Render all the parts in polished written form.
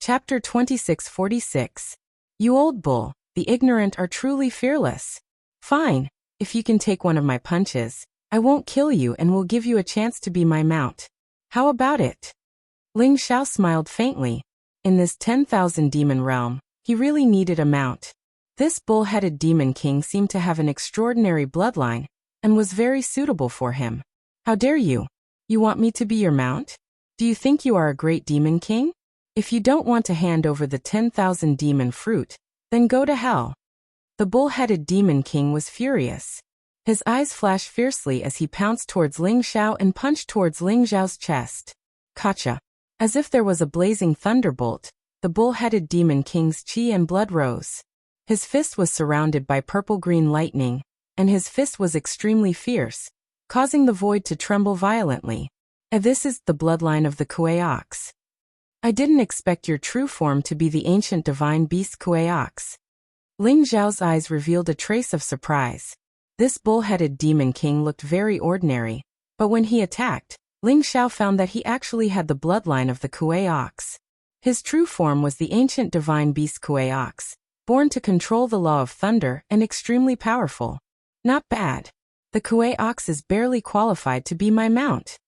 Chapter 2646. You old bull, the ignorant are truly fearless. Fine, if you can take one of my punches, I won't kill you and will give you a chance to be my mount. How about it? Ling Xiao smiled faintly. In this 10,000 demon realm, he really needed a mount. This bull-headed demon king seemed to have an extraordinary bloodline, and was very suitable for him. How dare you? You want me to be your mount? Do you think you are a great demon king? If you don't want to hand over the 10,000 demon fruit, then go to hell. The bull-headed demon king was furious. His eyes flashed fiercely as he pounced towards Ling Xiao and punched towards Ling Xiao's chest. Gotcha. As if there was a blazing thunderbolt, the bull-headed demon king's chi and blood rose. His fist was surrounded by purple-green lightning, and his fist was extremely fierce, causing the void to tremble violently. This is the bloodline of the Kuei Ox. I didn't expect your true form to be the ancient divine beast Kuei Ox. Ling Xiao's eyes revealed a trace of surprise. This bull-headed demon king looked very ordinary, but when he attacked, Ling Xiao found that he actually had the bloodline of the Kuei Ox. His true form was the ancient divine beast Kuei Ox, born to control the law of thunder and extremely powerful. Not bad. The Kuei Ox is barely qualified to be my mount.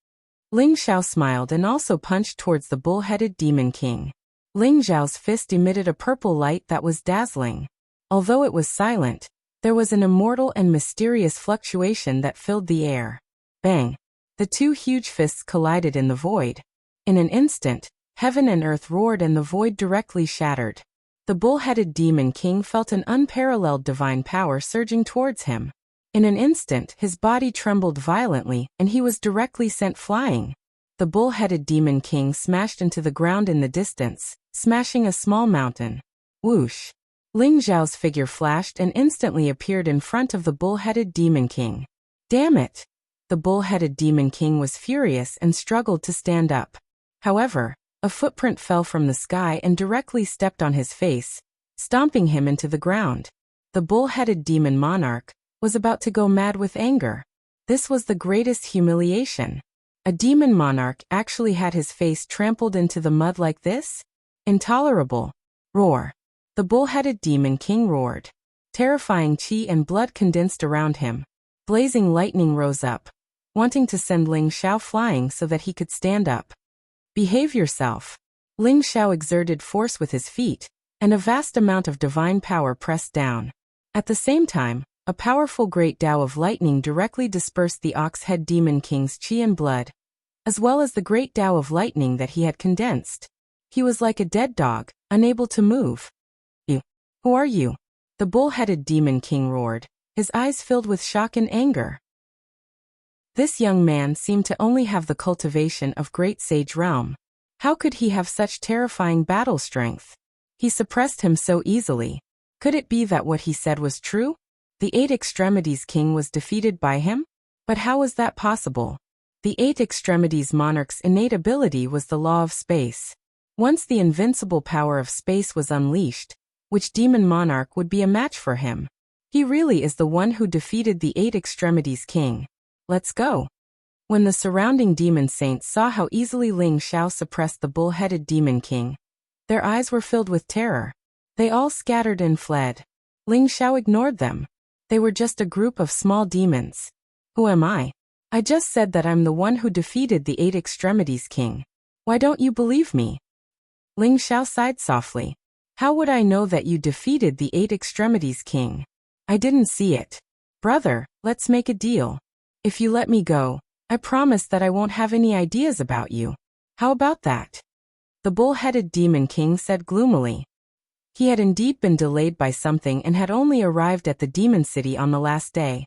Ling Xiao smiled and also punched towards the bull-headed demon king. Ling Xiao's fist emitted a purple light that was dazzling. Although it was silent, there was an immortal and mysterious fluctuation that filled the air. Bang! The two huge fists collided in the void. In an instant, heaven and earth roared and the void directly shattered. The bull-headed demon king felt an unparalleled divine power surging towards him. In an instant, his body trembled violently, and he was directly sent flying. The bull-headed demon king smashed into the ground in the distance, smashing a small mountain. Whoosh! Ling Xiao's figure flashed and instantly appeared in front of the bull-headed demon king. Damn it! The bull-headed demon king was furious and struggled to stand up. However, a footprint fell from the sky and directly stepped on his face, stomping him into the ground. The bull-headed demon monarch was about to go mad with anger. This was the greatest humiliation. A demon monarch actually had his face trampled into the mud like this? Intolerable. Roar. The bull-headed demon king roared. Terrifying chi and blood condensed around him. Blazing lightning rose up, wanting to send Ling Xiao flying so that he could stand up. Behave yourself. Ling Xiao exerted force with his feet, and a vast amount of divine power pressed down. At the same time, a powerful great Tao of lightning directly dispersed the ox-head demon king's chi and blood, as well as the great Tao of lightning that he had condensed. He was like a dead dog, unable to move. You. Who are you? The bull-headed demon king roared, his eyes filled with shock and anger. This young man seemed to only have the cultivation of great sage realm. How could he have such terrifying battle strength? He suppressed him so easily. Could it be that what he said was true? The Eight Extremities King was defeated by him? But how was that possible? The Eight Extremities Monarch's innate ability was the law of space. Once the invincible power of space was unleashed, which demon monarch would be a match for him? He really is the one who defeated the Eight Extremities King. Let's go. When the surrounding demon saints saw how easily Ling Xiao suppressed the bull-headed demon king, their eyes were filled with terror. They all scattered and fled. Ling Xiao ignored them. They were just a group of small demons. Who am I? I just said that I'm the one who defeated the Eight Extremities King. Why don't you believe me? Ling Xiao sighed softly. How would I know that you defeated the Eight Extremities King? I didn't see it. Brother, let's make a deal. If you let me go, I promise that I won't have any ideas about you. How about that? The bull-headed demon king said gloomily. He had indeed been delayed by something and had only arrived at the demon city on the last day.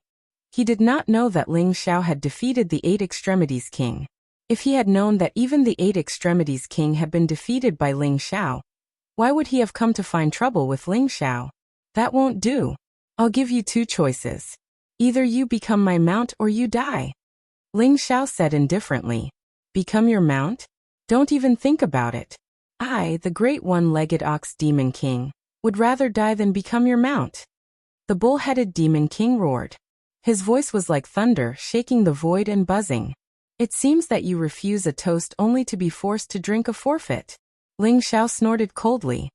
He did not know that Ling Xiao had defeated the Eight Extremities King. If he had known that even the Eight Extremities King had been defeated by Ling Xiao, why would he have come to find trouble with Ling Xiao? That won't do. I'll give you two choices. Either you become my mount or you die. Ling Xiao said indifferently. Become your mount? Don't even think about it. I, the great one-legged ox demon king, would rather die than become your mount. The bull-headed demon king roared. His voice was like thunder, shaking the void and buzzing. It seems that you refuse a toast only to be forced to drink a forfeit. Ling Xiao snorted coldly.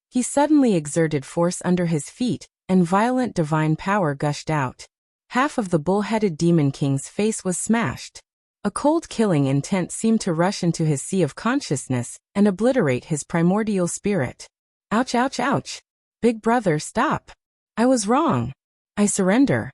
He suddenly exerted force under his feet, and violent divine power gushed out. Half of the bull-headed Demon King's face was smashed. A cold killing intent seemed to rush into his sea of consciousness and obliterate his primordial spirit. Ouch, ouch, ouch. Big brother, stop. I was wrong. I surrender.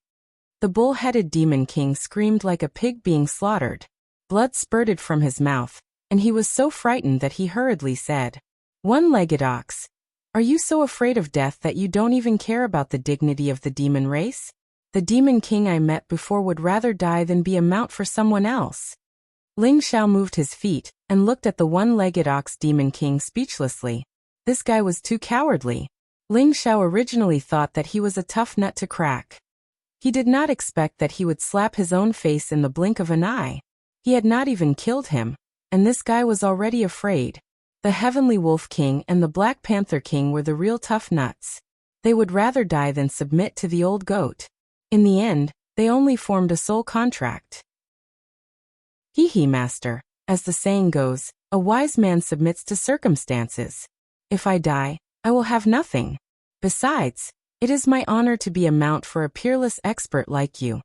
The bull-headed Demon King screamed like a pig being slaughtered. Blood spurted from his mouth, and he was so frightened that he hurriedly said, "One-legged ox, are you so afraid of death that you don't even care about the dignity of the demon race? The Demon King I met before would rather die than be a mount for someone else." Ling Xiao moved his feet and looked at the one-legged ox Demon King speechlessly. This guy was too cowardly. Ling Xiao originally thought that he was a tough nut to crack. He did not expect that he would slap his own face in the blink of an eye. He had not even killed him, and this guy was already afraid. The Heavenly Wolf King and the Black Panther King were the real tough nuts. They would rather die than submit to the old goat. In the end, they only formed a soul contract. Hee master, as the saying goes, a wise man submits to circumstances. If I die, I will have nothing. Besides, it is my honor to be a mount for a peerless expert like you.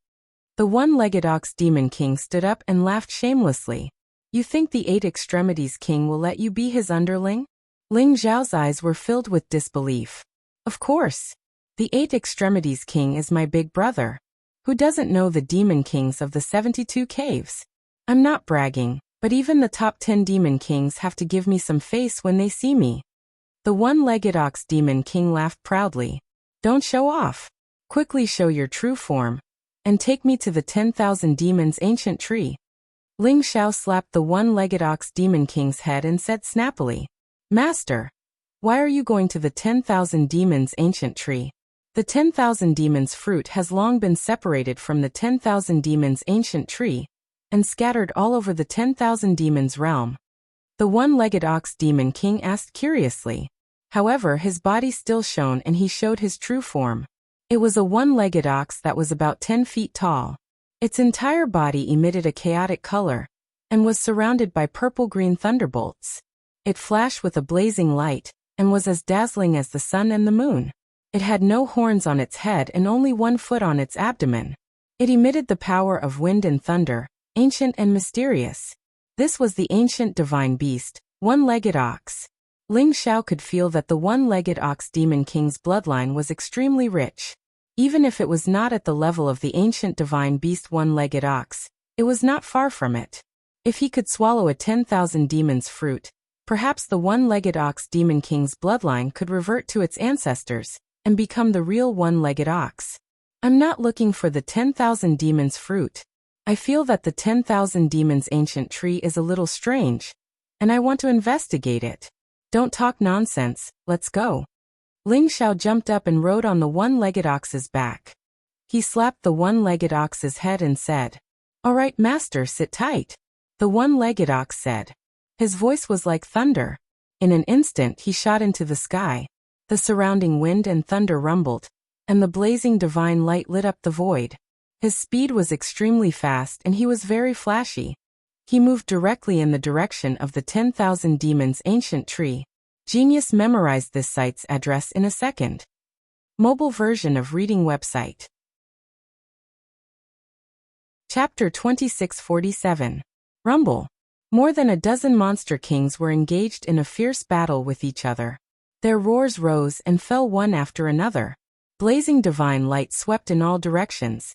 The one-legged ox Demon King stood up and laughed shamelessly. You think the Eight Extremities King will let you be his underling? Ling Xiao's eyes were filled with disbelief. Of course. The Eight Extremities King is my big brother. Who doesn't know the Demon Kings of the 72 Caves? I'm not bragging, but even the top 10 Demon Kings have to give me some face when they see me. The one-legged ox Demon King laughed proudly. Don't show off. Quickly show your true form, and take me to the 10,000 Demons ancient tree. Ling Xiao slapped the one-legged ox Demon King's head and said snappily, Master, why are you going to the 10,000 Demons ancient tree? The 10,000 Demons fruit has long been separated from the 10,000 Demons ancient tree, and scattered all over the 10,000 Demons realm. The one-legged ox Demon King asked curiously. However, his body still shone and he showed his true form. It was a one-legged ox that was about 10 feet tall. Its entire body emitted a chaotic color, and was surrounded by purple-green thunderbolts. It flashed with a blazing light, and was as dazzling as the sun and the moon. It had no horns on its head and only 1 foot on its abdomen. It emitted the power of wind and thunder, ancient and mysterious. This was the ancient divine beast, one-legged ox. Ling Xiao could feel that the one-legged ox Demon King's bloodline was extremely rich. Even if it was not at the level of the ancient divine beast one-legged ox, it was not far from it. If he could swallow a 10,000 demons fruit, perhaps the one-legged ox Demon King's bloodline could revert to its ancestors, and become the real one-legged ox. I'm not looking for the 10,000 demons fruit. I feel that the 10,000 demons ancient tree is a little strange, and I want to investigate it. Don't talk nonsense, let's go. Ling Xiao jumped up and rode on the one-legged ox's back. He slapped the one-legged ox's head and said, All right, master, sit tight. The one-legged ox said. His voice was like thunder. In an instant he shot into the sky. The surrounding wind and thunder rumbled, and the blazing divine light lit up the void. His speed was extremely fast and he was very flashy. He moved directly in the direction of the 10,000 demons ancient tree. Genius memorized this site's address in a second. Mobile version of reading website. Chapter 2647. Rumble. More than a dozen monster kings were engaged in a fierce battle with each other. Their roars rose and fell one after another. Blazing divine light swept in all directions,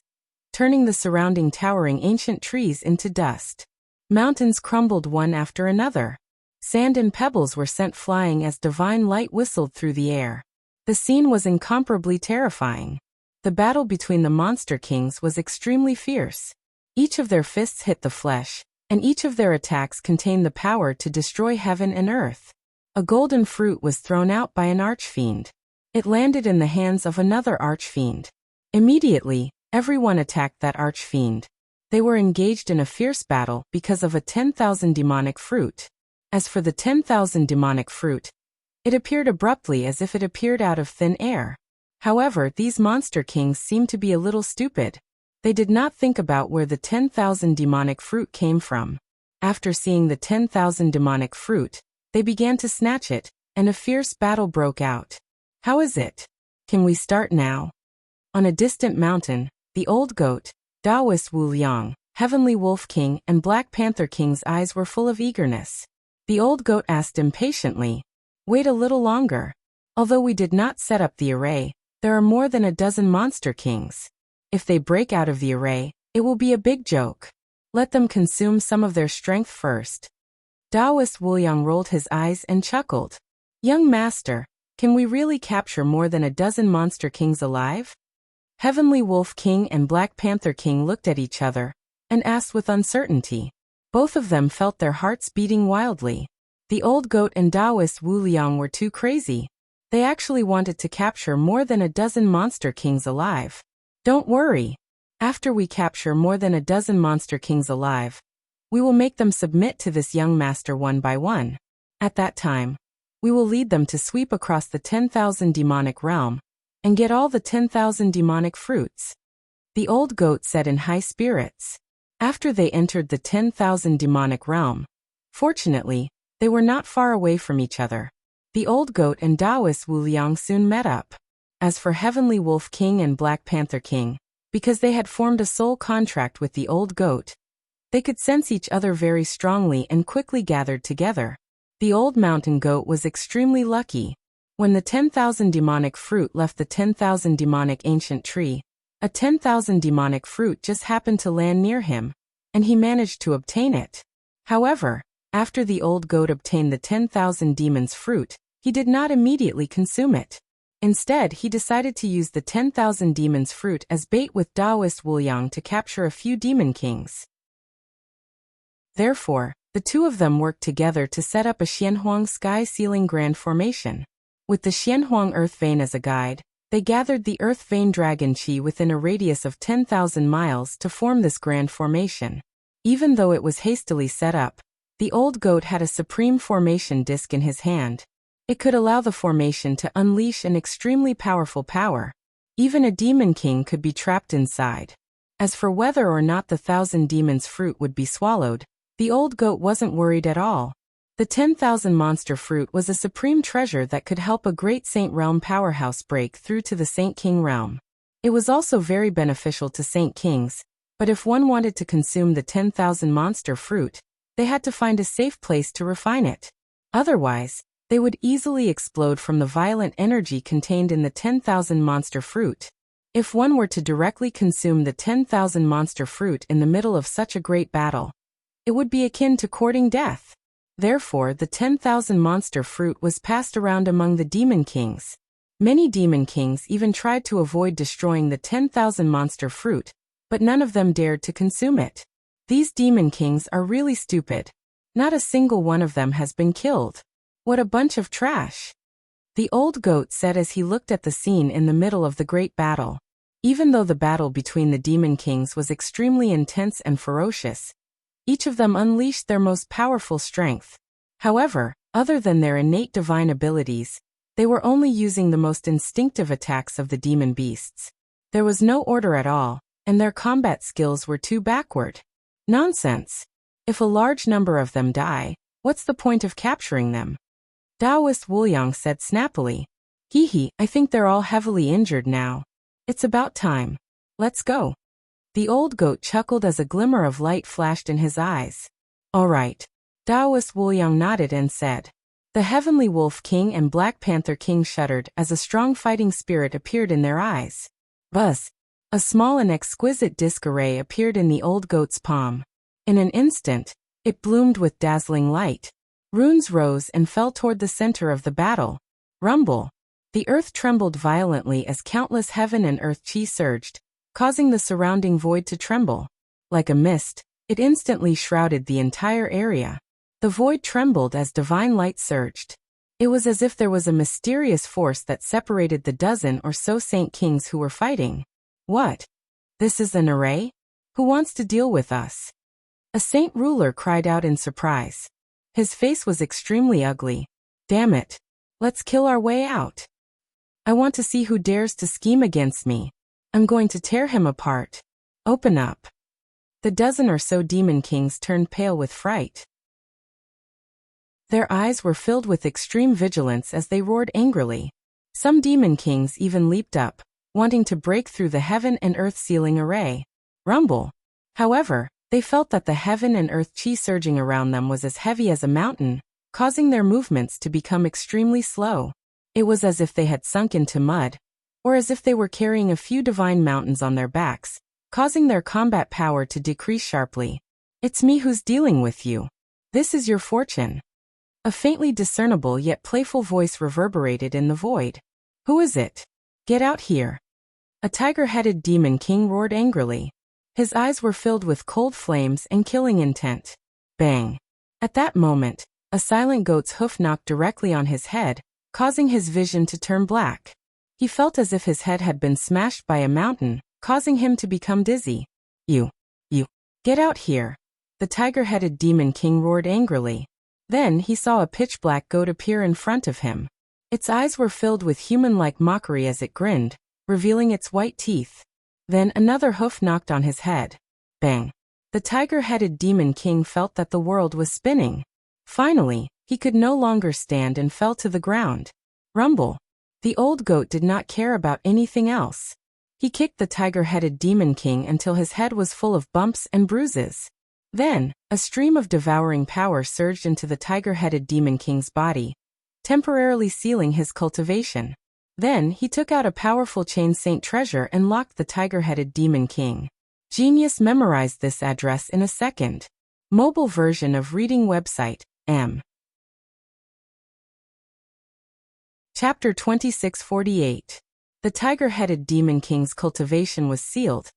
turning the surrounding towering ancient trees into dust. Mountains crumbled one after another. Sand and pebbles were sent flying as divine light whistled through the air. The scene was incomparably terrifying. The battle between the monster kings was extremely fierce. Each of their fists hit the flesh, and each of their attacks contained the power to destroy heaven and earth. A golden fruit was thrown out by an archfiend. It landed in the hands of another archfiend. Immediately, everyone attacked that archfiend. They were engaged in a fierce battle because of a 10,000 demonic fruit. As for the 10,000 demonic fruit, it appeared abruptly as if it appeared out of thin air. However, these monster kings seemed to be a little stupid. They did not think about where the 10,000 demonic fruit came from. After seeing the 10,000 demonic fruit, They began to snatch it, and a fierce battle broke out. How is it? Can we start now? On a distant mountain, the old goat, Taoist Wu Liang, Heavenly Wolf King and Black Panther King's eyes were full of eagerness. The old goat asked impatiently, "Wait a little longer. Although we did not set up the array, there are more than a dozen monster kings. If they break out of the array, it will be a big joke. Let them consume some of their strength first." Taoist Wu Liang rolled his eyes and chuckled. "Young master, can we really capture more than a dozen monster kings alive?" Heavenly Wolf King and Black Panther King looked at each other and asked with uncertainty. Both of them felt their hearts beating wildly. The old goat and Taoist Wu Liang were too crazy. They actually wanted to capture more than a dozen monster kings alive. "Don't worry. After we capture more than a dozen monster kings alive, we will make them submit to this young master one by one. At that time, we will lead them to sweep across the 10,000 demonic realm and get all the 10,000 demonic fruits," the old goat said in high spirits. After they entered the 10,000 demonic realm, fortunately, they were not far away from each other. The old goat and Taoist Wu Liang soon met up. As for Heavenly Wolf King and Black Panther King, because they had formed a soul contract with the old goat, they could sense each other very strongly and quickly gathered together. The old mountain goat was extremely lucky. When the 10,000 demonic fruit left the 10,000 demonic ancient tree, a 10,000 demonic fruit just happened to land near him, and he managed to obtain it. However, after the old goat obtained the 10,000 demons fruit, he did not immediately consume it. Instead, he decided to use the 10,000 demons fruit as bait with Taoist Wu Liang to capture a few demon kings. Therefore, the two of them worked together to set up a Xianhuang sky ceiling grand formation. With the Xianhuang earth vein as a guide, they gathered the earth vein dragon chi within a radius of 10,000 miles to form this grand formation. Even though it was hastily set up, the old goat had a supreme formation disc in his hand. It could allow the formation to unleash an extremely powerful power. Even a demon king could be trapped inside. As for whether or not the 1,000 demons fruit would be swallowed, the old goat wasn't worried at all. The 10,000 monster fruit was a supreme treasure that could help a great Saint Realm powerhouse break through to the Saint King realm. It was also very beneficial to Saint Kings, but if one wanted to consume the 10,000 monster fruit, they had to find a safe place to refine it. Otherwise, they would easily explode from the violent energy contained in the 10,000 monster fruit. If one were to directly consume the 10,000 monster fruit in the middle of such a great battle, it would be akin to courting death. Therefore, the 10,000 monster fruit was passed around among the demon kings. Many demon kings even tried to avoid destroying the 10,000 monster fruit, but none of them dared to consume it. These demon kings are really stupid. Not a single one of them has been killed. What a bunch of trash, the old goat said as he looked at the scene in the middle of the great battle. Even though the battle between the demon kings was extremely intense and ferocious, each of them unleashed their most powerful strength. However, other than their innate divine abilities, they were only using the most instinctive attacks of the demon beasts. There was no order at all, and their combat skills were too backward. Nonsense. If a large number of them die, what's the point of capturing them? Taoist Wu Liang said snappily. Hee, I think they're all heavily injured now. It's about time. Let's go. The old goat chuckled as a glimmer of light flashed in his eyes. All right. Taoist Wu Liang nodded and said. The Heavenly Wolf King and Black Panther King shuddered as a strong fighting spirit appeared in their eyes. Buzz. A small and exquisite disc array appeared in the old goat's palm. In an instant, it bloomed with dazzling light. Runes rose and fell toward the center of the battle. Rumble. The earth trembled violently as countless heaven and earth chi surged, causing the surrounding void to tremble. Like a mist, it instantly shrouded the entire area. The void trembled as divine light surged. It was as if there was a mysterious force that separated the dozen or so saint kings who were fighting. What? This is an array? Who wants to deal with us? A saint ruler cried out in surprise. His face was extremely ugly. Damn it. Let's kill our way out. I want to see who dares to scheme against me. I'm going to tear him apart. Open up. The dozen or so demon kings turned pale with fright. Their eyes were filled with extreme vigilance as they roared angrily. Some demon kings even leaped up, wanting to break through the heaven and earth sealing array. Rumble. However, they felt that the heaven and earth chi surging around them was as heavy as a mountain, causing their movements to become extremely slow. It was as if they had sunk into mud, or as if they were carrying a few divine mountains on their backs, causing their combat power to decrease sharply. It's me who's dealing with you. This is your fortune. A faintly discernible yet playful voice reverberated in the void. Who is it? Get out here. A tiger-headed demon king roared angrily. His eyes were filled with cold flames and killing intent. Bang. At that moment, a silent goat's hoof knocked directly on his head, causing his vision to turn black. He felt as if his head had been smashed by a mountain, causing him to become dizzy. You. Get out here. The tiger-headed demon king roared angrily. Then he saw a pitch-black goat appear in front of him. Its eyes were filled with human-like mockery as it grinned, revealing its white teeth. Then another hoof knocked on his head. Bang. The tiger-headed demon king felt that the world was spinning. Finally, he could no longer stand and fell to the ground. Rumble. The old goat did not care about anything else. He kicked the tiger-headed demon king until his head was full of bumps and bruises. Then, a stream of devouring power surged into the tiger-headed demon king's body, temporarily sealing his cultivation. Then he took out a powerful chain saint treasure and locked the tiger-headed demon king. Genius memorized this address in a second. Mobile version of reading website, M. Chapter 2648. The tiger-headed demon king's cultivation was sealed,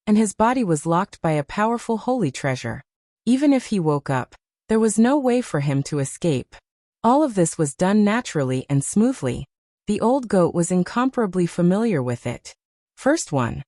and his body was locked by a powerful holy treasure. Even if he woke up, there was no way for him to escape. All of this was done naturally and smoothly. The old goat was incomparably familiar with it. First one.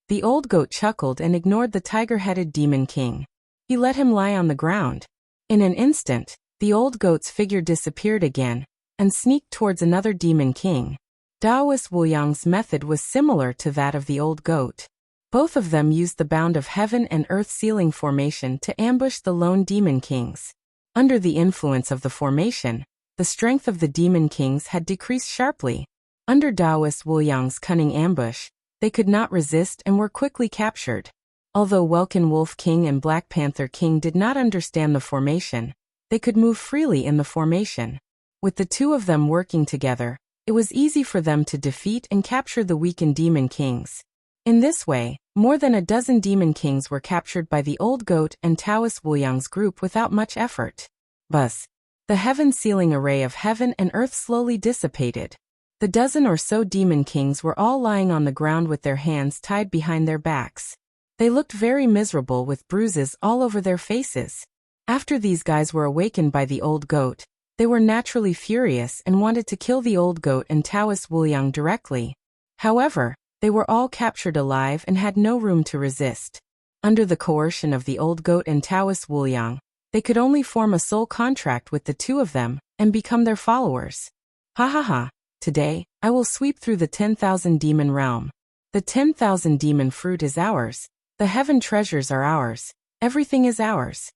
The old goat chuckled and ignored the tiger-headed demon king. He let him lie on the ground. In an instant, the old goat's figure disappeared again, and sneaked towards another demon king. Taoist Wuxia's method was similar to that of the old goat. Both of them used the bound of heaven and earth sealing formation to ambush the lone demon kings. Under the influence of the formation, the strength of the demon kings had decreased sharply. Under Taoist Wuxia's cunning ambush, they could not resist and were quickly captured. Although Welkin Wolf King and Black Panther King did not understand the formation, they could move freely in the formation. With the two of them working together, it was easy for them to defeat and capture the weakened demon kings. In this way, more than a dozen demon kings were captured by the old goat and Taoist Wuxia's group without much effort. Buzz. The heaven-sealing array of heaven and earth slowly dissipated. The dozen or so demon kings were all lying on the ground with their hands tied behind their backs. They looked very miserable with bruises all over their faces. After these guys were awakened by the old goat, they were naturally furious and wanted to kill the old goat and Taoist Wuxia directly. However, they were all captured alive and had no room to resist. Under the coercion of the old goat and Taoist Wuxia, they could only form a soul contract with the two of them and become their followers. Ha ha ha, today, I will sweep through the 10,000 demon realm. The 10,000 demon fruit is ours, the heaven treasures are ours, everything is ours.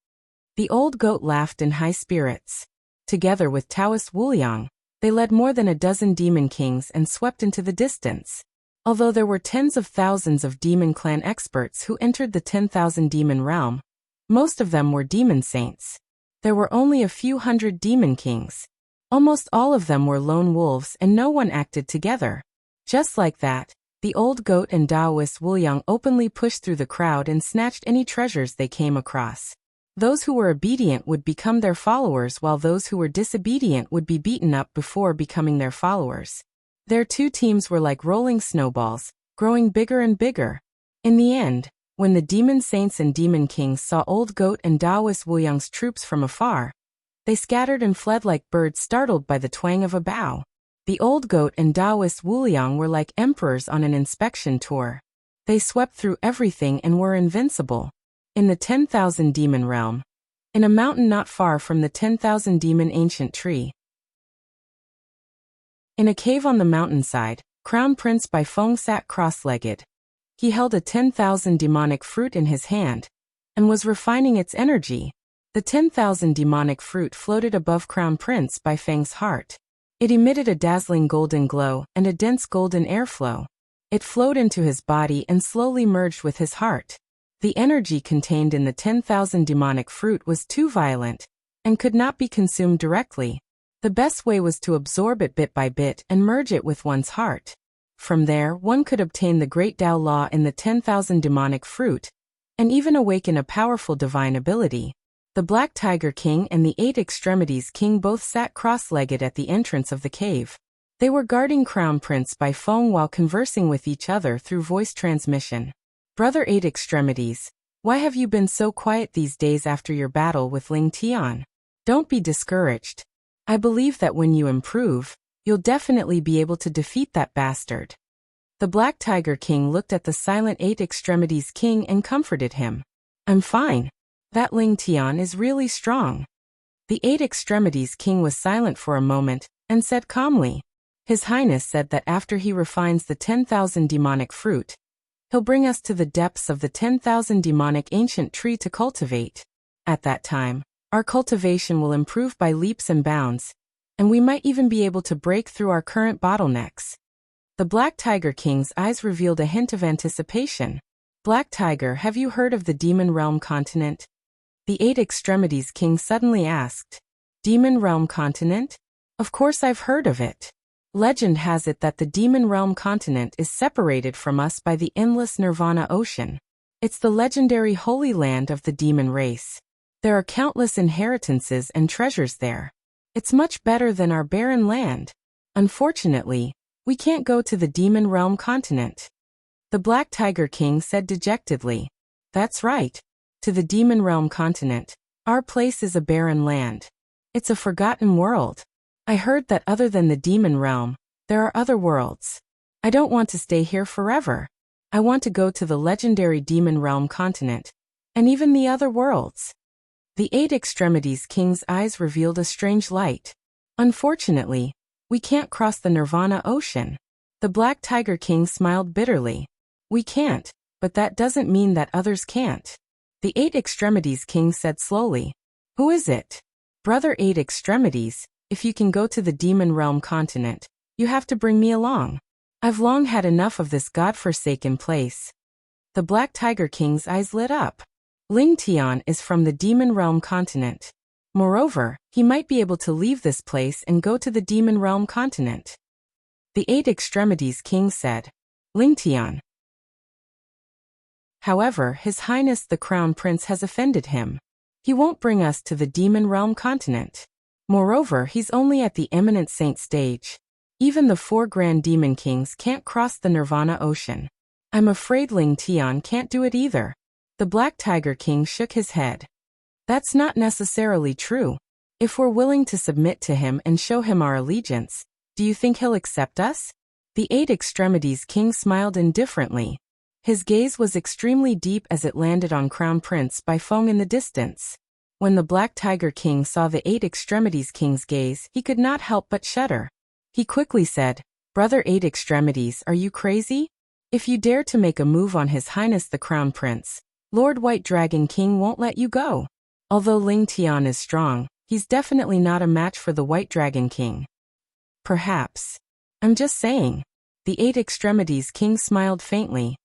The old goat laughed in high spirits. Together with Taoist Wuxia, they led more than a dozen demon kings and swept into the distance. Although there were tens of thousands of demon clan experts who entered the 10,000 demon realm, most of them were demon saints. There were only a few hundred demon kings. Almost all of them were lone wolves and no one acted together. Just like that, the old goat and Taoist Wuxia openly pushed through the crowd and snatched any treasures they came across. Those who were obedient would become their followers while those who were disobedient would be beaten up before becoming their followers. Their two teams were like rolling snowballs, growing bigger and bigger. In the end, when the demon saints and demon kings saw old goat and Taoist Wuxia's troops from afar, they scattered and fled like birds startled by the twang of a bow. The old goat and Taoist Wuxia were like emperors on an inspection tour. They swept through everything and were invincible. In the 10,000 demon realm, in a mountain not far from the 10,000 demon ancient tree, in a cave on the mountainside, Crown Prince Baifeng sat cross-legged. He held a 10,000 demonic fruit in his hand, and was refining its energy. The 10,000 demonic fruit floated above Crown Prince Baifeng's heart. It emitted a dazzling golden glow and a dense golden airflow. It flowed into his body and slowly merged with his heart. The energy contained in the 10,000 demonic fruit was too violent and could not be consumed directly. The best way was to absorb it bit by bit and merge it with one's heart. From there, one could obtain the great Tao law in the 10,000 demonic fruit, and even awaken a powerful divine ability. The Black Tiger King and the 8 Extremities King both sat cross-legged at the entrance of the cave. They were guarding Crown Prince Baifeng while conversing with each other through voice transmission. Brother 8 Extremities, why have you been so quiet these days after your battle with Ling Tian? Don't be discouraged. I believe that when you improve, you'll definitely be able to defeat that bastard. The Black Tiger King looked at the silent 8 Extremities King and comforted him. I'm fine. That Ling Tian is really strong. The 8 Extremities King was silent for a moment and said calmly, His Highness said that after he refines the 10,000 demonic fruit, he'll bring us to the depths of the 10,000 demonic ancient tree to cultivate. At that time, our cultivation will improve by leaps and bounds, and we might even be able to break through our current bottlenecks. The Black Tiger King's eyes revealed a hint of anticipation. Black Tiger, have you heard of the Demon Realm continent? The 8 Extremities King suddenly asked. Demon Realm continent? Of course I've heard of it. Legend has it that the Demon Realm continent is separated from us by the endless Nirvana Ocean. It's the legendary holy land of the demon race. There are countless inheritances and treasures there. It's much better than our barren land. Unfortunately, we can't go to the Demon Realm continent. The Black Tiger King said dejectedly. That's right. To the Demon Realm continent. Our place is a barren land. It's a forgotten world. I heard that other than the Demon Realm, there are other worlds. I don't want to stay here forever. I want to go to the legendary Demon Realm continent, and even the other worlds. The 8 Extremities King's eyes revealed a strange light. Unfortunately, we can't cross the Nirvana Ocean. The Black Tiger King smiled bitterly. We can't, but that doesn't mean that others can't. The 8 Extremities King said slowly. Who is it? Brother 8 Extremities, if you can go to the Demon Realm continent, you have to bring me along. I've long had enough of this godforsaken place. The Black Tiger King's eyes lit up. Ling Tian is from the Demon Realm continent. Moreover, he might be able to leave this place and go to the Demon Realm continent. The 8 Extremities King said. Ling Tian. However, His Highness the Crown Prince has offended him. He won't bring us to the Demon Realm continent. Moreover, he's only at the Eminent Saint stage. Even the 4 Grand Demon Kings can't cross the Nirvana Ocean. I'm afraid Ling Tian can't do it either. The Black Tiger King shook his head. That's not necessarily true. If we're willing to submit to him and show him our allegiance, do you think he'll accept us? The 8 Extremities King smiled indifferently. His gaze was extremely deep as it landed on Crown Prince Baifeng in the distance. When the Black Tiger King saw the 8 Extremities King's gaze, he could not help but shudder. He quickly said, Brother 8 Extremities, are you crazy? If you dare to make a move on His Highness the Crown Prince, Lord White Dragon King won't let you go. Although Ling Tian is strong, he's definitely not a match for the White Dragon King. Perhaps. I'm just saying. The 8 Extremities King smiled faintly.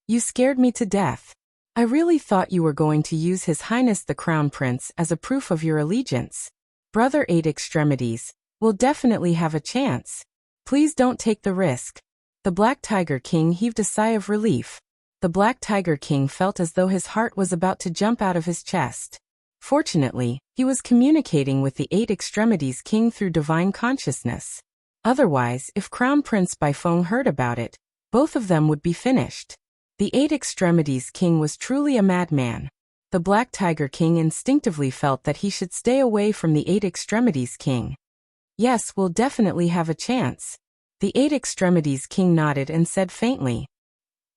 You scared me to death. I really thought you were going to use His Highness the Crown Prince as a proof of your allegiance. Brother 8 Extremities, we'll definitely have a chance. Please don't take the risk. The Black Tiger King heaved a sigh of relief. The Black Tiger King felt as though his heart was about to jump out of his chest. Fortunately, he was communicating with the 8 Extremities King through divine consciousness. Otherwise, if Crown Prince Baifeng heard about it, both of them would be finished. The 8 Extremities King was truly a madman. The Black Tiger King instinctively felt that he should stay away from the 8 Extremities King. Yes, we'll definitely have a chance. The 8 Extremities King nodded and said faintly.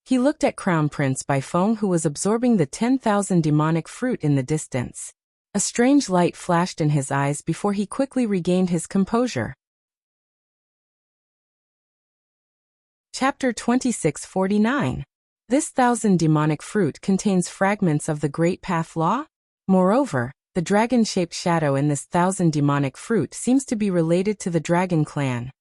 He looked at Crown Prince Baifeng, who was absorbing the 10,000 demonic fruit in the distance. A strange light flashed in his eyes before he quickly regained his composure. Chapter 2649. This 1,000 demonic fruit contains fragments of the Great Path Law. Moreover, The dragon-shaped shadow in this 1,000 demonic fruit seems to be related to the dragon clan.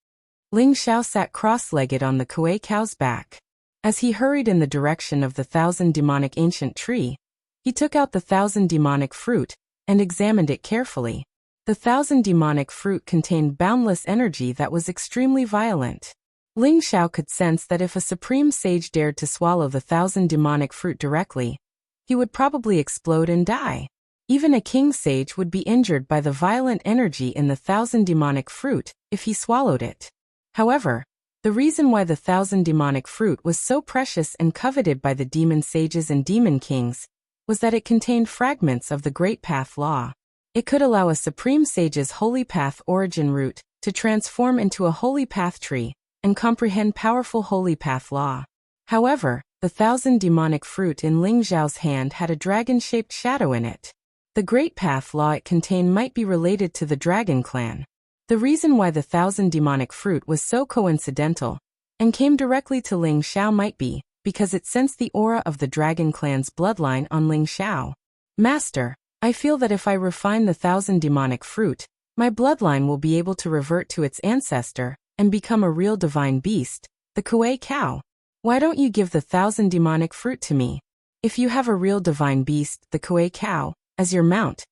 Ling Xiao sat cross-legged on the Kuei cow's back. As he hurried in the direction of the 1,000 demonic ancient tree, he took out the 1,000 demonic fruit and examined it carefully. The 1,000 demonic fruit contained boundless energy that was extremely violent. Ling Xiao could sense that if a supreme sage dared to swallow the 1,000 demonic fruit directly, he would probably explode and die. Even a king sage would be injured by the violent energy in the 1,000 demonic fruit if he swallowed it. However, the reason why the 1,000 demonic fruit was so precious and coveted by the demon sages and demon kings was that it contained fragments of the Great Path Law. It could allow a supreme sage's holy path origin root to transform into a holy path tree and comprehend powerful holy path law. However, the 1,000 demonic fruit in Ling Xiao's hand had a dragon-shaped shadow in it. The Great Path Law it contained might be related to the Dragon Clan. The reason why the 1,000 demonic fruit was so coincidental and came directly to Ling Xiao might be because it sensed the aura of the Dragon Clan's bloodline on Ling Xiao. Master, I feel that if I refine the 1,000 demonic fruit, my bloodline will be able to revert to its ancestor and become a real divine beast, the Kuei cow. Why don't you give the 1,000 demonic fruit to me? If you have a real divine beast, the Kuei cow, as your mount,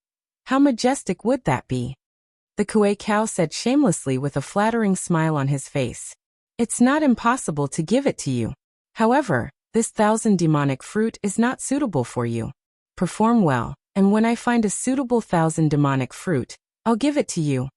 how majestic would that be? The Kuei cow said shamelessly with a flattering smile on his face. It's not impossible to give it to you. However, this 1,000 demonic fruit is not suitable for you. Perform well, and when I find a suitable 1,000 demonic fruit, I'll give it to you.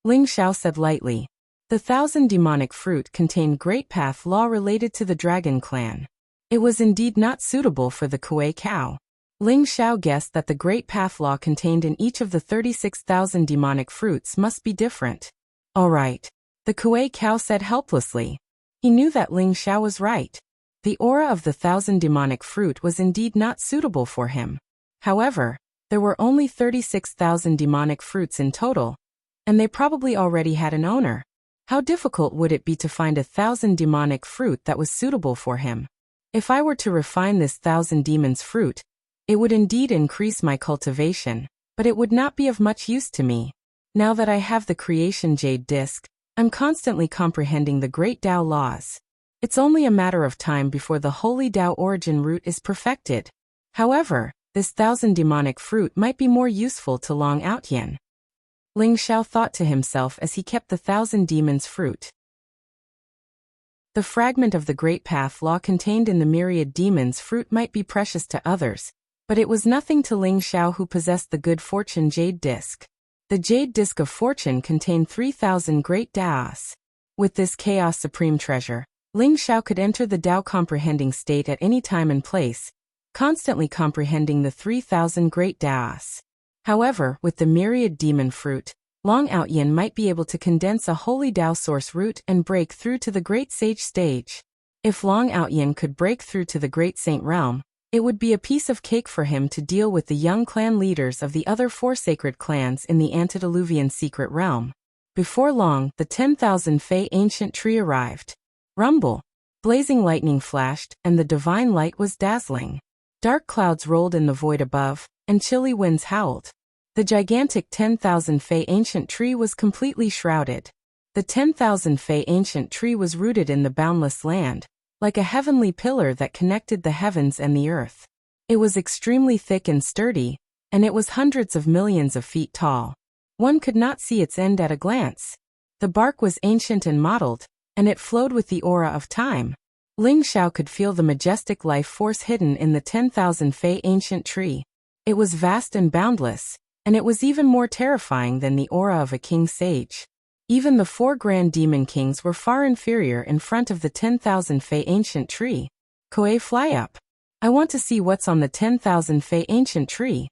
Ling Xiao said lightly. The 1,000 demonic fruit contained Great Path Law related to the Dragon Clan. It was indeed not suitable for the Kuei cow. Ling Xiao guessed that the Great Path Law contained in each of the 36,000 demonic fruits must be different. All right, the Kuei cow said helplessly. He knew that Ling Xiao was right. The aura of the 1,000 demonic fruit was indeed not suitable for him. However, there were only 36,000 demonic fruits in total, and they probably already had an owner. How difficult would it be to find 1,000 demonic fruit that was suitable for him? If I were to refine this 1,000 demons fruit, it would indeed increase my cultivation, but it would not be of much use to me. Now that I have the creation jade disc, I'm constantly comprehending the great Tao laws. It's only a matter of time before the holy Tao origin root is perfected. However, this 1,000 demonic fruit might be more useful to Long Outyen. Ling Xiao thought to himself as he kept the 1,000 demons fruit. The fragment of the Great Path Law contained in the myriad demons fruit might be precious to others, but it was nothing to Ling Xiao who possessed the good fortune jade disc. The jade disc of fortune contained 3,000 great Taos. With this chaos supreme treasure, Ling Xiao could enter the Tao comprehending state at any time and place, constantly comprehending the 3,000 great Taos. However, with the myriad demon fruit, Long Outyen might be able to condense a holy Tao source root and break through to the great sage stage. If Long Outyen could break through to the great saint realm, it would be a piece of cake for him to deal with the young clan leaders of the other 4 sacred clans in the antediluvian secret realm. Before long, the 10,000 Fei ancient tree arrived. Rumble! Blazing lightning flashed, and the divine light was dazzling. Dark clouds rolled in the void above, and chilly winds howled. The gigantic 10,000 Fei ancient tree was completely shrouded. The 10,000 Fei ancient tree was rooted in the boundless land, like a heavenly pillar that connected the heavens and the earth. It was extremely thick and sturdy, and it was hundreds of millions of feet tall. One could not see its end at a glance. The bark was ancient and mottled, and it flowed with the aura of time. Ling Xiao could feel the majestic life force hidden in the 10,000 Fei ancient tree. It was vast and boundless, and it was even more terrifying than the aura of a king sage. Even the 4 grand demon kings were far inferior in front of the 10,000 Fei ancient tree. Kuei, fly up. I want to see what's on the 10,000 Fei ancient tree.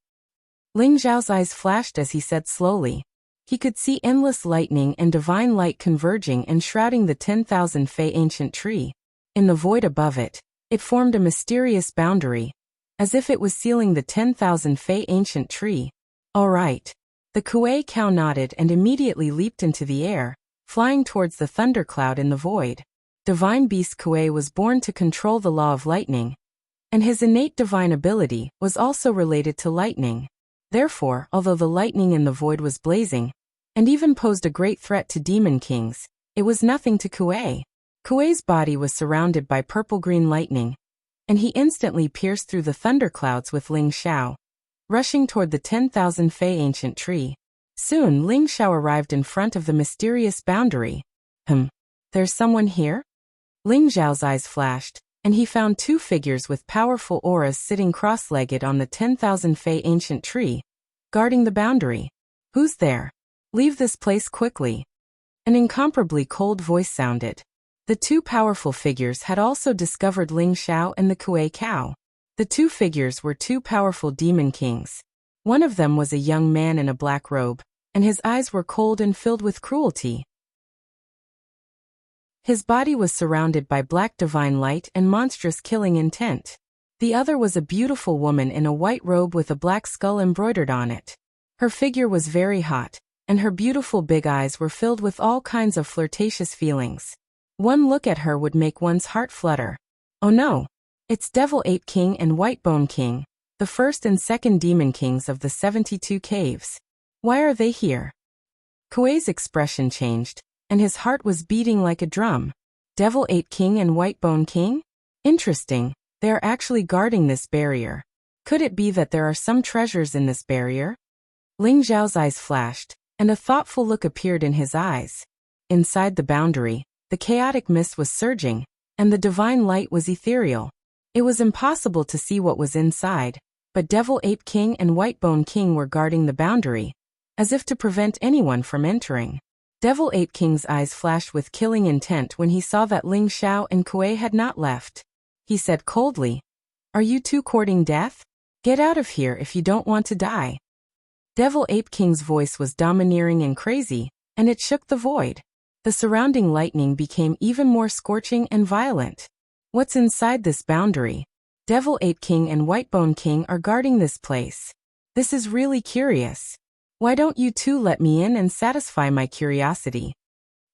Ling Xiao's eyes flashed as he said slowly. He could see endless lightning and divine light converging and shrouding the 10,000 Fei ancient tree. In the void above it, it formed a mysterious boundary, as if it was sealing the 10,000 Fei ancient tree. All right. The Kuei cow nodded and immediately leaped into the air, flying towards the thundercloud in the void. Divine beast Kuei was born to control the law of lightning, and his innate divine ability was also related to lightning. Therefore, although the lightning in the void was blazing, and even posed a great threat to demon kings, it was nothing to Kuei. Kuei's body was surrounded by purple-green lightning, and he instantly pierced through the thunderclouds with Ling Xiao, rushing toward the 10,000 Fei ancient tree. Soon Ling Xiao arrived in front of the mysterious boundary. There's someone here? Ling Xiao's eyes flashed, and he found two figures with powerful auras sitting cross-legged on the 10,000 Fei ancient tree, guarding the boundary. Who's there? Leave this place quickly. An incomparably cold voice sounded. The two powerful figures had also discovered Ling Xiao and the Kuei cow. The two figures were two powerful demon kings. One of them was a young man in a black robe, and his eyes were cold and filled with cruelty. His body was surrounded by black divine light and monstrous killing intent. The other was a beautiful woman in a white robe with a black skull embroidered on it. Her figure was very hot, and her beautiful big eyes were filled with all kinds of flirtatious feelings. One look at her would make one's heart flutter. Oh no! It's Devil Ape King and White Bone King, the first and second demon kings of the 72 caves. Why are they here? Kuei's expression changed, and his heart was beating like a drum. Devil Ape King and White Bone King? Interesting, they are actually guarding this barrier. Could it be that there are some treasures in this barrier? Ling Xiao's eyes flashed, and a thoughtful look appeared in his eyes. Inside the boundary, the chaotic mist was surging, and the divine light was ethereal. It was impossible to see what was inside, but Devil Ape King and White Bone King were guarding the boundary, as if to prevent anyone from entering. Devil Ape King's eyes flashed with killing intent when he saw that Ling Xiao and Kuei had not left. He said coldly, "Are you two courting death? Get out of here if you don't want to die." Devil Ape King's voice was domineering and crazy, and it shook the void. The surrounding lightning became even more scorching and violent. What's inside this boundary? Devil Ape King and White Bone King are guarding this place. This is really curious. Why don't you two let me in and satisfy my curiosity?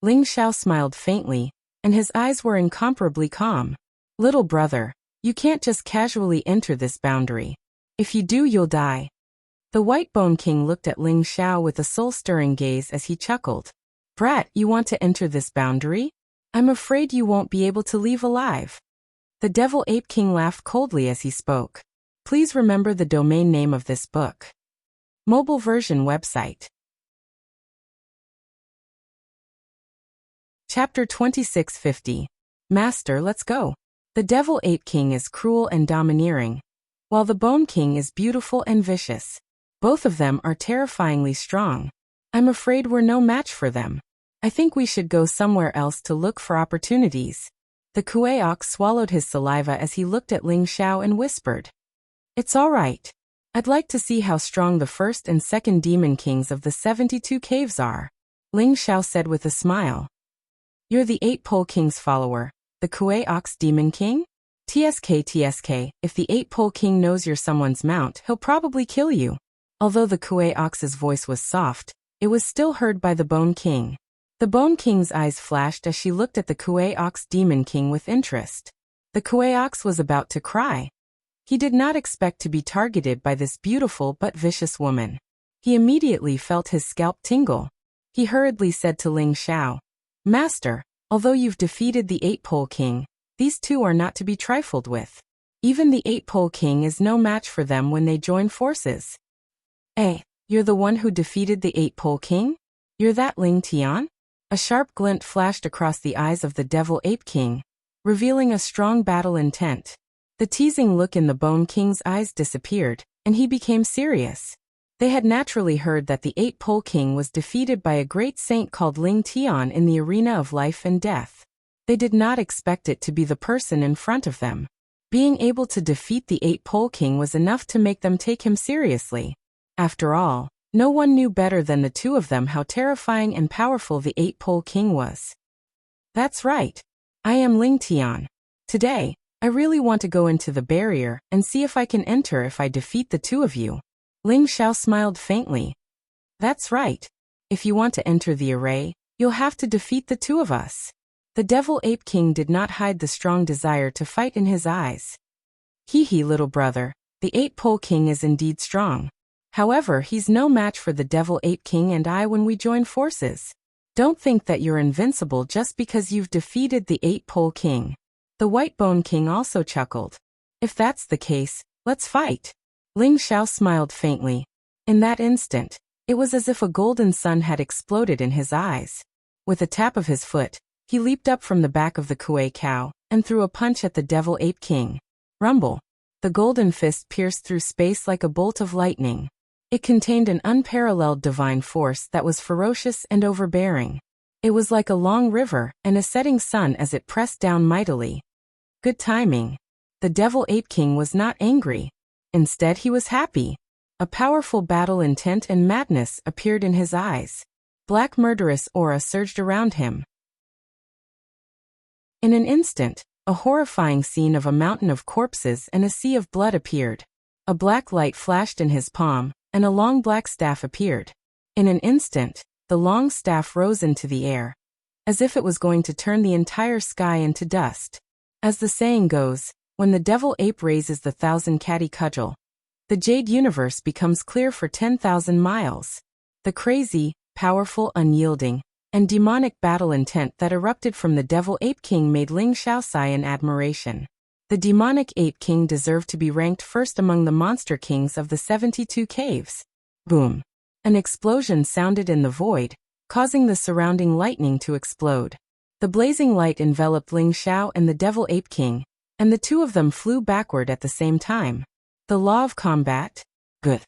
Ling Xiao smiled faintly, and his eyes were incomparably calm. Little brother, you can't just casually enter this boundary. If you do, you'll die. The White Bone King looked at Ling Xiao with a soul-stirring gaze as he chuckled. Brat, you want to enter this boundary? I'm afraid you won't be able to leave alive. The Devil Ape King laughed coldly as he spoke. Please remember the domain name of this book. Mobile version website. Chapter 2650. Master, let's go. The Devil Ape King is cruel and domineering, while the Bone King is beautiful and vicious. Both of them are terrifyingly strong. I'm afraid we're no match for them. I think we should go somewhere else to look for opportunities. The Kuei ox swallowed his saliva as he looked at Ling Xiao and whispered. It's all right. I'd like to see how strong the first and second demon kings of the 72 caves are. Ling Xiao said with a smile. You're the 8-pole king's follower, the Kuei ox demon king? TSK, if the 8-pole king knows you're someone's mount, he'll probably kill you. Although the Kuei ox's voice was soft, it was still heard by the Bone King. The Bone King's eyes flashed as she looked at the Kuei ox demon king with interest. The Kuei ox was about to cry. He did not expect to be targeted by this beautiful but vicious woman. He immediately felt his scalp tingle. He hurriedly said to Ling Xiao, Master, although you've defeated the 8-pole king, these two are not to be trifled with. Even the 8-pole king is no match for them when they join forces. You're the one who defeated the 8-pole king? You're that Ling Tian? A sharp glint flashed across the eyes of the Devil Ape King, revealing a strong battle intent. The teasing look in the Bone King's eyes disappeared, and he became serious. They had naturally heard that the 8-pole king was defeated by a great saint called Ling Tian in the arena of life and death. They did not expect it to be the person in front of them. Being able to defeat the 8-pole king was enough to make them take him seriously. After all, no one knew better than the two of them how terrifying and powerful the 8-pole king was. That's right. I am Ling Tian. Today, I really want to go into the barrier and see if I can enter if I defeat the two of you. Ling Xiao smiled faintly. That's right. If you want to enter the array, you'll have to defeat the two of us. The Devil Ape King did not hide the strong desire to fight in his eyes. Hee hee, little brother, the 8-pole king is indeed strong. However, he's no match for the Devil Ape King and I when we join forces. Don't think that you're invincible just because you've defeated the 8-Pole King. The White Bone King also chuckled. If that's the case, let's fight. Ling Xiao smiled faintly. In that instant, it was as if a golden sun had exploded in his eyes. With a tap of his foot, he leaped up from the back of the Kuei cow and threw a punch at the Devil Ape King. Rumble. The golden fist pierced through space like a bolt of lightning. It contained an unparalleled divine force that was ferocious and overbearing. It was like a long river and a setting sun as it pressed down mightily. Good timing. The Devil Ape King was not angry. Instead, he was happy. A powerful battle intent and madness appeared in his eyes. Black murderous aura surged around him. In an instant, a horrifying scene of a mountain of corpses and a sea of blood appeared. A black light flashed in his palm, and a long black staff appeared. In an instant, the long staff rose into the air, as if it was going to turn the entire sky into dust. As the saying goes, when the devil ape raises the 1,000-catty cudgel, the jade universe becomes clear for 10,000 miles. The crazy, powerful, unyielding, and demonic battle intent that erupted from the Devil Ape King made Ling Xiao sigh in admiration. The demonic Ape King deserved to be ranked first among the monster kings of the 72 caves. Boom! An explosion sounded in the void, causing the surrounding lightning to explode. The blazing light enveloped Ling Xiao and the Devil Ape King, and the two of them flew backward at the same time. The law of combat? Good.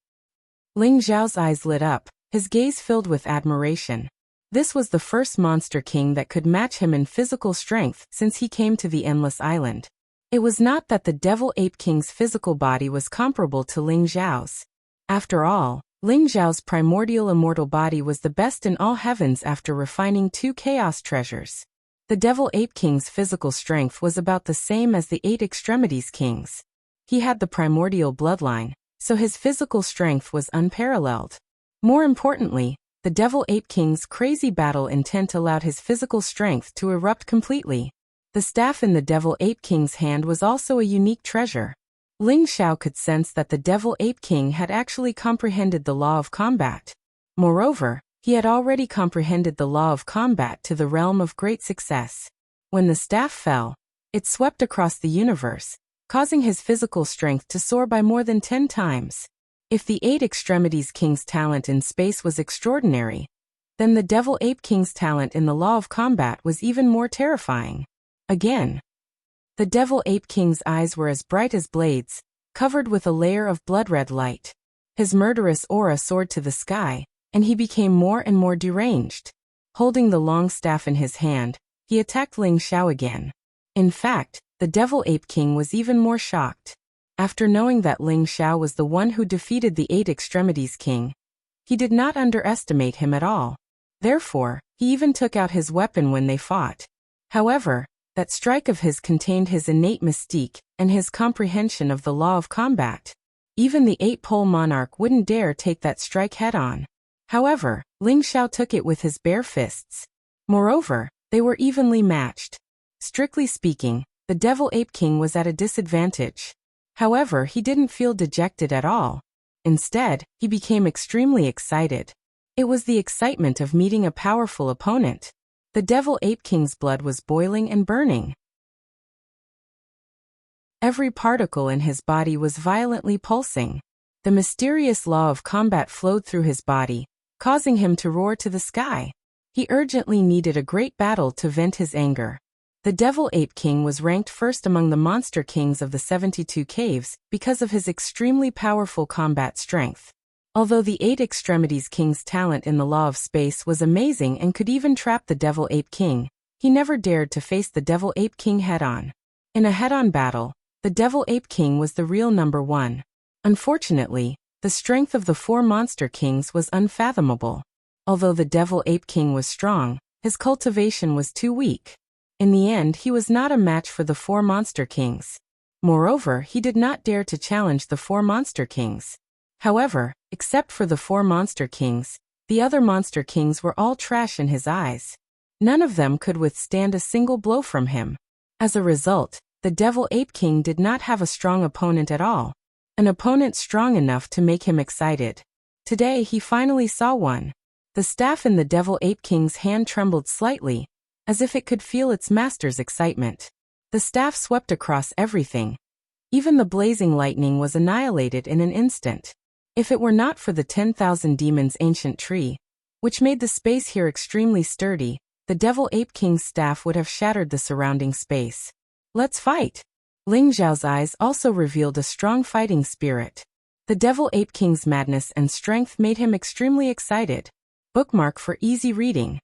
Ling Xiao's eyes lit up, his gaze filled with admiration. This was the first monster king that could match him in physical strength since he came to the Endless Island. It was not that the Devil Ape King's physical body was comparable to Ling Xiao's. After all, Ling Xiao's primordial immortal body was the best in all heavens after refining 2 chaos treasures. The Devil Ape King's physical strength was about the same as the 8 Extremities King's. He had the primordial bloodline, so his physical strength was unparalleled. More importantly, the Devil Ape King's crazy battle intent allowed his physical strength to erupt completely. The staff in the Devil Ape King's hand was also a unique treasure. Ling Xiao could sense that the Devil Ape King had actually comprehended the law of combat. Moreover, he had already comprehended the law of combat to the realm of great success. When the staff fell, it swept across the universe, causing his physical strength to soar by more than 10 times. If the 8 Extremities King's talent in space was extraordinary, then the Devil Ape King's talent in the law of combat was even more terrifying. Again, the Devil Ape King's eyes were as bright as blades, covered with a layer of blood-red light. His murderous aura soared to the sky, and he became more and more deranged. Holding the long staff in his hand, he attacked Ling Xiao again. In fact, the Devil Ape King was even more shocked. After knowing that Ling Xiao was the one who defeated the 8 Extremities King, he did not underestimate him at all. Therefore, he even took out his weapon when they fought. However, that strike of his contained his innate mystique and his comprehension of the law of combat. Even the 8-Pole Monarch wouldn't dare take that strike head-on. However, Ling Xiao took it with his bare fists. Moreover, they were evenly matched. Strictly speaking, the Devil Ape King was at a disadvantage. However, he didn't feel dejected at all. Instead, he became extremely excited. It was the excitement of meeting a powerful opponent. The Devil Ape King's blood was boiling and burning. Every particle in his body was violently pulsing. The mysterious law of combat flowed through his body, causing him to roar to the sky. He urgently needed a great battle to vent his anger. The Devil Ape King was ranked first among the monster kings of the 72 caves because of his extremely powerful combat strength. Although the 8 Extremities King's talent in the law of space was amazing and could even trap the Devil Ape King, he never dared to face the Devil Ape King head-on. In a head-on battle, the Devil Ape King was the real number one. Unfortunately, the strength of the 4 monster kings was unfathomable. Although the Devil Ape King was strong, his cultivation was too weak. In the end, he was not a match for the 4 monster kings. Moreover, he did not dare to challenge the 4 monster kings. However, except for the 4 monster kings, the other monster kings were all trash in his eyes. None of them could withstand a single blow from him. As a result, the Devil Ape King did not have a strong opponent at all. An opponent strong enough to make him excited. Today he finally saw one. The staff in the Devil Ape King's hand trembled slightly, as if it could feel its master's excitement. The staff swept across everything. Even the blazing lightning was annihilated in an instant. If it were not for the 10,000 demons' ancient tree, which made the space here extremely sturdy, the Devil Ape King's staff would have shattered the surrounding space. Let's fight! Ling Xiao's eyes also revealed a strong fighting spirit. The Devil Ape King's madness and strength made him extremely excited. Bookmark for easy reading.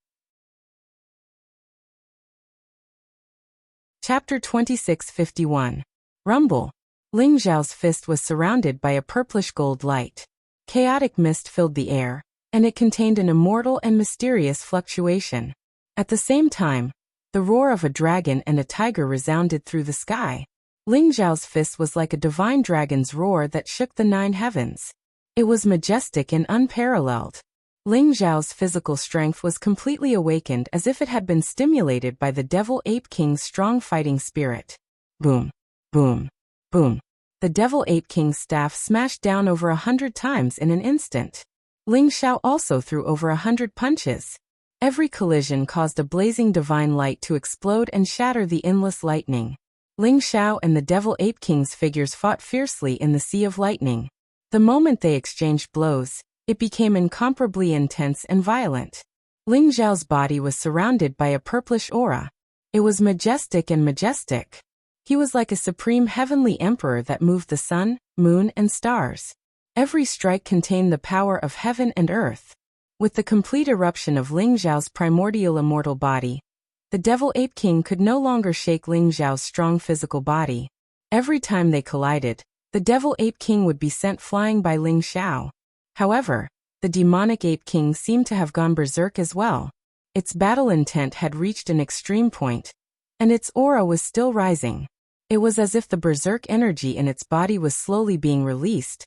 Chapter 2651. Rumble. Ling Xiao's fist was surrounded by a purplish gold light. Chaotic mist filled the air, and it contained an immortal and mysterious fluctuation. At the same time, the roar of a dragon and a tiger resounded through the sky. Ling Xiao's fist was like a divine dragon's roar that shook the 9 heavens. It was majestic and unparalleled. Ling Xiao's physical strength was completely awakened as if it had been stimulated by the Devil Ape King's strong fighting spirit. Boom, boom, boom. The Devil Ape King's staff smashed down over 100 times in an instant. Ling Xiao also threw over 100 punches. Every collision caused a blazing divine light to explode and shatter the endless lightning. Ling Xiao and the Devil Ape King's figures fought fiercely in the sea of lightning. The moment they exchanged blows, it became incomparably intense and violent. Ling Xiao's body was surrounded by a purplish aura. It was majestic and majestic. He was like a supreme heavenly emperor that moved the sun, moon, and stars. Every strike contained the power of heaven and earth. With the complete eruption of Ling Xiao's primordial immortal body, the Devil Ape King could no longer shake Ling Xiao's strong physical body. Every time they collided, the Devil Ape King would be sent flying by Ling Xiao. However, the Demonic Ape King seemed to have gone berserk as well. Its battle intent had reached an extreme point, and its aura was still rising. It was as if the berserk energy in its body was slowly being released,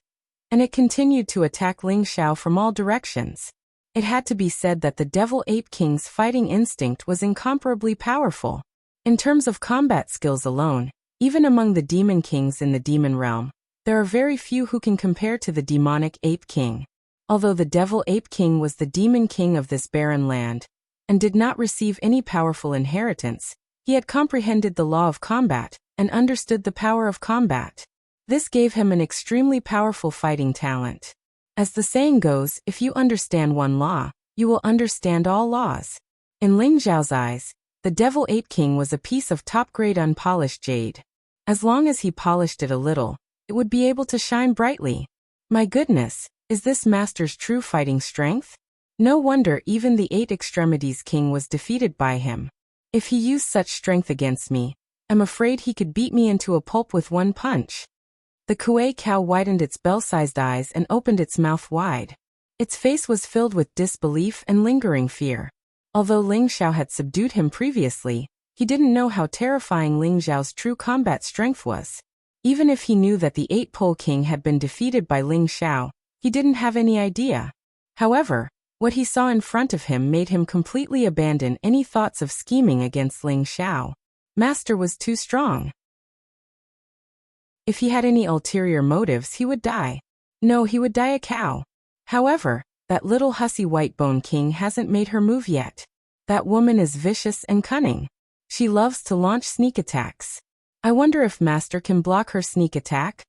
and it continued to attack Ling Xiao from all directions. It had to be said that the Devil Ape King's fighting instinct was incomparably powerful. In terms of combat skills alone, even among the demon kings in the demon realm, there are very few who can compare to the Demonic Ape King. Although the Devil Ape King was the demon king of this barren land, and did not receive any powerful inheritance, he had comprehended the law of combat, and understood the power of combat. This gave him an extremely powerful fighting talent. As the saying goes, if you understand one law, you will understand all laws. In Ling Xiao's eyes, the Devil Ape King was a piece of top-grade unpolished jade. As long as he polished it a little, it would be able to shine brightly. My goodness, is this master's true fighting strength? No wonder even the 8 Extremities King was defeated by him. If he used such strength against me, I'm afraid he could beat me into a pulp with one punch. The Kuei cow widened its bell-sized eyes and opened its mouth wide. Its face was filled with disbelief and lingering fear. Although Ling Xiao had subdued him previously, he didn't know how terrifying Ling Xiao's true combat strength was. Even if he knew that the 8-Pole King had been defeated by Ling Xiao, he didn't have any idea. However, what he saw in front of him made him completely abandon any thoughts of scheming against Ling Xiao. Master was too strong. If he had any ulterior motives, he would die. No, he would die a cow. However, that little hussy White-Bone King hasn't made her move yet. That woman is vicious and cunning. She loves to launch sneak attacks. I wonder if Master can block her sneak attack?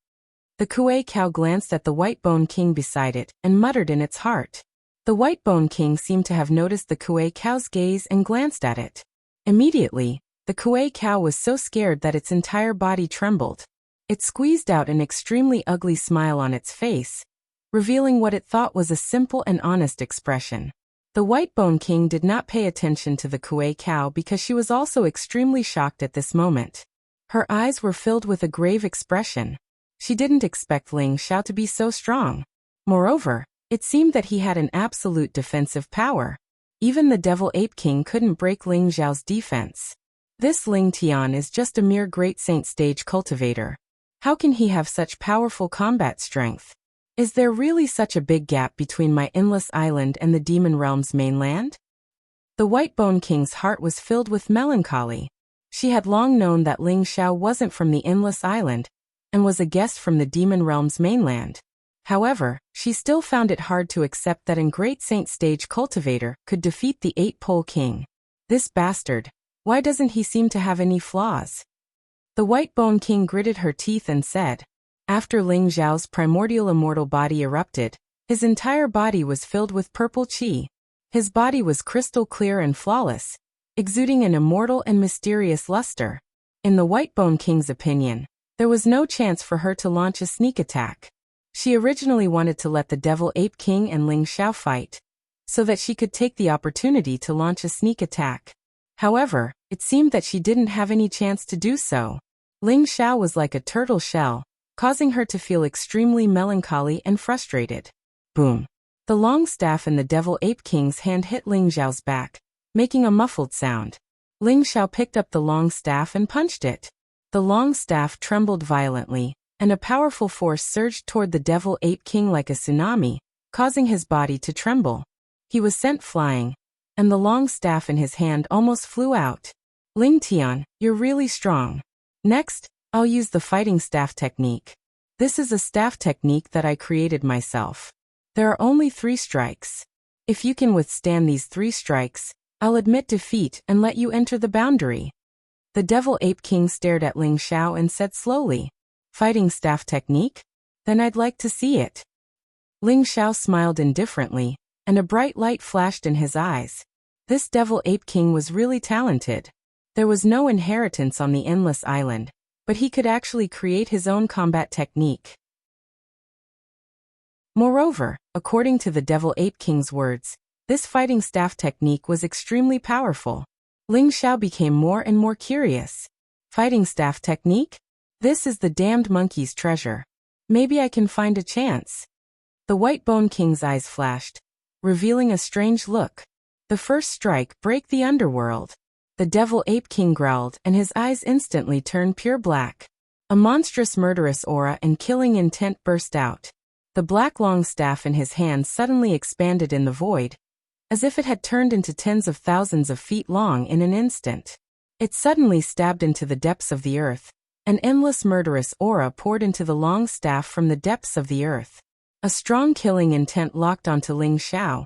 The Kuei cow glanced at the White-Bone King beside it and muttered in its heart. The White-Bone King seemed to have noticed the Kuei cow's gaze and glanced at it. Immediately, the Kuei cow was so scared that its entire body trembled. It squeezed out an extremely ugly smile on its face, revealing what it thought was a simple and honest expression. The White-Bone King did not pay attention to the Kuei cow because she was also extremely shocked at this moment. Her eyes were filled with a grave expression. She didn't expect Ling Xiao to be so strong. Moreover, it seemed that he had an absolute defensive power. Even the Devil Ape King couldn't break Ling Xiao's defense. This Ling Tian is just a mere great saint stage cultivator. How can he have such powerful combat strength? Is there really such a big gap between my endless island and the demon realm's mainland? The White-Bone King's heart was filled with melancholy. She had long known that Ling Xiao wasn't from the endless island, and was a guest from the demon realm's mainland. However, she still found it hard to accept that a Great Saint Stage Cultivator could defeat the 8-Pole King. This bastard. Why doesn't he seem to have any flaws? The White Bone King gritted her teeth and said. After Ling Xiao's primordial immortal body erupted, his entire body was filled with purple qi. His body was crystal clear and flawless, exuding an immortal and mysterious luster. In the White Bone King's opinion, there was no chance for her to launch a sneak attack. She originally wanted to let the Devil Ape King and Ling Xiao fight, so that she could take the opportunity to launch a sneak attack. However, it seemed that she didn't have any chance to do so. Ling Xiao was like a turtle shell, causing her to feel extremely melancholy and frustrated. Boom. The long staff in the Devil Ape King's hand hit Ling Xiao's back, making a muffled sound. Ling Xiao picked up the long staff and punched it. The long staff trembled violently, and a powerful force surged toward the Devil Ape King like a tsunami, causing his body to tremble. He was sent flying, and the long staff in his hand almost flew out. Ling Tian, you're really strong. Next, I'll use the fighting staff technique. This is a staff technique that I created myself. There are only 3 strikes. If you can withstand these 3 strikes, I'll admit defeat and let you enter the boundary. The Devil Ape King stared at Ling Xiao and said slowly, Fighting staff technique? Then I'd like to see it. Ling Xiao smiled indifferently, and a bright light flashed in his eyes. This Devil Ape King was really talented. There was no inheritance on the Endless Island, but he could actually create his own combat technique. Moreover, according to the Devil Ape King's words, this fighting staff technique was extremely powerful. Ling Xiao became more and more curious. Fighting staff technique? This is the damned monkey's treasure. Maybe I can find a chance. The White Bone King's eyes flashed, revealing a strange look. The first strike break the underworld. The Devil Ape King growled and his eyes instantly turned pure black. A monstrous murderous aura and killing intent burst out. The black long staff in his hand suddenly expanded in the void, as if it had turned into tens of thousands of feet long in an instant. It suddenly stabbed into the depths of the earth. An endless murderous aura poured into the long staff from the depths of the earth. A strong killing intent locked onto Ling Xiao,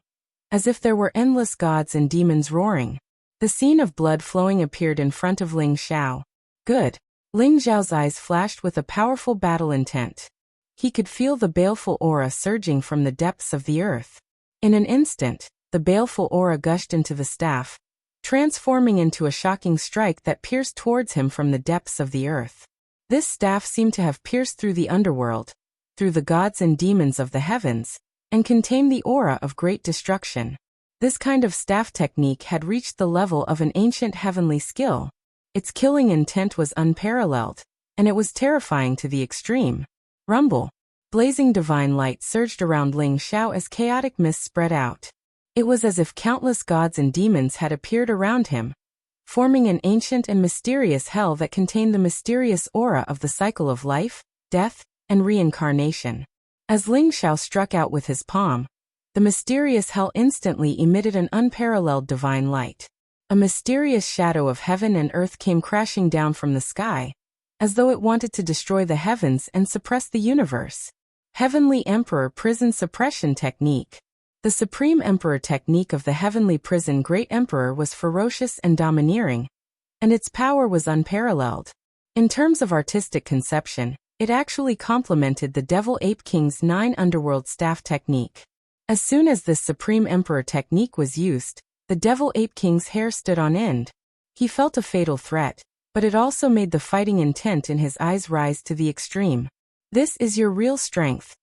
as if there were endless gods and demons roaring. The scene of blood flowing appeared in front of Ling Xiao. Good. Ling Xiao's eyes flashed with a powerful battle intent. He could feel the baleful aura surging from the depths of the earth. In an instant, the baleful aura gushed into the staff, transforming into a shocking strike that pierced towards him from the depths of the earth. This staff seemed to have pierced through the underworld, through the gods and demons of the heavens, and contained the aura of great destruction. This kind of staff technique had reached the level of an ancient heavenly skill. Its killing intent was unparalleled, and it was terrifying to the extreme. Rumble. Blazing divine light surged around Ling Xiao as chaotic mist spread out. It was as if countless gods and demons had appeared around him, forming an ancient and mysterious hell that contained the mysterious aura of the cycle of life, death, and reincarnation. As Ling Xiao struck out with his palm, the mysterious hell instantly emitted an unparalleled divine light. A mysterious shadow of heaven and earth came crashing down from the sky, as though it wanted to destroy the heavens and suppress the universe. Heavenly Emperor Prison Suppression Technique. The Supreme Emperor technique of the Heavenly Prison Great Emperor was ferocious and domineering, and its power was unparalleled. In terms of artistic conception, it actually complemented the Devil Ape King's 9 Underworld Staff technique. As soon as this Supreme Emperor technique was used, the Devil Ape King's hair stood on end. He felt a fatal threat, but it also made the fighting intent in his eyes rise to the extreme. This is your real strength.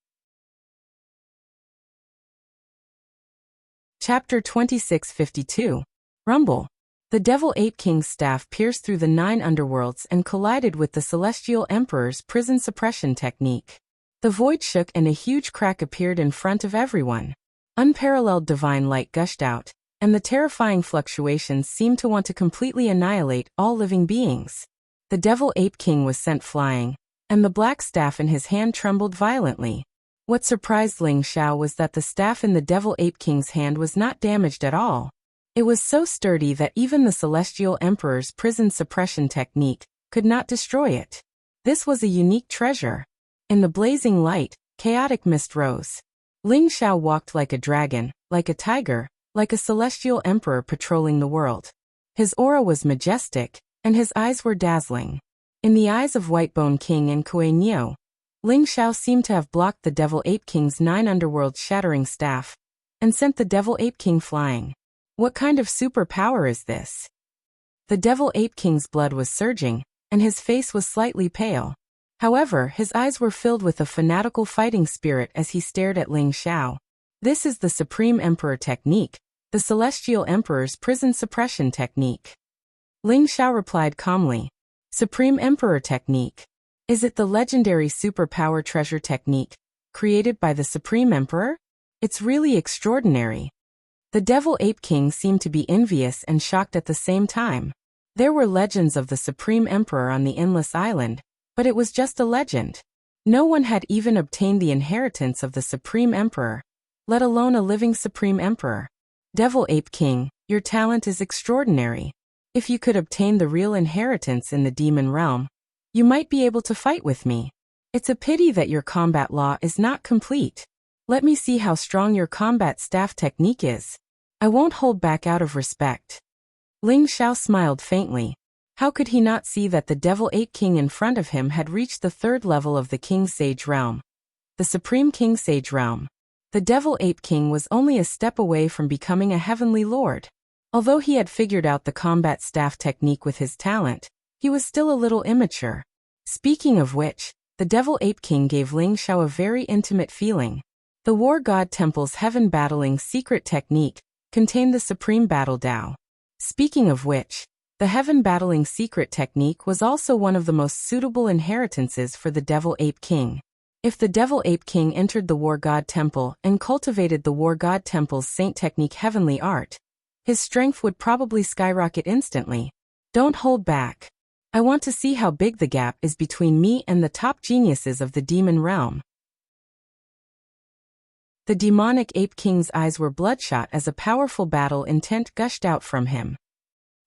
Chapter 2652. Rumble. The Devil Ape King's staff pierced through the 9 underworlds and collided with the Celestial Emperor's prison suppression technique. The void shook and a huge crack appeared in front of everyone. Unparalleled divine light gushed out, and the terrifying fluctuations seemed to want to completely annihilate all living beings. The Devil Ape King was sent flying, and the black staff in his hand trembled violently. What surprised Ling Xiao was that the staff in the Devil Ape King's hand was not damaged at all. It was so sturdy that even the Celestial Emperor's prison suppression technique could not destroy it. This was a unique treasure. In the blazing light, Chaotic mist rose. Ling Xiao walked like a dragon, like a tiger, like a celestial emperor patrolling the world. His aura was majestic, and his eyes were dazzling. In the eyes of Whitebone King and Kuei Niu, Ling Xiao seemed to have blocked the Devil Ape King's 9 underworlds shattering staff, and sent the Devil Ape King flying. What kind of superpower is this? The Devil Ape King's blood was surging, and his face was slightly pale. However, his eyes were filled with a fanatical fighting spirit as he stared at Ling Xiao. This is the Supreme Emperor technique, the Celestial Emperor's prison suppression technique. Ling Xiao replied calmly. Supreme Emperor technique. Is it the legendary superpower treasure technique, created by the Supreme Emperor? It's really extraordinary. The Devil Ape King seemed to be envious and shocked at the same time. There were legends of the Supreme Emperor on the Endless Island, but it was just a legend. No one had even obtained the inheritance of the Supreme Emperor, let alone a living Supreme Emperor. Devil Ape King, your talent is extraordinary. If you could obtain the real inheritance in the demon realm, you might be able to fight with me. It's a pity that your combat law is not complete. Let me see how strong your combat staff technique is. I won't hold back out of respect. Ling Xiao smiled faintly. How could he not see that the Devil Ape King in front of him had reached the 3rd level of the King Sage realm? The Supreme King Sage realm. The Devil Ape King was only a step away from becoming a heavenly lord. Although he had figured out the combat staff technique with his talent, he was still a little immature. Speaking of which, the Devil Ape King gave Ling Xiao a very intimate feeling. The War God Temple's Heaven Battling secret technique contained the Supreme Battle Dao. Speaking of which, the Heaven Battling secret technique was also one of the most suitable inheritances for the Devil Ape King. If the Devil Ape King entered the War God Temple and cultivated the War God Temple's Saint Technique Heavenly Art, his strength would probably skyrocket instantly. Don't hold back. I want to see how big the gap is between me and the top geniuses of the demon realm. The demonic Ape King's eyes were bloodshot as a powerful battle intent gushed out from him.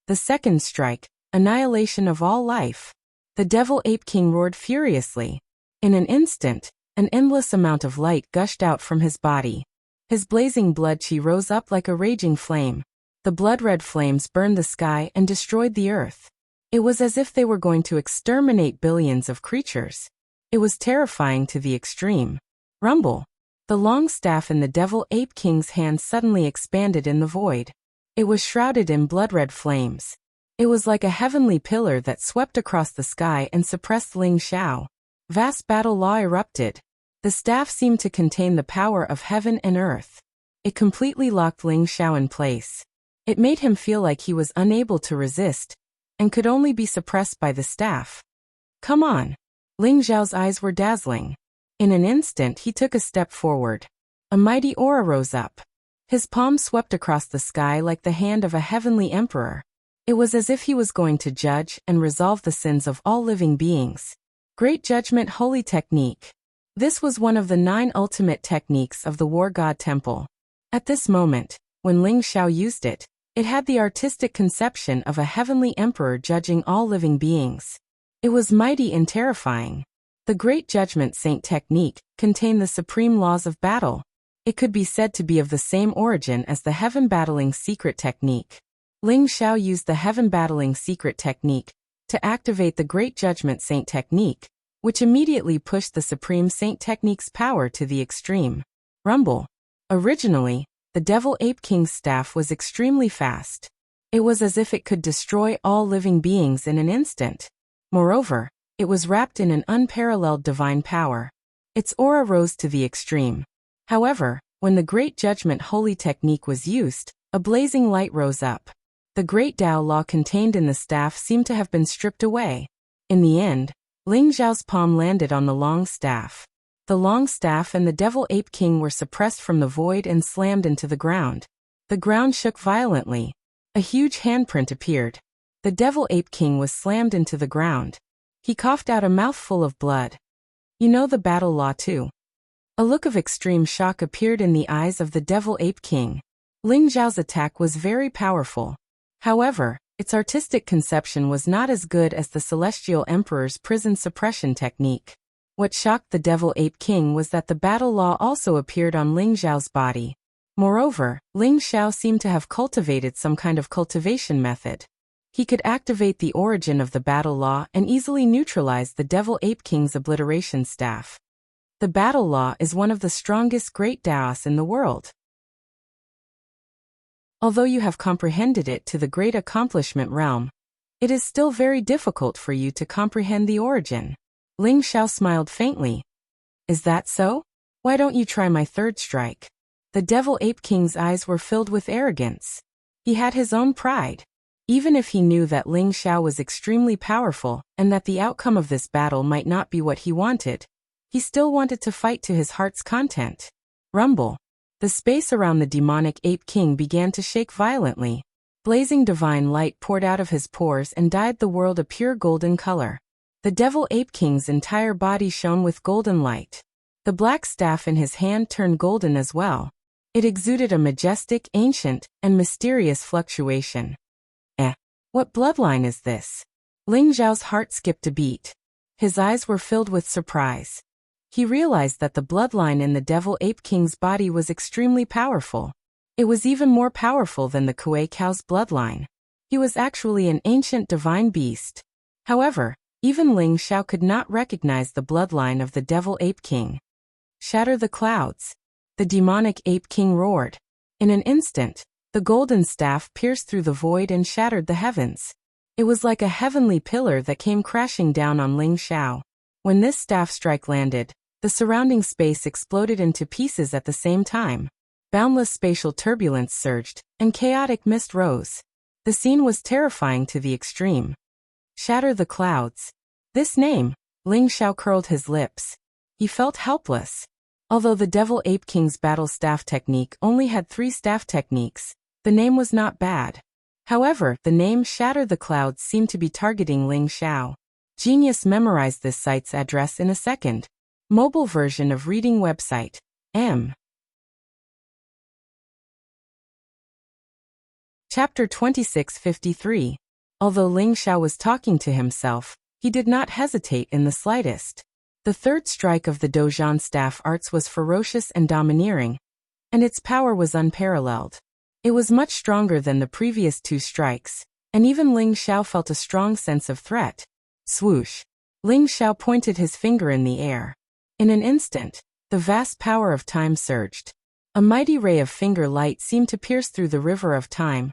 The second strike, annihilation of all life. The Devil Ape King roared furiously. In an instant, an endless amount of light gushed out from his body. His blazing blood chi rose up like a raging flame. The blood-red flames burned the sky and destroyed the earth. It was as if they were going to exterminate billions of creatures. It was terrifying to the extreme. Rumble. The long staff in the Devil Ape King's hand suddenly expanded in the void. It was shrouded in blood-red flames. It was like a heavenly pillar that swept across the sky and suppressed Ling Xiao. Vast battle law erupted. The staff seemed to contain the power of heaven and earth. It completely locked Ling Xiao in place. It made him feel like he was unable to resist, and could only be suppressed by the staff. Come on. Ling Xiao's eyes were dazzling. In an instant he took a step forward. A mighty aura rose up. His palm swept across the sky like the hand of a heavenly emperor. It was as if he was going to judge and resolve the sins of all living beings. Great Judgment Holy Technique. This was one of the 9 ultimate techniques of the War God Temple. At this moment, when Ling Xiao used it, it had the artistic conception of a heavenly emperor judging all living beings. It was mighty and terrifying. The Great Judgment Saint technique contained the supreme laws of battle. It could be said to be of the same origin as the Heaven Battling secret technique. Ling Xiao used the Heaven Battling secret technique to activate the Great Judgment Saint technique, which immediately pushed the Supreme Saint technique's power to the extreme. Rumble. Originally, the Devil Ape King's staff was extremely fast. It was as if it could destroy all living beings in an instant. Moreover, it was wrapped in an unparalleled divine power. Its aura rose to the extreme. However, when the Great Judgment Holy Technique was used, a blazing light rose up. The great Tao law contained in the staff seemed to have been stripped away. In the end, Ling Xiao's palm landed on the long staff. The long staff and the Devil Ape King were suppressed from the void and slammed into the ground. The ground shook violently. A huge handprint appeared. The Devil Ape King was slammed into the ground. He coughed out a mouthful of blood. You know the battle law too. A look of extreme shock appeared in the eyes of the Devil Ape King. Ling Xiao's attack was very powerful. However, its artistic conception was not as good as the Celestial Emperor's prison suppression technique. What shocked the Devil Ape King was that the battle law also appeared on Ling Xiao's body. Moreover, Ling Xiao seemed to have cultivated some kind of cultivation method. He could activate the origin of the battle law and easily neutralize the Devil Ape King's obliteration staff. The battle law is one of the strongest great Daos in the world. Although you have comprehended it to the great accomplishment realm, it is still very difficult for you to comprehend the origin. Ling Xiao smiled faintly. Is that so? Why don't you try my third strike? The Devil Ape King's eyes were filled with arrogance. He had his own pride. Even if he knew that Ling Xiao was extremely powerful and that the outcome of this battle might not be what he wanted, he still wanted to fight to his heart's content. Rumble. The space around the demonic Ape King began to shake violently. Blazing divine light poured out of his pores and dyed the world a pure golden color. The Devil Ape King's entire body shone with golden light. The black staff in his hand turned golden as well. It exuded a majestic, ancient, and mysterious fluctuation. What bloodline is this? Ling Xiao's heart skipped a beat. His eyes were filled with surprise. He realized that the bloodline in the Devil Ape King's body was extremely powerful. It was even more powerful than the Kuei cow's bloodline. He was actually an ancient divine beast. However, even Ling Xiao could not recognize the bloodline of the Devil Ape King. Shatter the clouds. The demonic Ape King roared. In an instant, the golden staff pierced through the void and shattered the heavens. It was like a heavenly pillar that came crashing down on Ling Xiao. When this staff strike landed, the surrounding space exploded into pieces at the same time. Boundless spatial turbulence surged, and chaotic mist rose. The scene was terrifying to the extreme. Shatter the clouds. This name, Ling Xiao curled his lips. He felt helpless. Although the Devil Ape King's battle staff technique only had 3 staff techniques, the name was not bad. However, the name Shatter the Clouds seemed to be targeting Ling Xiao. Genius memorized this site's address in a second. Mobile version of reading website. M. Chapter 2653. Although Ling Xiao was talking to himself, he did not hesitate in the slightest. The third strike of the Dozhan staff arts was ferocious and domineering, and its power was unparalleled. It was much stronger than the previous 2 strikes, and even Ling Xiao felt a strong sense of threat. Swoosh! Ling Xiao pointed his finger in the air. In an instant, the vast power of time surged. A mighty ray of finger light seemed to pierce through the river of time,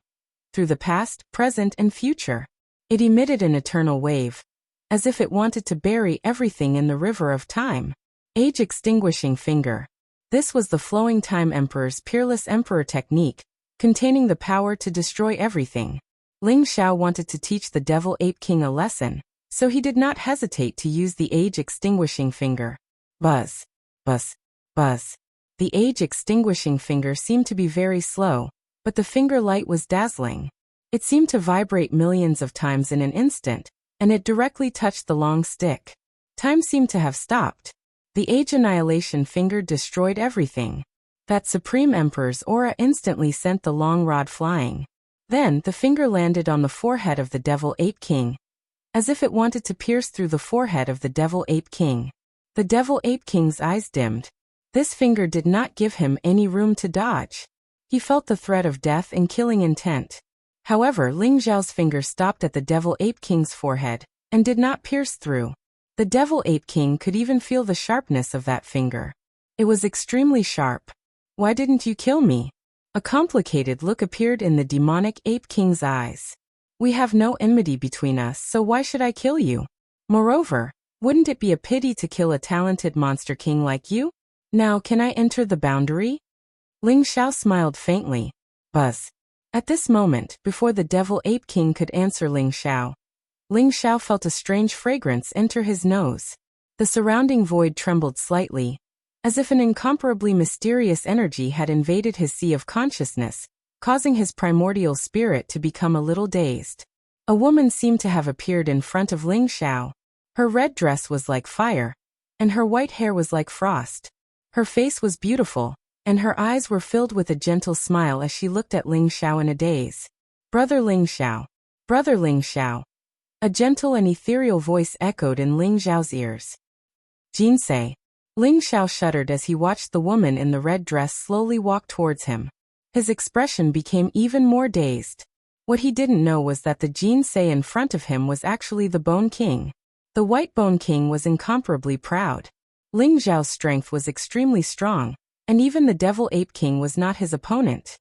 through the past, present, and future. It emitted an eternal wave, as if it wanted to bury everything in the river of time. Age-extinguishing finger. This was the Flowing Time Emperor's Peerless Emperor technique, containing the power to destroy everything. Ling Xiao wanted to teach the Devil Ape King a lesson, so he did not hesitate to use the age-extinguishing finger. Buzz. Buzz. Buzz. The age-extinguishing finger seemed to be very slow, but the finger light was dazzling. It seemed to vibrate millions of times in an instant, and it directly touched the long stick. Time seemed to have stopped. The age annihilation finger destroyed everything. That Supreme Emperor's aura instantly sent the long rod flying. Then the finger landed on the forehead of the Devil Ape King, as if it wanted to pierce through the forehead of the Devil Ape King. The Devil Ape King's eyes dimmed. This finger did not give him any room to dodge. He felt the threat of death and killing intent. However, Ling Xiao's finger stopped at the Devil Ape King's forehead, and did not pierce through. The Devil Ape King could even feel the sharpness of that finger. It was extremely sharp. Why didn't you kill me? A complicated look appeared in the demonic Ape King's eyes. We have no enmity between us, so why should I kill you? Moreover, wouldn't it be a pity to kill a talented monster king like you? Now can I enter the boundary? Ling Xiao smiled faintly. Buzz. At this moment, before the Devil Ape King could answer Ling Xiao felt a strange fragrance enter his nose. The surrounding void trembled slightly, as if an incomparably mysterious energy had invaded his sea of consciousness, causing his primordial spirit to become a little dazed. A woman seemed to have appeared in front of Ling Xiao. Her red dress was like fire, and her white hair was like frost. Her face was beautiful, and her eyes were filled with a gentle smile as she looked at Ling Xiao in a daze. Brother Ling Xiao. Brother Ling Xiao. A gentle and ethereal voice echoed in Ling Xiao's ears. Jinsei. Ling Xiao shuddered as he watched the woman in the red dress slowly walk towards him. His expression became even more dazed. What he didn't know was that the Jinsei in front of him was actually the Bone King. The White Bone King was incomparably proud. Ling Xiao's strength was extremely strong, and even the Devil Ape King was not his opponent.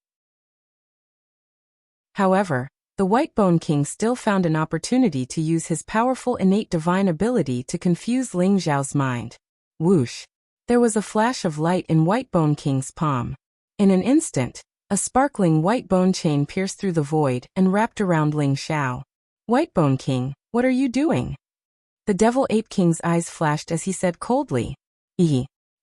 However, the White Bone King still found an opportunity to use his powerful innate divine ability to confuse Ling Xiao's mind. Whoosh! There was a flash of light in White Bone King's palm. In an instant, a sparkling white bone chain pierced through the void and wrapped around Ling Xiao. White Bone King, what are you doing? The Devil Ape King's eyes flashed as he said coldly.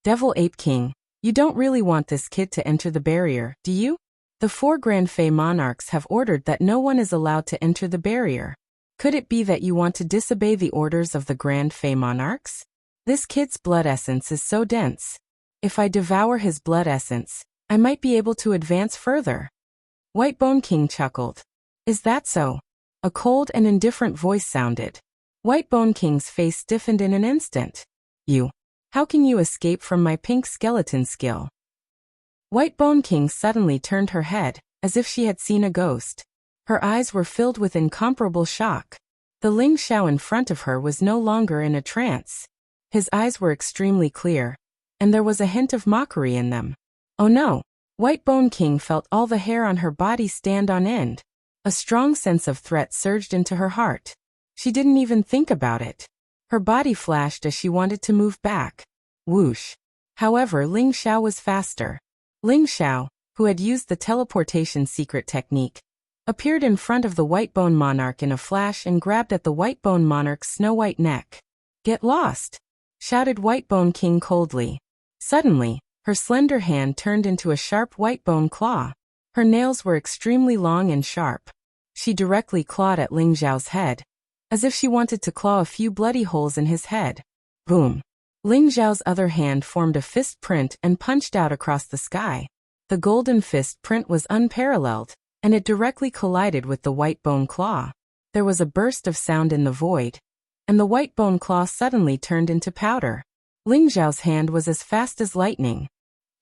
Devil Ape King, you don't really want this kid to enter the barrier, do you? The 4 Grand Fey monarchs have ordered that no one is allowed to enter the barrier. Could it be that you want to disobey the orders of the Grand Fey monarchs? This kid's blood essence is so dense. If I devour his blood essence, I might be able to advance further. White Bone King chuckled. Is that so? A cold and indifferent voice sounded. White Bone King's face stiffened in an instant. How can you escape from my pink skeleton skill? White Bone King suddenly turned her head, as if she had seen a ghost. Her eyes were filled with incomparable shock. The Ling Xiao in front of her was no longer in a trance. His eyes were extremely clear, and there was a hint of mockery in them. Oh no! White Bone King felt all the hair on her body stand on end. A strong sense of threat surged into her heart. She didn't even think about it. Her body flashed as she wanted to move back. Whoosh! However, Ling Xiao was faster. Ling Xiao, who had used the teleportation secret technique, appeared in front of the White Bone Monarch in a flash and grabbed at the White Bone Monarch's snow-white neck. Get lost! Shouted White Bone King coldly. Suddenly, her slender hand turned into a sharp white bone claw. Her nails were extremely long and sharp. She directly clawed at Ling Xiao's head, as if she wanted to claw a few bloody holes in his head. Boom! Ling Xiao's other hand formed a fist print and punched out across the sky. The golden fist print was unparalleled, and it directly collided with the white bone claw. There was a burst of sound in the void, and the white bone claw suddenly turned into powder. Ling Xiao's hand was as fast as lightning.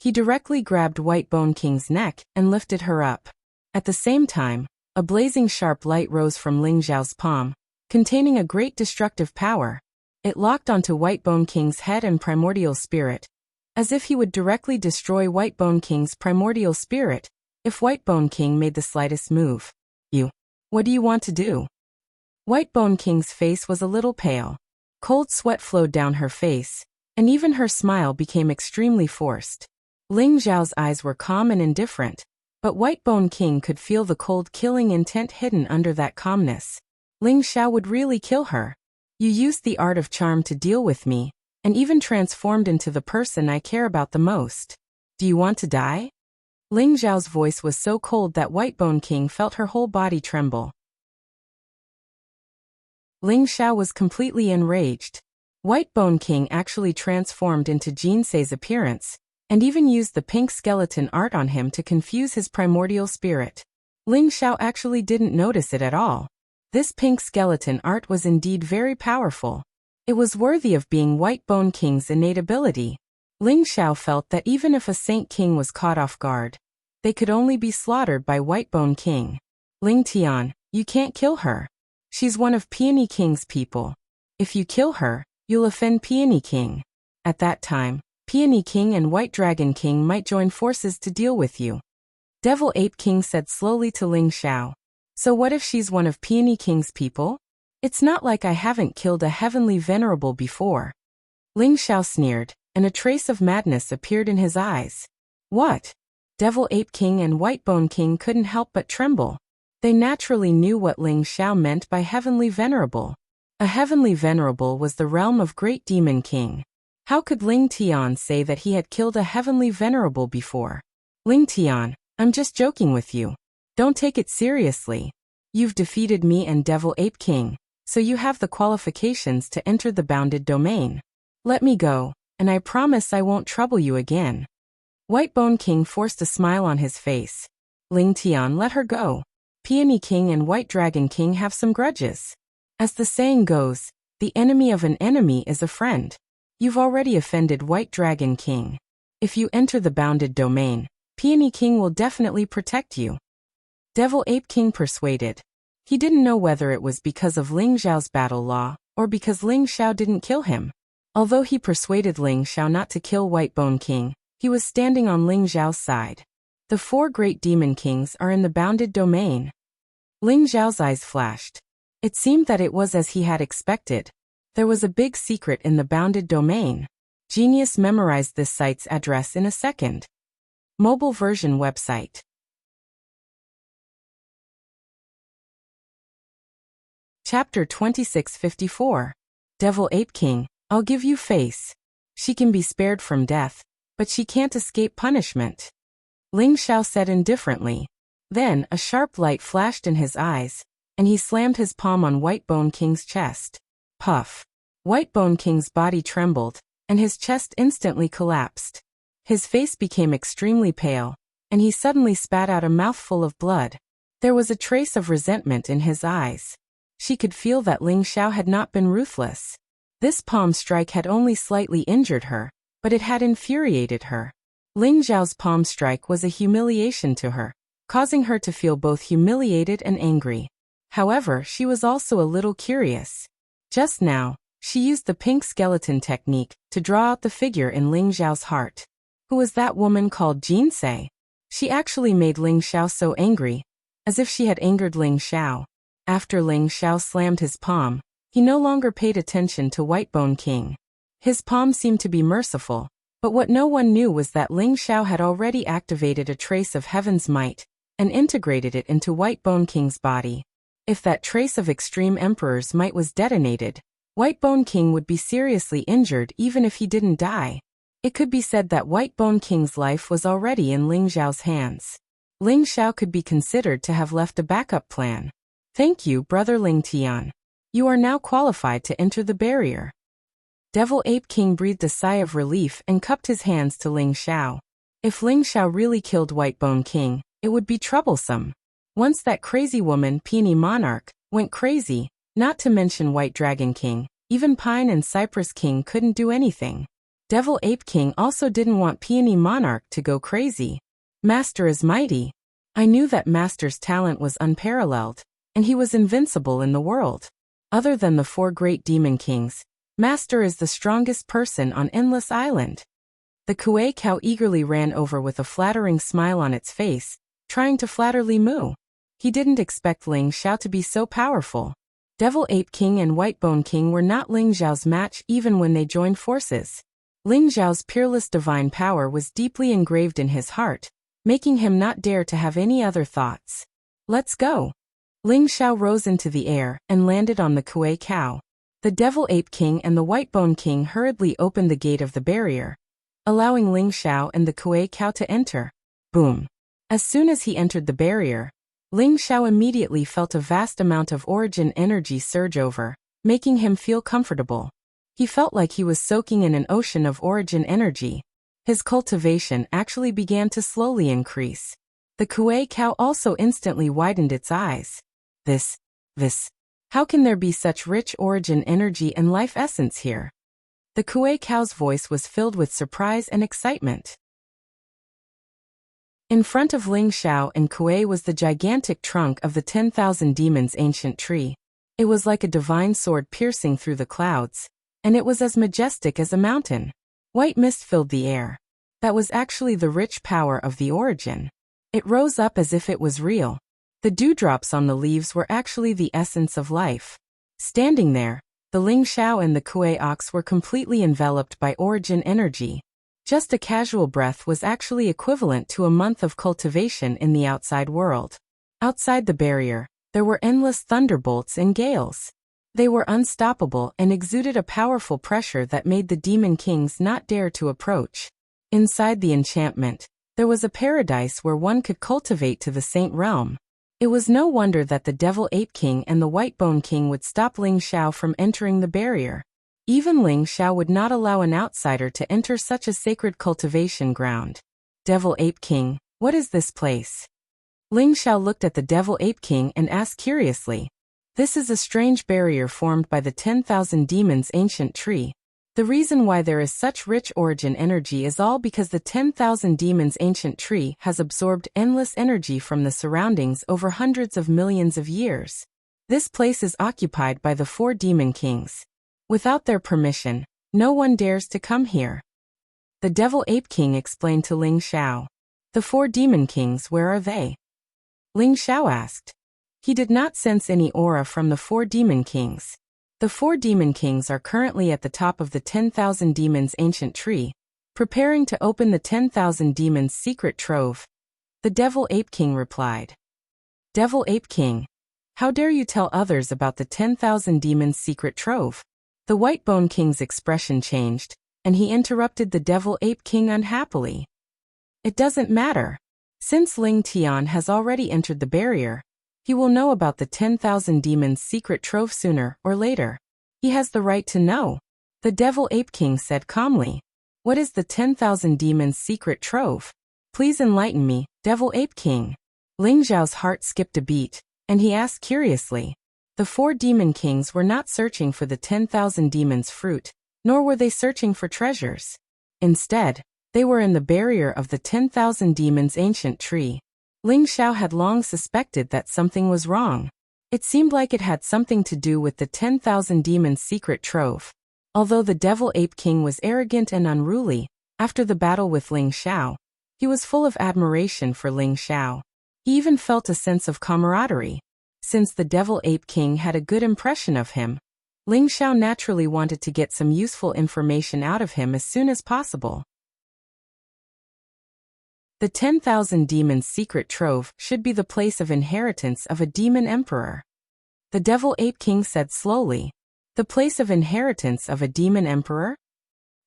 He directly grabbed White Bone King's neck and lifted her up. At the same time, a blazing sharp light rose from Ling Xiao's palm, containing a great destructive power. It locked onto White Bone King's head and primordial spirit, as if he would directly destroy White Bone King's primordial spirit if White Bone King made the slightest move. What do you want to do? White Bone King's face was a little pale. Cold sweat flowed down her face, and even her smile became extremely forced. Ling Xiao's eyes were calm and indifferent, but White Bone King could feel the cold killing intent hidden under that calmness. Ling Xiao would really kill her. You used the art of charm to deal with me, and even transformed into the person I care about the most. Do you want to die? Ling Xiao's voice was so cold that White Bone King felt her whole body tremble. Ling Xiao was completely enraged. White Bone King actually transformed into Jinsei's appearance, and even used the pink skeleton art on him to confuse his primordial spirit. Ling Xiao actually didn't notice it at all. This pink skeleton art was indeed very powerful. It was worthy of being White Bone King's innate ability. Ling Xiao felt that even if a Saint King was caught off guard, they could only be slaughtered by White Bone King. Ling Tian, you can't kill her. She's one of Peony King's people. If you kill her, you'll offend Peony King. At that time, Peony King and White Dragon King might join forces to deal with you. Devil Ape King said slowly to Ling Xiao. So what if she's one of Peony King's people? It's not like I haven't killed a heavenly venerable before. Ling Xiao sneered, and a trace of madness appeared in his eyes. What? Devil Ape King and White Bone King couldn't help but tremble. They naturally knew what Ling Xiao meant by heavenly venerable. A heavenly venerable was the realm of Great Demon King. How could Ling Tian say that he had killed a heavenly venerable before? Ling Tian, I'm just joking with you. Don't take it seriously. You've defeated me and Devil Ape King, so you have the qualifications to enter the bounded domain. Let me go, and I promise I won't trouble you again. White Bone King forced a smile on his face. Ling Tian let her go. Peony King and White Dragon King have some grudges. As the saying goes, the enemy of an enemy is a friend. You've already offended White Dragon King. If you enter the bounded domain, Peony King will definitely protect you. Devil Ape King persuaded. He didn't know whether it was because of Ling Xiao's battle law, or because Ling Xiao didn't kill him. Although he persuaded Ling Xiao not to kill White Bone King, he was standing on Ling Xiao's side. The 4 great demon kings are in the bounded domain. Ling Xiao's eyes flashed. It seemed that it was as he had expected. There was a big secret in the bounded domain. Genius memorized this site's address in a second. Mobile version website. Chapter 2654. Devil Ape King, I'll give you face. She can be spared from death, but she can't escape punishment. Ling Xiao said indifferently. Then, a sharp light flashed in his eyes, and he slammed his palm on White Bone King's chest. Puff. White Bone King's body trembled, and his chest instantly collapsed. His face became extremely pale, and he suddenly spat out a mouthful of blood. There was a trace of resentment in his eyes. She could feel that Ling Xiao had not been ruthless. This palm strike had only slightly injured her, but it had infuriated her. Ling Xiao's palm strike was a humiliation to her, causing her to feel both humiliated and angry. However, she was also a little curious. Just now, she used the pink skeleton technique to draw out the figure in Ling Xiao's heart. Who was that woman called Jinsei? She actually made Ling Xiao so angry, as if she had angered Ling Xiao. After Ling Xiao slammed his palm, he no longer paid attention to White Bone King. His palm seemed to be merciful, but what no one knew was that Ling Xiao had already activated a trace of Heaven's might and integrated it into White Bone King's body. If that trace of Extreme Emperor's might was detonated, White Bone King would be seriously injured even if he didn't die. It could be said that White Bone King's life was already in Ling Xiao's hands. Ling Xiao could be considered to have left a backup plan. Thank you, Brother Ling Tian. You are now qualified to enter the barrier. Devil Ape King breathed a sigh of relief and cupped his hands to Ling Xiao. If Ling Xiao really killed White Bone King, it would be troublesome. Once that crazy woman, Peony Monarch, went crazy, not to mention White Dragon King, even Pine and Cypress King couldn't do anything. Devil Ape King also didn't want Peony Monarch to go crazy. Master is mighty. I knew that Master's talent was unparalleled, and he was invincible in the world. Other than the 4 great demon kings, Master is the strongest person on Endless Island. The Kuei cow eagerly ran over with a flattering smile on its face, trying to flatter Li Mu. He didn't expect Ling Xiao to be so powerful. Devil Ape King and White Bone King were not Ling Xiao's match even when they joined forces. Ling Xiao's peerless divine power was deeply engraved in his heart, making him not dare to have any other thoughts. Let's go. Ling Xiao rose into the air and landed on the Kuei cow. The Devil Ape King and the White Bone King hurriedly opened the gate of the barrier, allowing Ling Xiao and the Kuei cow to enter. Boom. As soon as he entered the barrier, Ling Xiao immediately felt a vast amount of origin energy surge over, making him feel comfortable. He felt like he was soaking in an ocean of origin energy. His cultivation actually began to slowly increase. The Kuei cow also instantly widened its eyes. This. How can there be such rich origin energy and life essence here? The Kuei cow's voice was filled with surprise and excitement. In front of Ling Xiao and Kuei was the gigantic trunk of the 10,000 demons' ancient tree. It was like a divine sword piercing through the clouds, and it was as majestic as a mountain. White mist filled the air. That was actually the rich power of the origin. It rose up as if it was real. The dewdrops on the leaves were actually the essence of life. Standing there, the Ling Xiao and the Kuei ox were completely enveloped by origin energy. Just a casual breath was actually equivalent to a month of cultivation in the outside world. Outside the barrier, there were endless thunderbolts and gales. They were unstoppable and exuded a powerful pressure that made the demon kings not dare to approach. Inside the enchantment, there was a paradise where one could cultivate to the saint realm. It was no wonder that the Devil Ape King and the White Bone King would stop Ling Xiao from entering the barrier. Even Ling Xiao would not allow an outsider to enter such a sacred cultivation ground. Devil Ape King, what is this place? Ling Xiao looked at the Devil Ape King and asked curiously. This is a strange barrier formed by the 10,000 demons' ancient tree. The reason why there is such rich origin energy is all because the 10,000 demons ancient tree has absorbed endless energy from the surroundings over hundreds of millions of years. This place is occupied by the 4 demon kings. Without their permission, no one dares to come here. The Devil Ape King explained to Ling Xiao. The 4 demon kings, where are they? Ling Xiao asked. He did not sense any aura from the 4 demon kings. The 4 demon kings are currently at the top of the 10,000 demons ancient tree, preparing to open the 10,000 demons secret trove. The Devil Ape King replied. Devil Ape King, how dare you tell others about the 10,000 demons secret trove? The White Bone King's expression changed, and he interrupted the Devil Ape King unhappily. It doesn't matter. Since Ling Tian has already entered the barrier, he will know about the 10,000 demons secret trove sooner or later. He has the right to know. The Devil Ape King said calmly. What is the 10,000 demons secret trove? Please enlighten me, Devil Ape King. Ling Zhao's heart skipped a beat, and he asked curiously. The 4 demon kings were not searching for the 10,000 demons fruit, nor were they searching for treasures. Instead, they were in the barrier of the 10,000 demons ancient tree. Ling Xiao had long suspected that something was wrong. It seemed like it had something to do with the 10,000 demons secret trove. Although the Devil Ape King was arrogant and unruly, after the battle with Ling Xiao, he was full of admiration for Ling Xiao. He even felt a sense of camaraderie. Since the Devil Ape King had a good impression of him, Ling Xiao naturally wanted to get some useful information out of him as soon as possible. The 10,000 demons secret trove should be the place of inheritance of a demon emperor. The Devil Ape King said slowly. The place of inheritance of a demon emperor?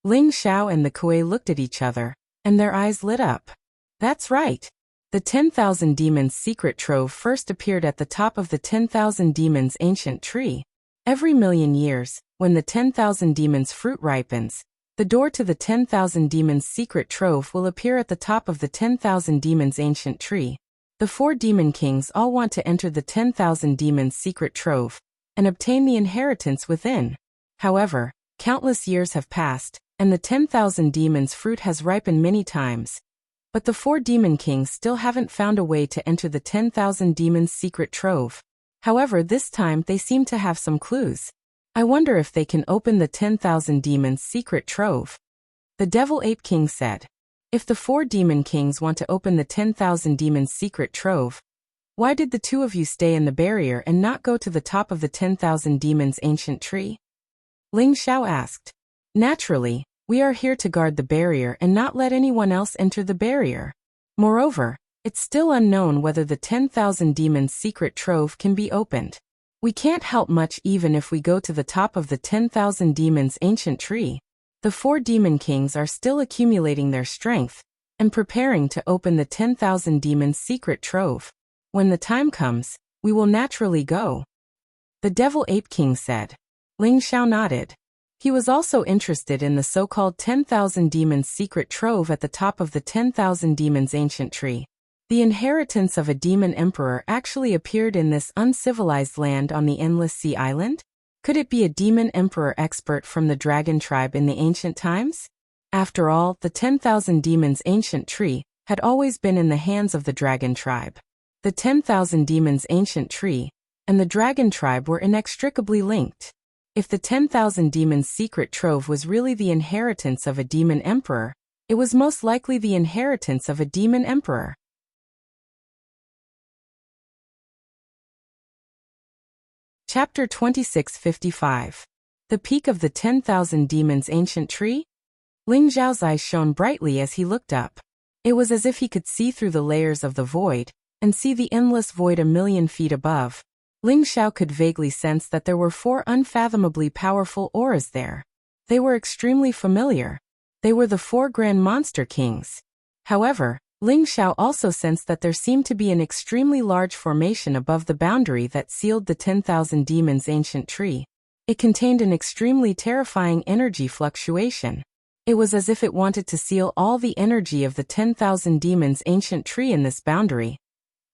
Ling Xiao and the Kuei looked at each other, and their eyes lit up. That's right. The 10,000 demons secret trove first appeared at the top of the 10,000 demons ancient tree. Every million years, when the 10,000 demons fruit ripens, the door to the 10,000 demons secret trove will appear at the top of the 10,000 demons ancient tree. The 4 demon kings all want to enter the 10,000 demons secret trove and obtain the inheritance within. However, countless years have passed, and the 10,000 demons fruit has ripened many times. But the 4 demon kings still haven't found a way to enter the 10,000 demons secret trove. However, this time they seem to have some clues. I wonder if they can open the 10,000 demons secret trove. The Devil Ape King said. If the 4 demon kings want to open the 10,000 demons secret trove, why did the 2 of you stay in the barrier and not go to the top of the 10,000 demons ancient tree? Ling Xiao asked. Naturally, we are here to guard the barrier and not let anyone else enter the barrier. Moreover, it's still unknown whether the 10,000 demons secret trove can be opened. We can't help much even if we go to the top of the 10,000 demons ancient tree. The 4 demon kings are still accumulating their strength and preparing to open the 10,000 demons secret trove. When the time comes, we will naturally go. The Devil Ape King said. Ling Xiao nodded. He was also interested in the so-called 10,000 demons secret trove at the top of the 10,000 demons ancient tree. The inheritance of a demon emperor actually appeared in this uncivilized land on the Endless Sea Island? Could it be a demon emperor expert from the dragon tribe in the ancient times? After all, the 10,000 demons ancient tree had always been in the hands of the dragon tribe. The 10,000 demons ancient tree and the dragon tribe were inextricably linked. If the 10,000 demons secret trove was really the inheritance of a demon emperor, it was most likely the inheritance of a demon emperor. Chapter 2655. The Peak of the 10,000 Demons Ancient Tree? Ling Zhao's eyes shone brightly as he looked up. It was as if he could see through the layers of the void, and see the endless void a million feet above. Ling Xiao could vaguely sense that there were 4 unfathomably powerful auras there. They were extremely familiar. They were the 4 Grand Monster Kings. However, Ling Xiao also sensed that there seemed to be an extremely large formation above the boundary that sealed the 10,000 demons ancient tree. It contained an extremely terrifying energy fluctuation. It was as if it wanted to seal all the energy of the 10,000 demons ancient tree in this boundary.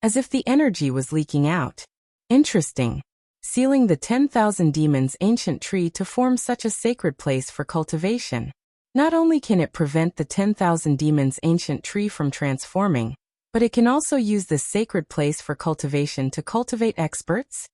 As if the energy was leaking out. Interesting. sealing the 10,000 demons' ancient tree to form such a sacred place for cultivation. Not only can it prevent the 10,000 demons' ancient tree from transforming, but it can also use this sacred place for cultivation to cultivate experts?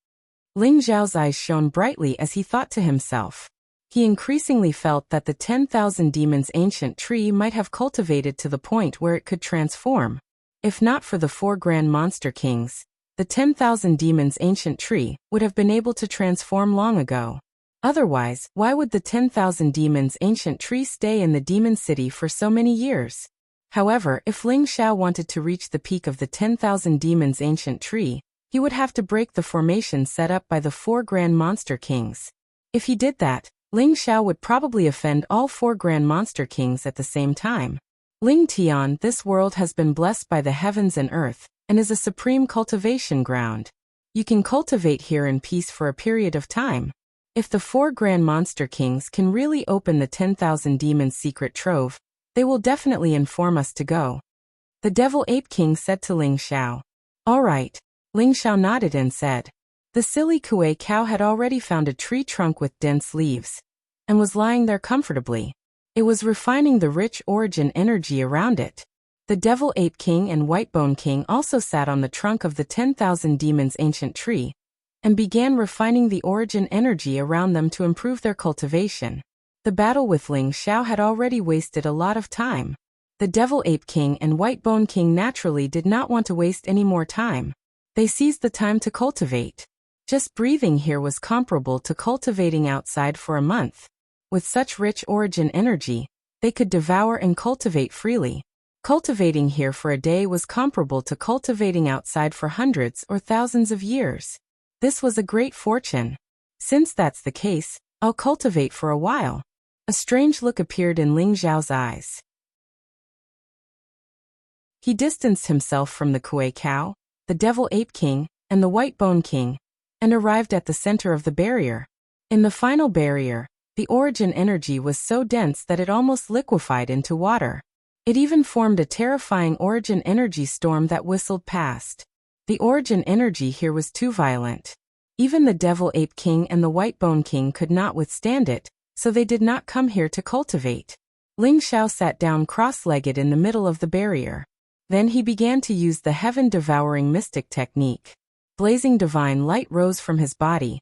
Ling Xiao's eyes shone brightly as he thought to himself. He increasingly felt that the 10,000 demons' ancient tree might have cultivated to the point where it could transform. If not for the 4 grand monster kings, the 10,000 demons' ancient tree would have been able to transform long ago. Otherwise, why would the 10,000 demons' ancient tree stay in the demon city for so many years? However, if Ling Xiao wanted to reach the peak of the 10,000 demons' ancient tree, he would have to break the formation set up by the 4 grand monster kings. If he did that, Ling Xiao would probably offend all 4 grand monster kings at the same time. Ling Tian, this world has been blessed by the heavens and earth, and is a supreme cultivation ground. You can cultivate here in peace for a period of time. If the 4 grand monster kings can really open the 10,000 demons' secret trove, they will definitely inform us to go. The Devil Ape King said to Ling Xiao. All right. Ling Xiao nodded and said. The silly Kuei cow had already found a tree trunk with dense leaves, and was lying there comfortably. It was refining the rich origin energy around it. The Devil Ape King and Whitebone King also sat on the trunk of the 10,000 demons' ancient tree, and began refining the origin energy around them to improve their cultivation. The battle with Ling Xiao had already wasted a lot of time. The Devil Ape King and Whitebone King naturally did not want to waste any more time. They seized the time to cultivate. Just breathing here was comparable to cultivating outside for a month. With such rich origin energy, they could devour and cultivate freely. Cultivating here for a day was comparable to cultivating outside for hundreds or thousands of years. This was a great fortune. Since that's the case, I'll cultivate for a while. A strange look appeared in Ling Xiao's eyes. He distanced himself from the Kuei cow, the Devil Ape King, and the Whitebone King, and arrived at the center of the barrier. In the final barrier, the origin energy was so dense that it almost liquefied into water. It even formed a terrifying origin energy storm that whistled past. The origin energy here was too violent. Even the Devil Ape King and the Whitebone King could not withstand it, so they did not come here to cultivate. Ling Xiao sat down cross-legged in the middle of the barrier. Then he began to use the heaven-devouring mystic technique. Blazing divine light rose from his body,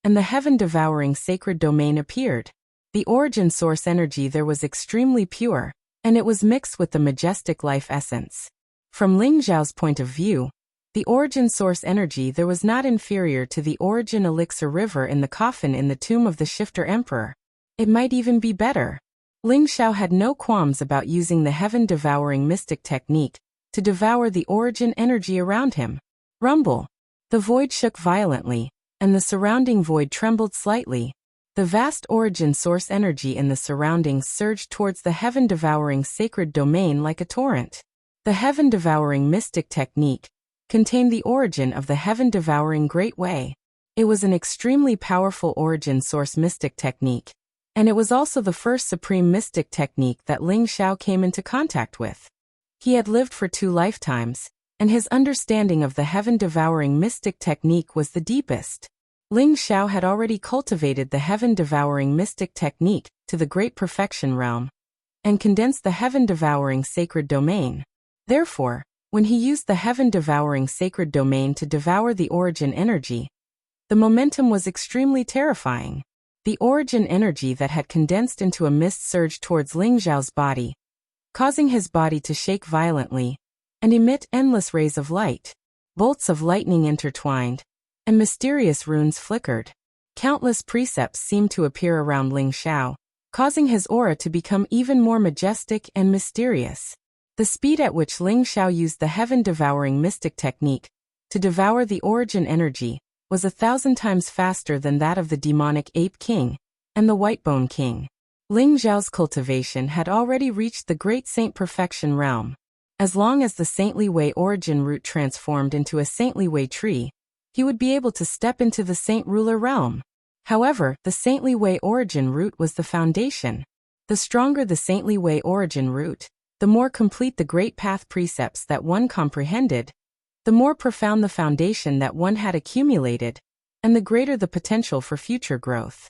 and the heaven-devouring sacred domain appeared. The origin source energy there was extremely pure, and it was mixed with the majestic life essence. From Ling Xiao's point of view, the origin source energy there was not inferior to the origin elixir river in the coffin in the tomb of the Shifter Emperor. It might even be better. Ling Xiao had no qualms about using the heaven-devouring mystic technique to devour the origin energy around him. Rumble. The void shook violently, and the surrounding void trembled slightly. The vast origin source energy in the surroundings surged towards the heaven-devouring sacred domain like a torrent. The heaven-devouring mystic technique contained the origin of the heaven-devouring Great Way. It was an extremely powerful origin source mystic technique, and it was also the first supreme mystic technique that Ling Xiao came into contact with. He had lived for 2 lifetimes, and his understanding of the heaven-devouring mystic technique was the deepest. Ling Xiao had already cultivated the heaven-devouring mystic technique to the great perfection realm, and condensed the heaven-devouring sacred domain. Therefore, when he used the heaven-devouring sacred domain to devour the origin energy, the momentum was extremely terrifying. The origin energy that had condensed into a mist surged towards Ling Xiao's body, causing his body to shake violently and emit endless rays of light. Bolts of lightning intertwined, and mysterious runes flickered. Countless precepts seemed to appear around Ling Xiao, causing his aura to become even more majestic and mysterious. The speed at which Ling Xiao used the heaven-devouring mystic technique to devour the origin energy was 1,000 times faster than that of the demonic Ape King and the Whitebone King. Ling Xiao's cultivation had already reached the great saint perfection realm. As long as the saintly way origin root transformed into a saintly way tree, he would be able to step into the saint ruler realm. However, the saintly way origin root was the foundation. The stronger the saintly way origin root, the more complete the great path precepts that one comprehended, the more profound the foundation that one had accumulated, and the greater the potential for future growth.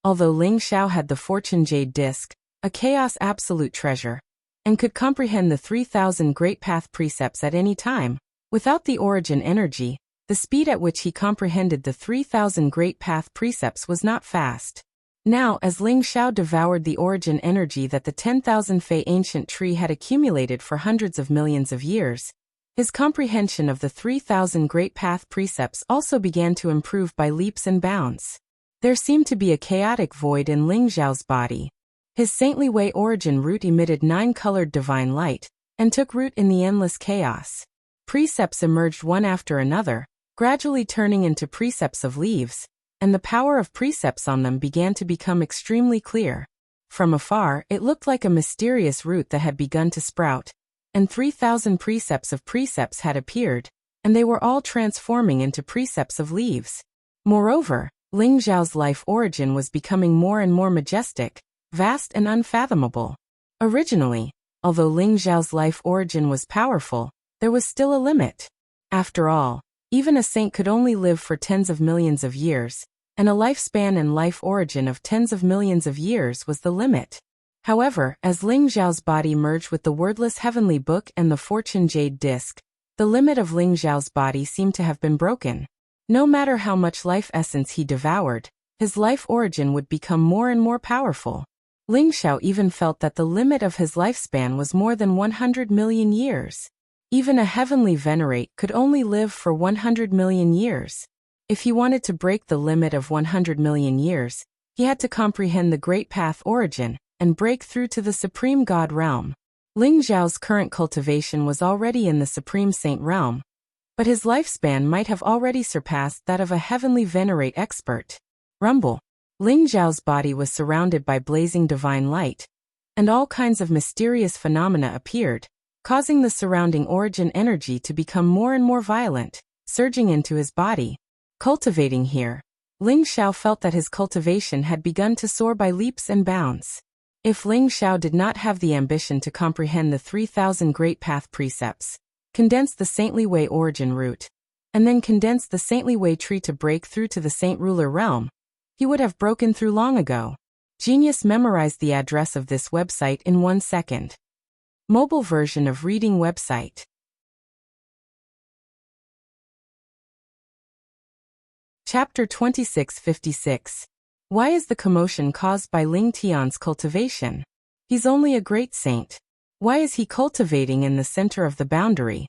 Although Ling Xiao had the Fortune Jade Disc, a chaos absolute treasure, and could comprehend the 3,000 Great Path precepts at any time, without the origin energy, the speed at which he comprehended the 3,000 Great Path precepts was not fast. Now, as Ling Xiao devoured the origin energy that the 10,000 Fei ancient tree had accumulated for hundreds of millions of years, his comprehension of the 3,000 Great Path precepts also began to improve by leaps and bounds. There seemed to be a chaotic void in Ling Xiao's body. His saintly way origin root emitted 9-colored divine light, and took root in the endless chaos. Precepts emerged one after another, gradually turning into precepts of leaves, and the power of precepts on them began to become extremely clear. From afar, it looked like a mysterious root that had begun to sprout, and 3,000 precepts of precepts had appeared, and they were all transforming into precepts of leaves. Moreover, Ling Xiao's life origin was becoming more and more majestic, vast and unfathomable. Originally, although Ling Xiao's life origin was powerful, there was still a limit. After all, even a saint could only live for tens of millions of years, and a lifespan and life origin of tens of millions of years was the limit. However, as Ling Xiao's body merged with the wordless heavenly book and the Fortune Jade Disc, the limit of Ling Xiao's body seemed to have been broken. No matter how much life essence he devoured, his life origin would become more and more powerful. Ling Xiao even felt that the limit of his lifespan was more than 100 million years. Even a heavenly venerate could only live for 100 million years. If he wanted to break the limit of 100 million years, he had to comprehend the Great Path origin and break through to the Supreme God realm. Ling Xiao's current cultivation was already in the Supreme Saint realm, but his lifespan might have already surpassed that of a heavenly venerate expert. Rumble. Ling Xiao's body was surrounded by blazing divine light, and all kinds of mysterious phenomena appeared, causing the surrounding origin energy to become more and more violent, surging into his body. Cultivating here, Ling Xiao felt that his cultivation had begun to soar by leaps and bounds. If Ling Xiao did not have the ambition to comprehend the 3,000 Great Path precepts, condense the saintly way origin root, and then condense the saintly way tree to break through to the saint ruler realm, he would have broken through long ago. Genius memorized the address of this website in 1 second. Mobile version of reading website. Chapter 2656. Why is the commotion caused by Ling Tian's cultivation? He's only a great saint. Why is he cultivating in the center of the boundary?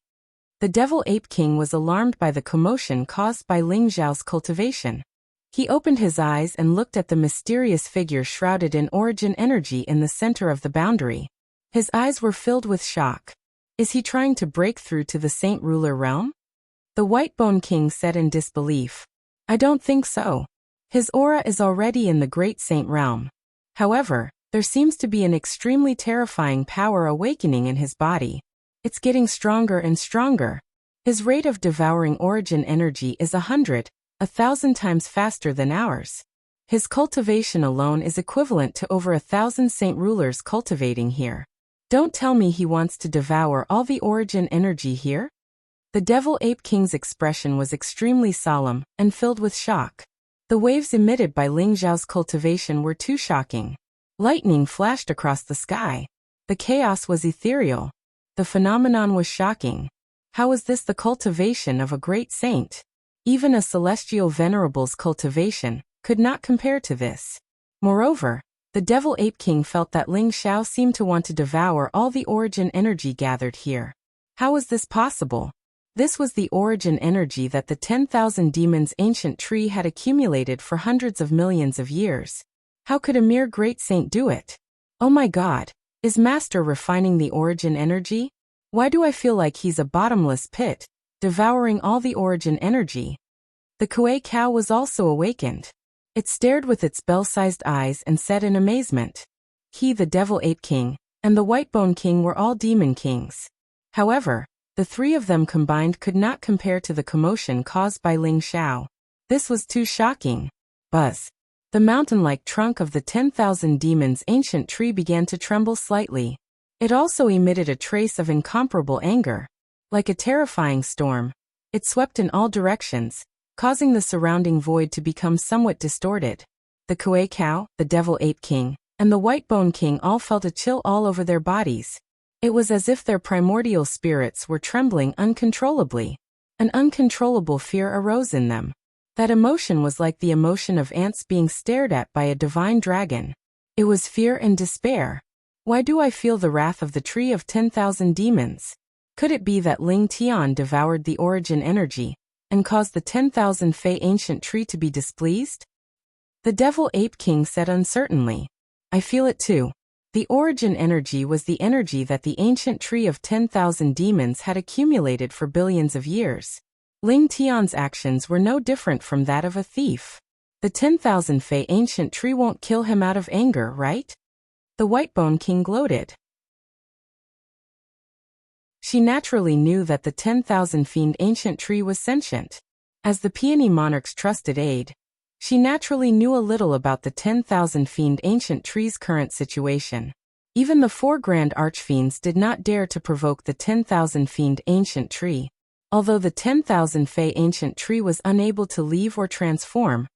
The Devil Ape King was alarmed by the commotion caused by Ling Xiao's cultivation. He opened his eyes and looked at the mysterious figure shrouded in origin energy in the center of the boundary. His eyes were filled with shock. Is he trying to break through to the Saint Ruler realm? The White Bone King said in disbelief. I don't think so. His aura is already in the Great Saint realm. However, there seems to be an extremely terrifying power awakening in his body. It's getting stronger and stronger. His rate of devouring origin energy is 1,000 times faster than ours. His cultivation alone is equivalent to over 1,000 saint rulers cultivating here. Don't tell me he wants to devour all the origin energy here? The Devil Ape King's expression was extremely solemn and filled with shock. The waves emitted by Ling Xiao's cultivation were too shocking. Lightning flashed across the sky. The chaos was ethereal. The phenomenon was shocking. How was this the cultivation of a great saint? Even a celestial venerable's cultivation could not compare to this. Moreover, the Devil Ape King felt that Ling Xiao seemed to want to devour all the origin energy gathered here. How was this possible? This was the origin energy that the 10,000 demons' ancient tree had accumulated for hundreds of millions of years. How could a mere great saint do it? Oh my God, is Master refining the origin energy? Why do I feel like he's a bottomless pit, devouring all the origin energy? The Kuei cow was also awakened. It stared with its bell-sized eyes and said in amazement. He, the Devil Ape King, and the White Bone King were all demon kings. However, the three of them combined could not compare to the commotion caused by Ling Xiao. This was too shocking. Buzz. The mountain-like trunk of the 10,000 demons' ancient tree began to tremble slightly. It also emitted a trace of incomparable anger. Like a terrifying storm, It swept in all directions, causing the surrounding void to become somewhat distorted. The Kuei cow, the devil ape king, and the white bone king all felt a chill all over their bodies. It was as if their primordial spirits were trembling uncontrollably. An uncontrollable fear arose in them. That emotion was like the emotion of ants being stared at by a divine dragon. It was fear and despair. Why do I feel the wrath of the tree of 10,000 demons? Could it be that Ling Tian devoured the origin energy and caused the 10,000 Fey ancient tree to be displeased? The devil ape king said uncertainly. I feel it too. The origin energy was the energy that the ancient tree of 10,000 demons had accumulated for billions of years. Ling Tian's actions were no different from that of a thief. The 10,000 Fey ancient tree won't kill him out of anger, right? The Whitebone King gloated. She naturally knew that the 10,000 fiend ancient tree was sentient. As the Peony monarch's trusted aide, she naturally knew a little about the 10,000 fiend ancient tree's current situation. Even the 4 grand archfiends did not dare to provoke the 10,000 fiend ancient tree. Although the 10,000 Fey ancient tree was unable to leave or transform,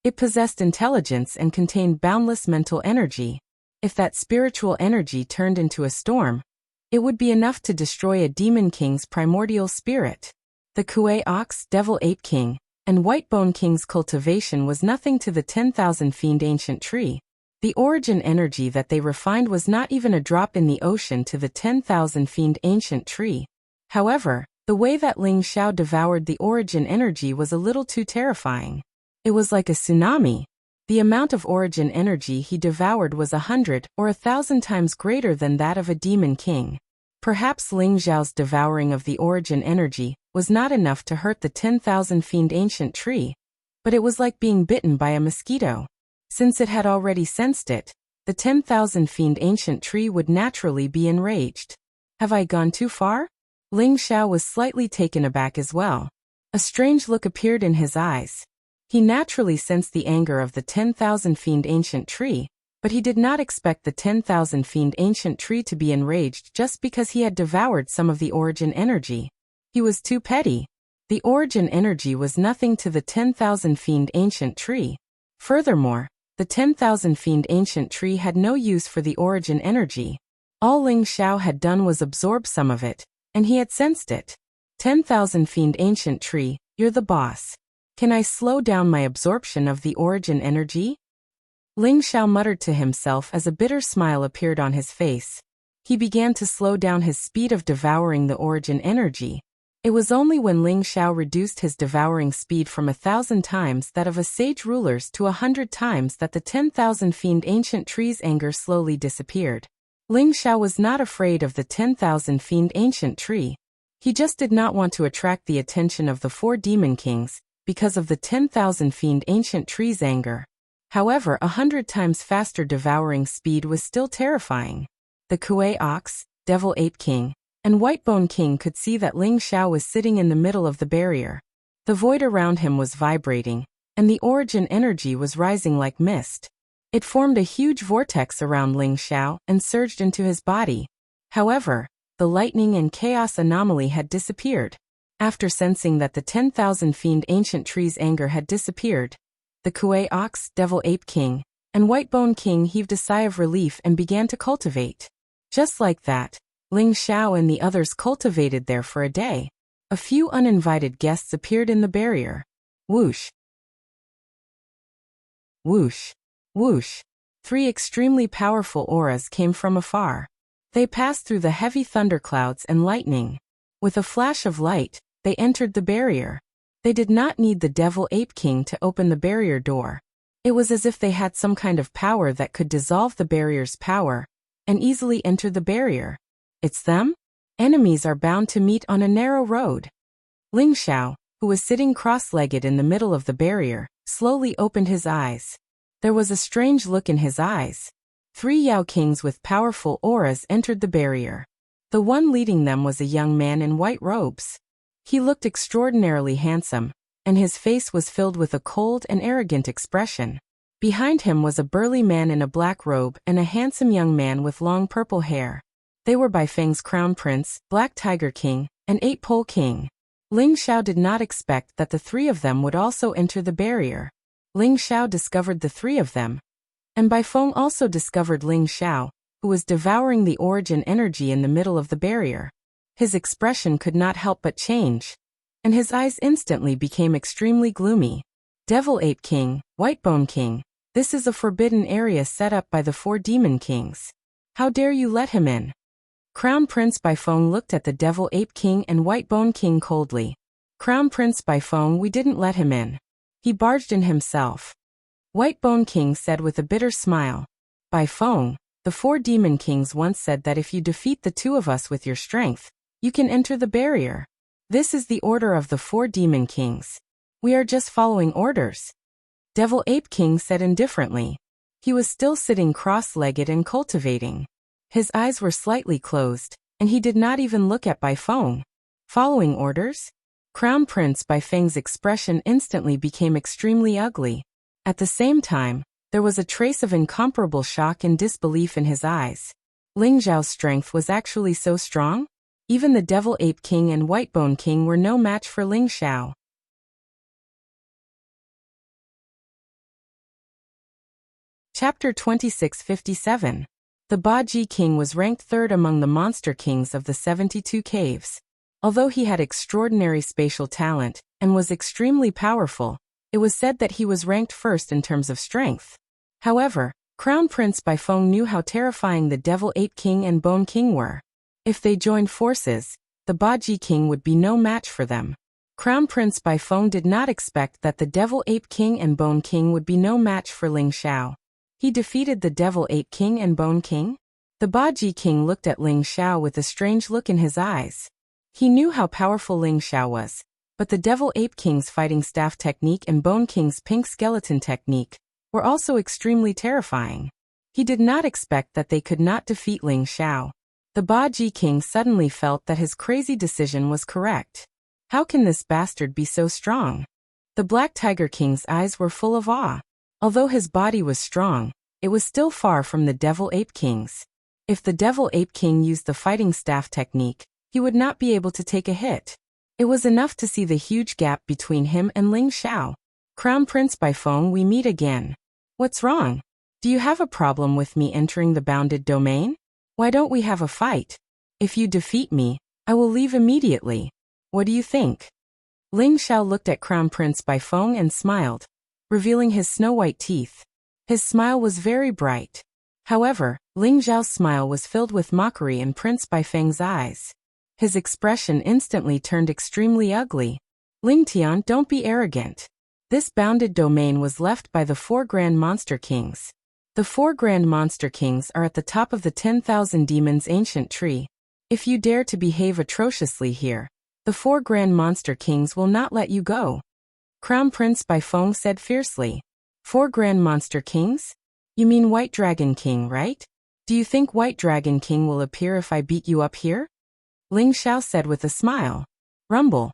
it possessed intelligence and contained boundless mental energy. If that spiritual energy turned into a storm, it would be enough to destroy a demon king's primordial spirit. The Kuei ox, devil ape king, and Whitebone King's cultivation was nothing to the 10,000 fiend ancient tree. The origin energy that they refined was not even a drop in the ocean to the 10,000 fiend ancient tree. However, the way that Ling Xiao devoured the origin energy was a little too terrifying. It was like a tsunami. The amount of origin energy he devoured was 100 or 1,000 times greater than that of a demon king. Perhaps Ling Xiao's devouring of the origin energy was not enough to hurt the 10,000 fiend ancient tree, but it was like being bitten by a mosquito. Since it had already sensed it, the 10,000 fiend ancient tree would naturally be enraged. Have I gone too far? Ling Xiao was slightly taken aback as well. A strange look appeared in his eyes. He naturally sensed the anger of the 10,000 fiend ancient tree, but he did not expect the 10,000 fiend ancient tree to be enraged just because he had devoured some of the origin energy. He was too petty. The origin energy was nothing to the 10,000 fiend ancient tree. Furthermore, the 10,000 fiend ancient tree had no use for the origin energy. All Ling Xiao had done was absorb some of it, and he had sensed it. 10,000 fiend ancient tree, you're the boss. Can I slow down my absorption of the origin energy? Ling Xiao muttered to himself as a bitter smile appeared on his face. He began to slow down his speed of devouring the origin energy. It was only when Ling Xiao reduced his devouring speed from 1,000 times that of a sage ruler's to 100 times that the 10,000 fiend ancient tree's anger slowly disappeared. Ling Xiao was not afraid of the 10,000 fiend ancient tree. He just did not want to attract the attention of the 4 demon kings because of the 10,000 fiend ancient tree's anger. However, 100 times faster devouring speed was still terrifying. The Kuei ox, devil ape king, and Whitebone King could see that Ling Xiao was sitting in the middle of the barrier. The void around him was vibrating, and the origin energy was rising like mist. It formed a huge vortex around Ling Xiao and surged into his body. However, the lightning and chaos anomaly had disappeared. After sensing that the 10,000 fiend ancient tree's anger had disappeared, the Kuei ox, devil ape king, and Whitebone King heaved a sigh of relief and began to cultivate. Just like that, Ling Xiao and the others cultivated there for a day. A few uninvited guests appeared in the barrier. Whoosh! Whoosh! Whoosh! 3 extremely powerful auras came from afar. They passed through the heavy thunderclouds and lightning. With a flash of light, they entered the barrier. They did not need the Devil Ape King to open the barrier door. It was as if they had some kind of power that could dissolve the barrier's power and easily enter the barrier. It's them? Enemies are bound to meet on a narrow road. Ling Xiao, who was sitting cross-legged in the middle of the barrier, slowly opened his eyes. There was a strange look in his eyes. 3 Yao Kings with powerful auras entered the barrier. The one leading them was a young man in white robes. He looked extraordinarily handsome, and his face was filled with a cold and arrogant expression. Behind him was a burly man in a black robe and a handsome young man with long purple hair. They were Baifeng's crown prince, Black Tiger King, and 8 Pole King. Ling Xiao did not expect that the three of them would also enter the barrier. Ling Xiao discovered the three of them, and Bai Feng also discovered Ling Xiao, who was devouring the origin energy in the middle of the barrier. His expression could not help but change, and his eyes instantly became extremely gloomy. Devil Ape King, Whitebone King, this is a forbidden area set up by the 4 demon kings. How dare you let him in? Crown Prince Bai Feng looked at the Devil Ape King and Whitebone King coldly. Crown Prince Bai Feng, we didn't let him in. He barged in himself. Whitebone King said with a bitter smile. Bai Feng, the 4 demon kings once said that if you defeat the 2 of us with your strength, you can enter the barrier. This is the order of the 4 demon kings. We are just following orders. Devil Ape King said indifferently. He was still sitting cross-legged and cultivating. His eyes were slightly closed, and he did not even look at Bai Feng. Following orders? Crown Prince Bai Feng's expression instantly became extremely ugly. At the same time, there was a trace of incomparable shock and disbelief in his eyes. Ling Xiao's strength was actually so strong? Even the Devil Ape King and Whitebone King were no match for Ling Xiao. Chapter 2657. The Baji King was ranked 3rd among the monster kings of the 72 caves. Although he had extraordinary spatial talent and was extremely powerful, it was said that he was ranked 1st in terms of strength. However, Crown Prince Bai Feng knew how terrifying the Devil Ape King and Bone King were. If they joined forces, the Baji King would be no match for them. Crown Prince Bai Feng did not expect that the Devil Ape King and Bone King would be no match for Ling Xiao. He defeated the Devil Ape King and Bone King? The Baji King looked at Ling Xiao with a strange look in his eyes. He knew how powerful Ling Xiao was, but the Devil Ape King's fighting staff technique and Bone King's pink skeleton technique were also extremely terrifying. He did not expect that they could not defeat Ling Xiao. The Baji King suddenly felt that his crazy decision was correct. How can this bastard be so strong? The Black Tiger King's eyes were full of awe. Although his body was strong, it was still far from the Devil Ape King's. If the Devil Ape King used the fighting staff technique, he would not be able to take a hit. It was enough to see the huge gap between him and Ling Xiao. Crown Prince Bai Feng, we meet again. What's wrong? Do you have a problem with me entering the bounded domain? Why don't we have a fight? If you defeat me, I will leave immediately. What do you think? Ling Xiao looked at Crown Prince Bai Feng and smiled, revealing his snow-white teeth. His smile was very bright. However, Ling Xiao's smile was filled with mockery in Prince Bai Feng's eyes. His expression instantly turned extremely ugly. Ling Tian, don't be arrogant. This bounded domain was left by the 4 Grand Monster Kings. The 4 Grand Monster Kings are at the top of the 10,000 Demons ancient tree. If you dare to behave atrociously here, the 4 Grand Monster Kings will not let you go. Crown Prince Bai Feng said fiercely. 4 Grand Monster Kings? You mean White Dragon King, right? Do you think White Dragon King will appear if I beat you up here? Ling Xiao said with a smile. Rumble.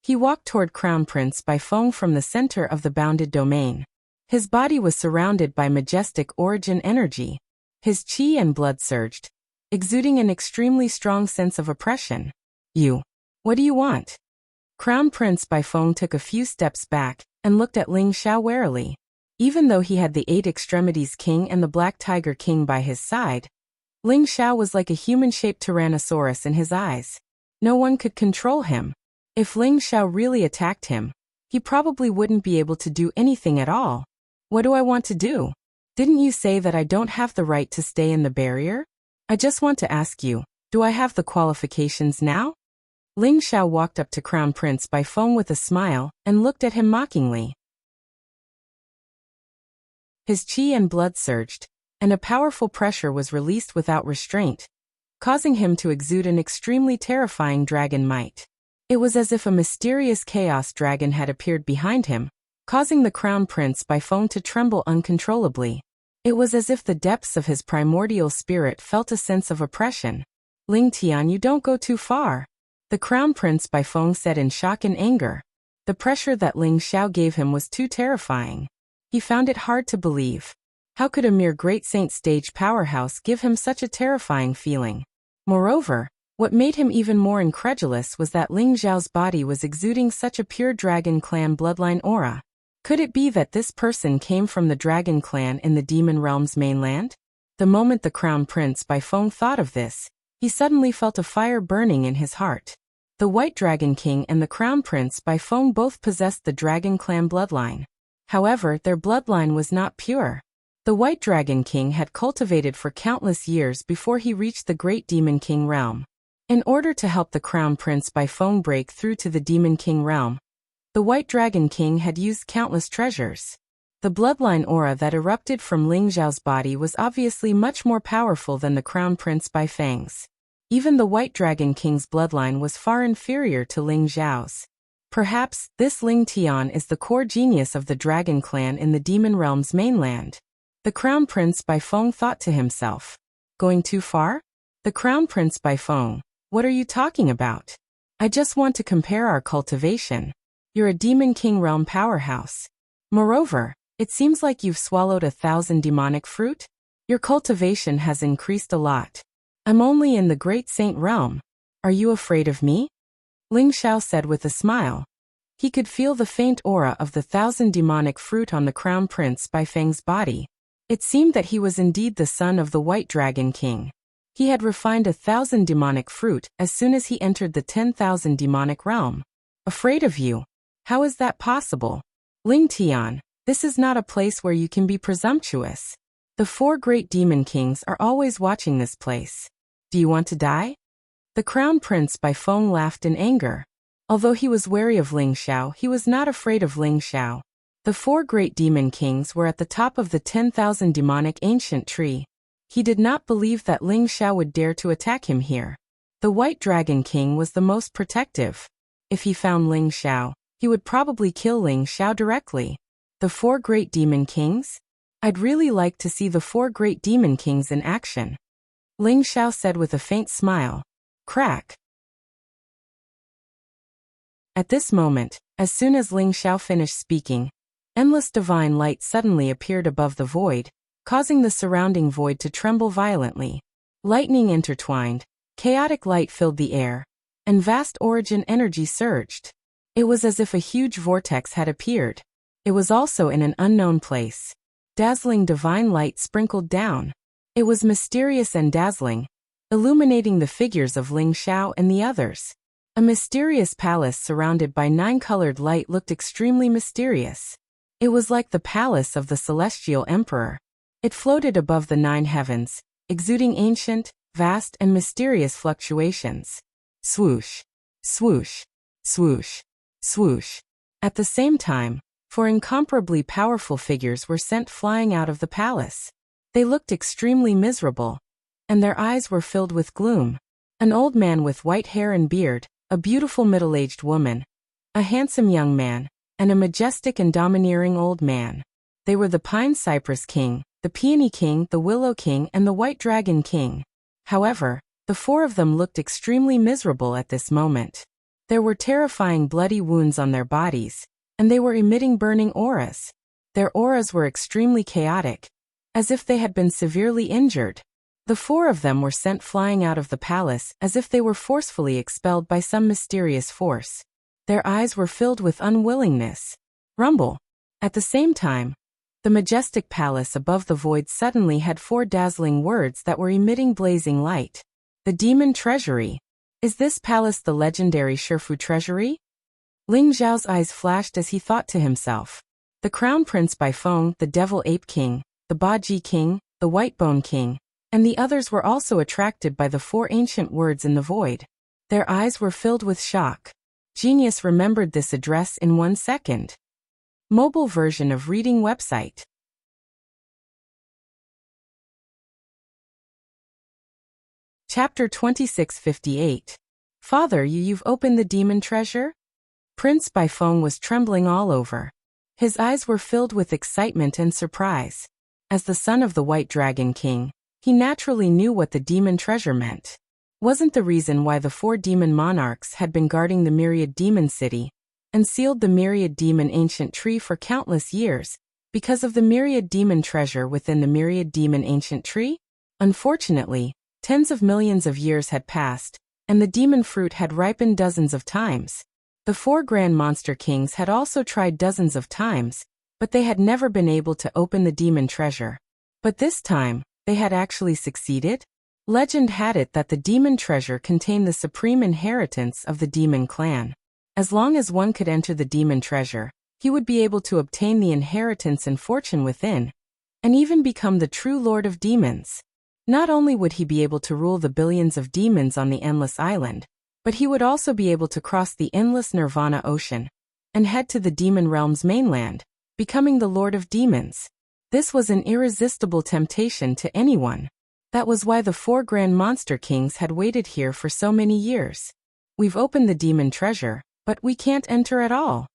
He walked toward Crown Prince Bai Feng from the center of the bounded domain. His body was surrounded by majestic origin energy. His chi and blood surged, exuding an extremely strong sense of oppression. You. What do you want? Crown Prince Bai Feng took a few steps back and looked at Ling Xiao warily. Even though he had the 8 Extremities King and the Black Tiger King by his side, Ling Xiao was like a human-shaped Tyrannosaurus in his eyes. No one could control him. If Ling Xiao really attacked him, he probably wouldn't be able to do anything at all. What do I want to do? Didn't you say that I don't have the right to stay in the barrier? I just want to ask you, do I have the qualifications now? Ling Xiao walked up to Crown Prince Bai Feng with a smile and looked at him mockingly. His chi and blood surged, and a powerful pressure was released without restraint, causing him to exude an extremely terrifying dragon might. It was as if a mysterious chaos dragon had appeared behind him, causing the Crown Prince Bai Feng to tremble uncontrollably. It was as if the depths of his primordial spirit felt a sense of oppression. Ling Tian, you don't go too far. The Crown Prince Bai Feng said in shock and anger. The pressure that Ling Xiao gave him was too terrifying. He found it hard to believe. How could a mere Great Saint stage powerhouse give him such a terrifying feeling? Moreover, What made him even more incredulous was that Ling Xiao's body was exuding such a pure Dragon Clan bloodline aura. Could it be that this person came from the Dragon Clan in the Demon Realm's mainland? The moment the Crown Prince Bai Feng thought of this, he suddenly felt a fire burning in his heart. The White Dragon King and the Crown Prince Bai Feng both possessed the Dragon Clan bloodline. However, their bloodline was not pure. The White Dragon King had cultivated for countless years before he reached the Great Demon King realm. In order to help the Crown Prince Bai Feng break through to the Demon King realm, the White Dragon King had used countless treasures. The bloodline aura that erupted from Ling Xiao's body was obviously much more powerful than the Crown Prince Bai Feng's. Even the White Dragon King's bloodline was far inferior to Ling Xiao's. Perhaps, this Ling Tian is the core genius of the Dragon Clan in the Demon Realm's mainland. The Crown Prince Bai Feng thought to himself. Going too far? The Crown Prince Bai Feng, what are you talking about? I just want to compare our cultivation. You're a Demon King realm powerhouse. Moreover, it seems like you've swallowed 1,000 demonic fruit. Your cultivation has increased a lot. I'm only in the Great Saint realm. Are you afraid of me? Ling Xiao said with a smile. He could feel the faint aura of the 1,000 demonic fruit on the Crown Prince Bai Feng's body. It seemed that he was indeed the son of the White Dragon King. He had refined 1,000 demonic fruit as soon as he entered the 10,000 demonic realm. Afraid of you? How is that possible? Ling Tian, this is not a place where you can be presumptuous. The 4 great demon kings are always watching this place. Do you want to die? The Crown Prince Bai Feng laughed in anger. Although he was wary of Ling Xiao, he was not afraid of Ling Xiao. The 4 great demon kings were at the top of the 10,000 demonic ancient tree. He did not believe that Ling Xiao would dare to attack him here. The White Dragon King was the most protective. If he found Ling Xiao, he would probably kill Ling Xiao directly. The 4 great demon kings? I'd really like to see the 4 great demon kings in action. Ling Xiao said with a faint smile. Crack. At this moment, as soon as Ling Xiao finished speaking, endless divine light suddenly appeared above the void, causing the surrounding void to tremble violently. Lightning intertwined, chaotic light filled the air, and vast origin energy surged. It was as if a huge vortex had appeared. It was also in an unknown place. Dazzling divine light sprinkled down. It was mysterious and dazzling, illuminating the figures of Ling Xiao and the others. A mysterious palace surrounded by 9-colored light looked extremely mysterious. It was like the palace of the Celestial Emperor. It floated above the 9 heavens, exuding ancient, vast and mysterious fluctuations. Swoosh, swoosh, swoosh, swoosh. At the same time, 4 incomparably powerful figures were sent flying out of the palace. They looked extremely miserable, and their eyes were filled with gloom. An old man with white hair and beard, a beautiful middle-aged woman, a handsome young man, and a majestic and domineering old man. They were the Pine Cypress King, the Peony King, the Willow King, and the White Dragon King. However, the 4 of them looked extremely miserable at this moment. There were terrifying bloody wounds on their bodies, and they were emitting burning auras. Their auras were extremely chaotic, as if they had been severely injured. The 4 of them were sent flying out of the palace as if they were forcefully expelled by some mysterious force. Their eyes were filled with unwillingness. Rumble. At the same time, the majestic palace above the void suddenly had 4 dazzling words that were emitting blazing light. The Demon Treasury. Is this palace the legendary Shifu Treasury? Ling Xiao's eyes flashed as he thought to himself. The Crown Prince Bai Feng, the Devil Ape King, the Baji King, the White Bone King, and the others were also attracted by the 4 ancient words in the void. Their eyes were filled with shock. Genius remembered this address in 1 second. Mobile version of reading website. Chapter 2658. Father, you've opened the demon treasure? Prince Bai Feng was trembling all over. His eyes were filled with excitement and surprise. As the son of the White Dragon King, he naturally knew what the demon treasure meant. Wasn't the reason why the 4 demon monarchs had been guarding the Myriad Demon City and sealed the Myriad Demon Ancient Tree for countless years because of the Myriad Demon treasure within the Myriad Demon Ancient Tree? Unfortunately, tens of millions of years had passed, and the demon fruit had ripened dozens of times. The 4 grand monster kings had also tried dozens of times, but they had never been able to open the demon treasure. But this time, they had actually succeeded? Legend had it that the demon treasure contained the supreme inheritance of the demon clan. As long as one could enter the demon treasure, he would be able to obtain the inheritance and fortune within, and even become the true lord of demons. Not only would he be able to rule the billions of demons on the Endless Island, but he would also be able to cross the endless Nirvana Ocean and head to the demon realm's mainland, becoming the Lord of Demons. This was an irresistible temptation to anyone. That was why the 4 grand monster kings had waited here for so many years. We've opened the demon treasure, but we can't enter at all.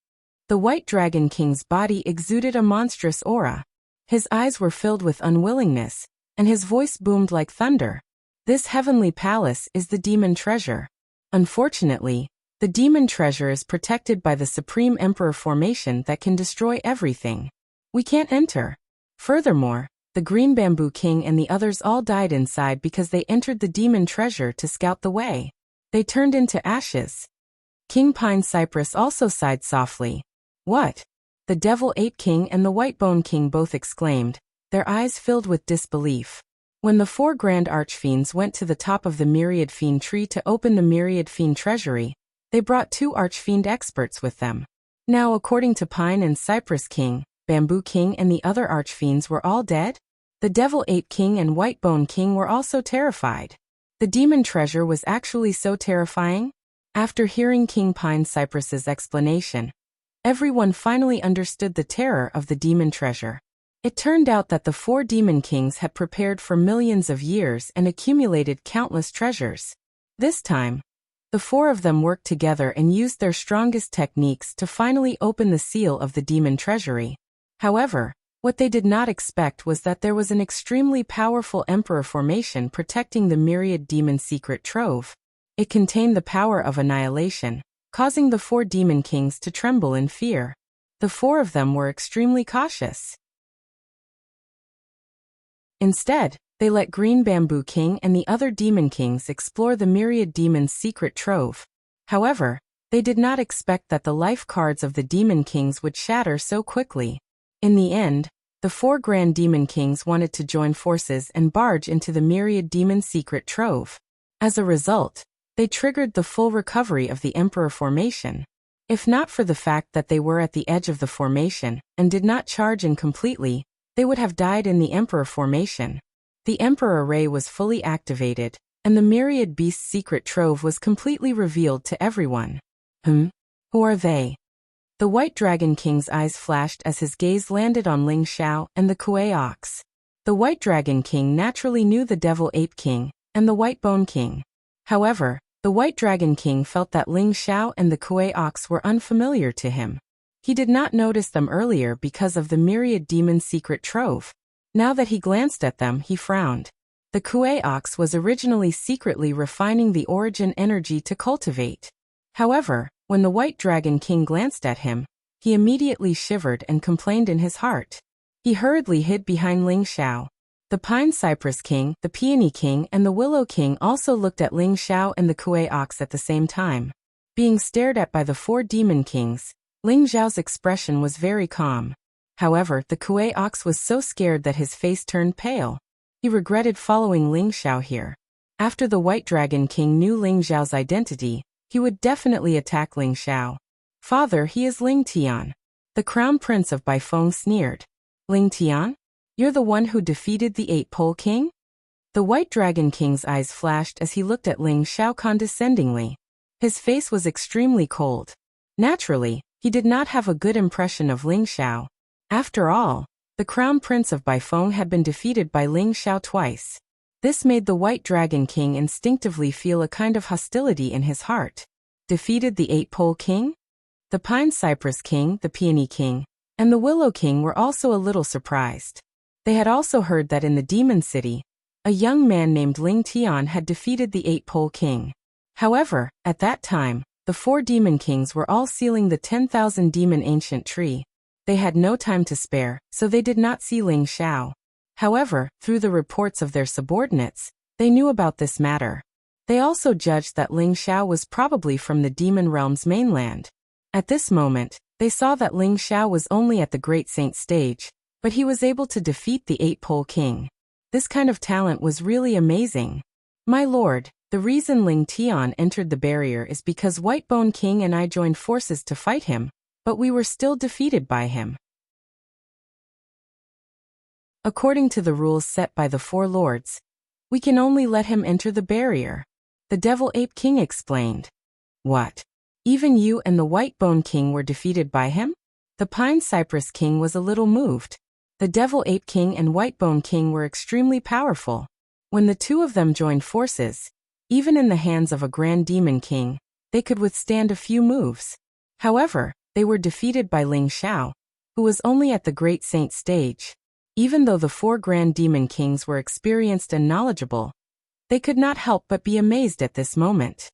The White Dragon King's body exuded a monstrous aura. His eyes were filled with unwillingness, and his voice boomed like thunder. This heavenly palace is the demon treasure. Unfortunately, the demon treasure is protected by the Supreme Emperor formation that can destroy everything. We can't enter. Furthermore, the Green Bamboo King and the others all died inside because they entered the demon treasure to scout the way. They turned into ashes. King Pine Cypress also sighed softly. What? The Devil Ape King and the White Bone King both exclaimed, their eyes filled with disbelief. When the 4 grand archfiends went to the top of the Myriad Fiend tree to open the Myriad Fiend treasury, they brought 2 archfiend experts with them. Now, according to Pine and Cypress King, Bamboo King and the other archfiends were all dead? The Devil Ape King and White Bone King were also terrified. The demon treasure was actually so terrifying? After hearing King Pine Cypress's explanation, everyone finally understood the terror of the demon treasure. It turned out that the 4 demon kings had prepared for millions of years and accumulated countless treasures. This time, the 4 of them worked together and used their strongest techniques to finally open the seal of the demon treasury. However, what they did not expect was that there was an extremely powerful emperor formation protecting the myriad demon secret trove. It contained the power of annihilation, causing the 4 demon kings to tremble in fear. The 4 of them were extremely cautious. Instead, they let Green Bamboo King and the other demon kings explore the myriad demon's secret trove. However, they did not expect that the life cards of the demon kings would shatter so quickly. In the end, the 4 grand demon kings wanted to join forces and barge into the myriad demon secret trove. As a result, they triggered the full recovery of the Emperor formation. If not for the fact that they were at the edge of the formation and did not charge in completely, they would have died in the Emperor formation. The Emperor Array was fully activated, and the Myriad Beast's secret trove was completely revealed to everyone. Who are they? The White Dragon King's eyes flashed as his gaze landed on Ling Xiao and the Kuei Ox. The White Dragon King naturally knew the Devil Ape King and the White Bone King. However, the White Dragon King felt that Ling Xiao and the Kuei Ox were unfamiliar to him. He did not notice them earlier because of the Myriad Demon secret trove. Now that he glanced at them, he frowned. The Kuei Ox was originally secretly refining the origin energy to cultivate. However, when the White Dragon King glanced at him, he immediately shivered and complained in his heart. He hurriedly hid behind Ling Xiao. The Pine Cypress King, the Peony King, and the Willow King also looked at Ling Xiao and the Kuei Ox at the same time. Being stared at by the 4 demon kings, Ling Xiao's expression was very calm. However, the Kuei Ox was so scared that his face turned pale. He regretted following Ling Xiao here. After the White Dragon King knew Ling Xiao's identity, he would definitely attack Ling Xiao. Father, he is Ling Tian. The Crown Prince of Baifeng sneered. Ling Tian? You're the one who defeated the 8-Pole King? The White Dragon King's eyes flashed as he looked at Ling Xiao condescendingly. His face was extremely cold. Naturally, he did not have a good impression of Ling Xiao. After all, the Crown Prince of Baifeng had been defeated by Ling Xiao twice. This made the White Dragon King instinctively feel a kind of hostility in his heart. Defeated the 8-Pole King? The Pine Cypress King, the Peony King, and the Willow King were also a little surprised. They had also heard that in the Demon City, a young man named Ling Tian had defeated the 8-Pole King. However, at that time, the 4 demon kings were all sealing the 10,000 demon ancient tree. They had no time to spare, so they did not see Ling Xiao. However, through the reports of their subordinates, they knew about this matter. They also judged that Ling Xiao was probably from the demon realm's mainland. At this moment, they saw that Ling Xiao was only at the Great Saint stage, but he was able to defeat the Eight-Pole King. This kind of talent was really amazing. My lord, the reason Ling Tian entered the barrier is because Whitebone King and I joined forces to fight him, but we were still defeated by him. According to the rules set by the four lords, we can only let him enter the barrier. The Devil Ape King explained. What? Even you and the Whitebone King were defeated by him? The Pine Cypress King was a little moved. The Devil Ape King and Whitebone King were extremely powerful. When the two of them joined forces, even in the hands of a Grand Demon King, they could withstand a few moves. However, they were defeated by Ling Xiao, who was only at the Great Saint stage. Even though the four Grand Demon Kings were experienced and knowledgeable, they could not help but be amazed at this moment.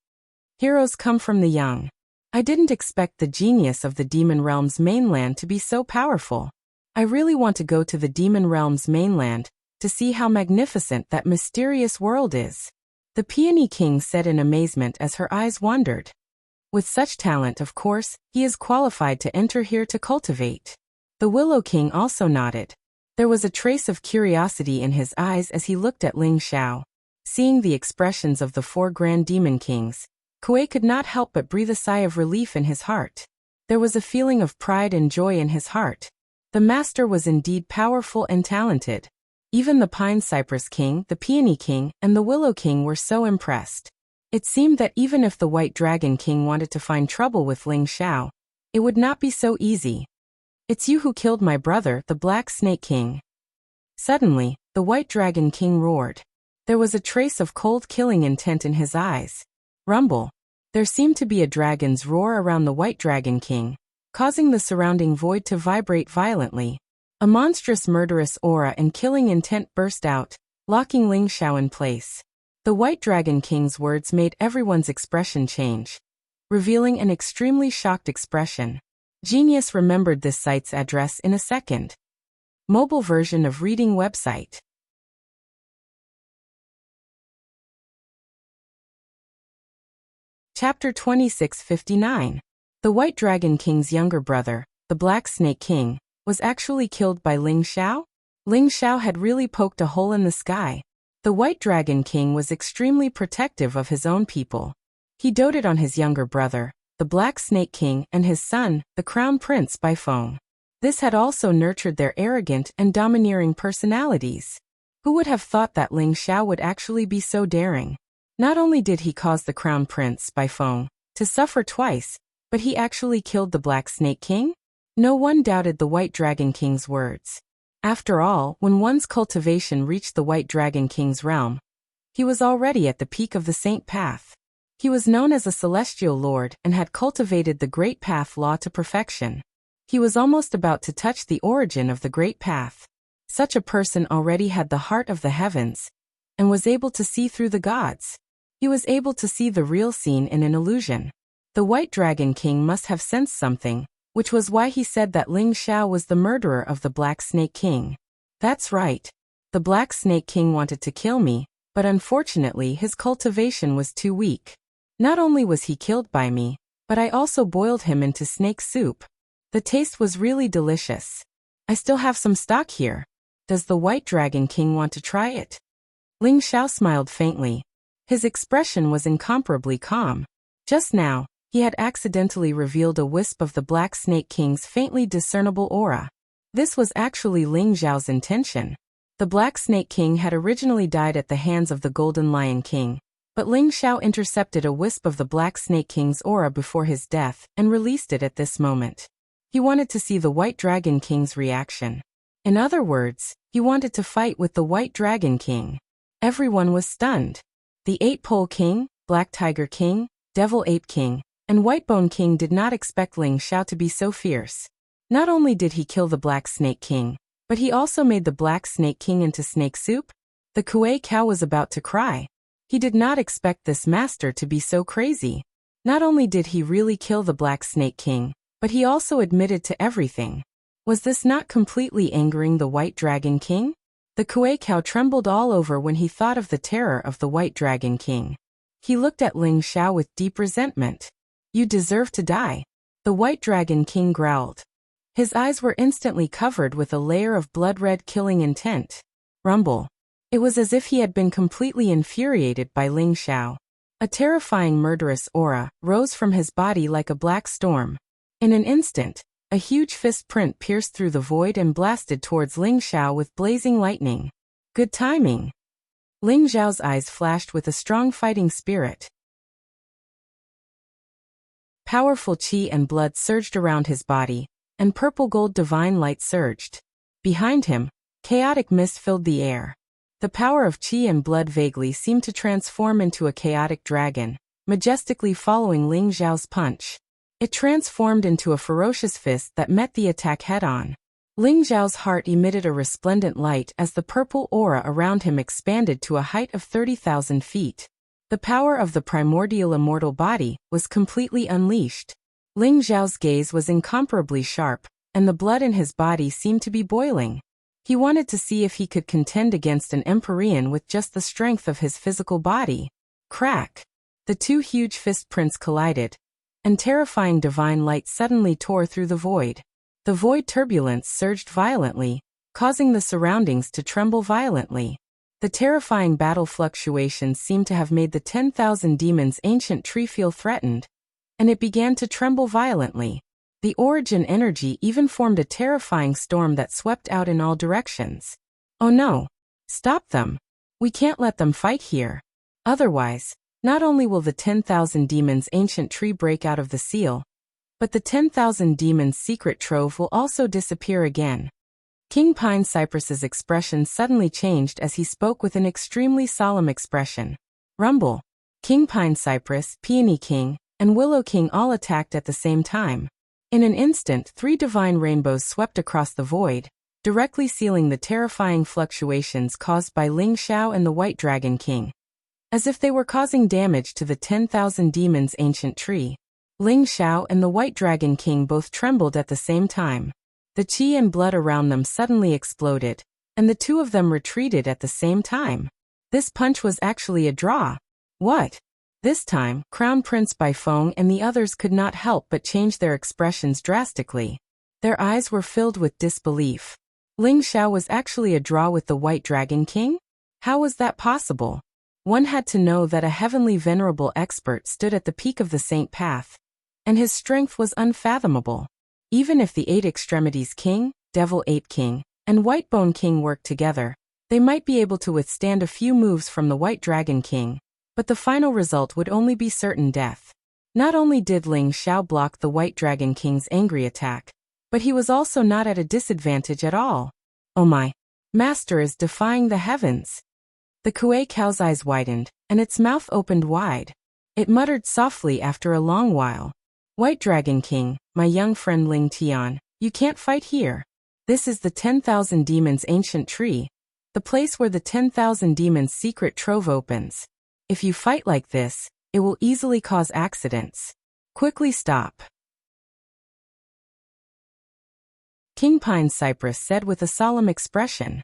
Heroes come from the young. I didn't expect the genius of the Demon Realm's mainland to be so powerful. I really want to go to the Demon Realm's mainland to see how magnificent that mysterious world is. The Peony King said in amazement as her eyes wandered. With such talent, of course, he is qualified to enter here to cultivate. The Willow King also nodded. There was a trace of curiosity in his eyes as he looked at Ling Xiao. Seeing the expressions of the four Grand Demon Kings, Kuei could not help but breathe a sigh of relief in his heart. There was a feeling of pride and joy in his heart. The master was indeed powerful and talented. Even the Pine Cypress King, the Peony King, and the Willow King were so impressed. It seemed that even if the White Dragon King wanted to find trouble with Ling Xiao, it would not be so easy. It's you who killed my brother, the Black Snake King. Suddenly, the White Dragon King roared. There was a trace of cold killing intent in his eyes. Rumble. There seemed to be a dragon's roar around the White Dragon King, causing the surrounding void to vibrate violently. A monstrous murderous aura and killing intent burst out, locking Ling Xiao in place. The White Dragon King's words made everyone's expression change, revealing an extremely shocked expression. Genius remembered this site's address in a second. Mobile version of reading website. Chapter 2659. The White Dragon King's younger brother, the Black Snake King, was actually killed by Ling Xiao? Ling Xiao had really poked a hole in the sky. The White Dragon King was extremely protective of his own people. He doted on his younger brother, the Black Snake King, and his son, the Crown Prince Baifeng. This had also nurtured their arrogant and domineering personalities. Who would have thought that Ling Xiao would actually be so daring? Not only did he cause the Crown Prince Baifeng to suffer twice, but he actually killed the Black Snake King? No one doubted the White Dragon King's words. After all, when one's cultivation reached the White Dragon King's realm, he was already at the peak of the Saint Path. He was known as a Celestial Lord and had cultivated the Great Path Law to perfection. He was almost about to touch the origin of the Great Path. Such a person already had the heart of the heavens and was able to see through the gods. He was able to see the real scene in an illusion. The White Dragon King must have sensed something, which was why he said that Ling Xiao was the murderer of the Black Snake King. That's right. The Black Snake King wanted to kill me, but unfortunately his cultivation was too weak. Not only was he killed by me, but I also boiled him into snake soup. The taste was really delicious. I still have some stock here. Does the White Dragon King want to try it? Ling Xiao smiled faintly. His expression was incomparably calm. Just now, he had accidentally revealed a wisp of the Black Snake King's faintly discernible aura. This was actually Ling Xiao's intention. The Black Snake King had originally died at the hands of the Golden Lion King, but Ling Xiao intercepted a wisp of the Black Snake King's aura before his death and released it at this moment. He wanted to see the White Dragon King's reaction. In other words, he wanted to fight with the White Dragon King. Everyone was stunned. The Eight-Pole King, Black Tiger King, Devil Ape King, and Whitebone King did not expect Ling Xiao to be so fierce. Not only did he kill the Black Snake King, but he also made the Black Snake King into snake soup. The Kuei cow was about to cry. He did not expect this master to be so crazy. Not only did he really kill the Black Snake King, but he also admitted to everything. Was this not completely angering the White Dragon King? The Kuei cow trembled all over when he thought of the terror of the White Dragon King. He looked at Ling Xiao with deep resentment. You deserve to die. The White Dragon King growled. His eyes were instantly covered with a layer of blood-red killing intent. Rumble. It was as if he had been completely infuriated by Ling Xiao. A terrifying murderous aura rose from his body like a black storm. In an instant, a huge fist print pierced through the void and blasted towards Ling Xiao with blazing lightning. Good timing. Ling Xiao's eyes flashed with a strong fighting spirit. Powerful qi and blood surged around his body, and purple-gold divine light surged. Behind him, chaotic mist filled the air. The power of qi and blood vaguely seemed to transform into a chaotic dragon, majestically following Ling Xiao's punch. It transformed into a ferocious fist that met the attack head-on. Ling Xiao's heart emitted a resplendent light as the purple aura around him expanded to a height of 30,000 feet. The power of the primordial immortal body was completely unleashed. Ling Xiao's gaze was incomparably sharp, and the blood in his body seemed to be boiling. He wanted to see if he could contend against an Empyrean with just the strength of his physical body. Crack! The two huge fist prints collided, and terrifying divine light suddenly tore through the void. The void turbulence surged violently, causing the surroundings to tremble violently. The terrifying battle fluctuations seemed to have made the 10,000 demons' ancient tree feel threatened, and it began to tremble violently. The origin energy even formed a terrifying storm that swept out in all directions. Oh no! Stop them! We can't let them fight here. Otherwise, not only will the 10,000 demons' ancient tree break out of the seal, but the 10,000 demons' secret trove will also disappear again. King Pine Cypress's expression suddenly changed as he spoke with an extremely solemn expression. Rumble! King Pine Cypress, Peony King, and Willow King all attacked at the same time. In an instant, 3 divine rainbows swept across the void, directly sealing the terrifying fluctuations caused by Ling Xiao and the White Dragon King. As if they were causing damage to the 10,000 demons' ancient tree. Ling Xiao and the White Dragon King both trembled at the same time. The qi and blood around them suddenly exploded, and the two of them retreated at the same time. This punch was actually a draw. What? This time, Crown Prince Baifeng and the others could not help but change their expressions drastically. Their eyes were filled with disbelief. Ling Xiao was actually a draw with the White Dragon King? How was that possible? One had to know that a heavenly venerable expert stood at the peak of the Saint Path, and his strength was unfathomable. Even if the 8 Extremities King, Devil Ape King, and Whitebone King worked together, they might be able to withstand a few moves from the White Dragon King, but the final result would only be certain death. Not only did Ling Xiao block the White Dragon King's angry attack, but he was also not at a disadvantage at all. Oh my! Master is defying the heavens! The Kuei cow's eyes widened, and its mouth opened wide. It muttered softly after a long while. White Dragon King, my young friend Ling Tian, you can't fight here. This is the 10,000 demons' ancient tree, the place where the 10,000 demons' secret trove opens. If you fight like this, it will easily cause accidents. Quickly stop. King Pine Cypress said with a solemn expression.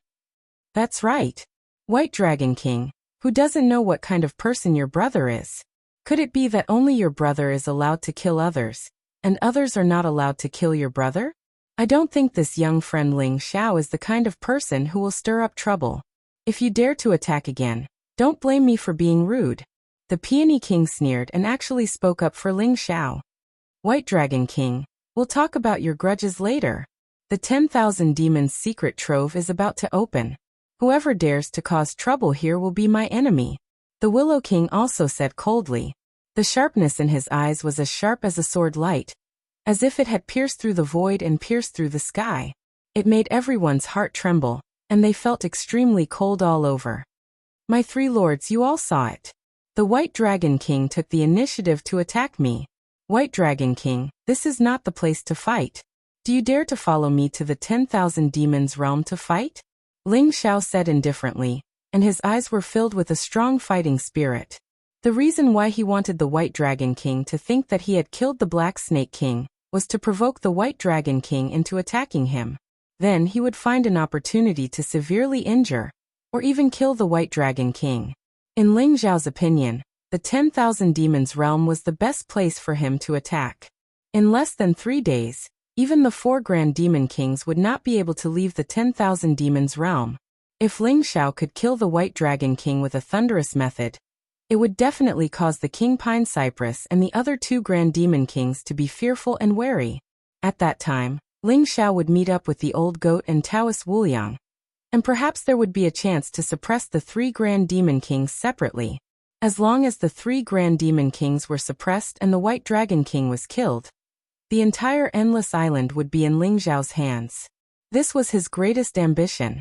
That's right. White Dragon King, who doesn't know what kind of person your brother is? Could it be that only your brother is allowed to kill others, and others are not allowed to kill your brother? I don't think this young friend Ling Xiao is the kind of person who will stir up trouble. If you dare to attack again, don't blame me for being rude. The Peony King sneered and actually spoke up for Ling Xiao. White Dragon King, we'll talk about your grudges later. The 10,000 demons' secret trove is about to open. Whoever dares to cause trouble here will be my enemy. The Willow King also said coldly. The sharpness in his eyes was as sharp as a sword light, as if it had pierced through the void and pierced through the sky. It made everyone's heart tremble, and they felt extremely cold all over. My 3 lords, you all saw it. The White Dragon King took the initiative to attack me. White Dragon King, this is not the place to fight. Do you dare to follow me to the 10,000 demons' realm to fight? Ling Xiao said indifferently, and his eyes were filled with a strong fighting spirit. The reason why he wanted the White Dragon King to think that he had killed the Black Snake King was to provoke the White Dragon King into attacking him. Then he would find an opportunity to severely injure, or even kill the White Dragon King. In Ling Xiao's opinion, the 10,000 demons realm was the best place for him to attack. In less than 3 days, even the 4 grand demon kings would not be able to leave the 10,000 demons realm. If Ling Xiao could kill the White Dragon King with a thunderous method, it would definitely cause the King Pine Cypress and the other 2 grand demon kings to be fearful and wary. At that time, Ling Xiao would meet up with the old goat and Taoist Wuliang, and perhaps there would be a chance to suppress the 3 grand demon kings separately. As long as the 3 grand demon kings were suppressed and the White Dragon King was killed, the entire Endless Island would be in Ling Xiao's hands. This was his greatest ambition.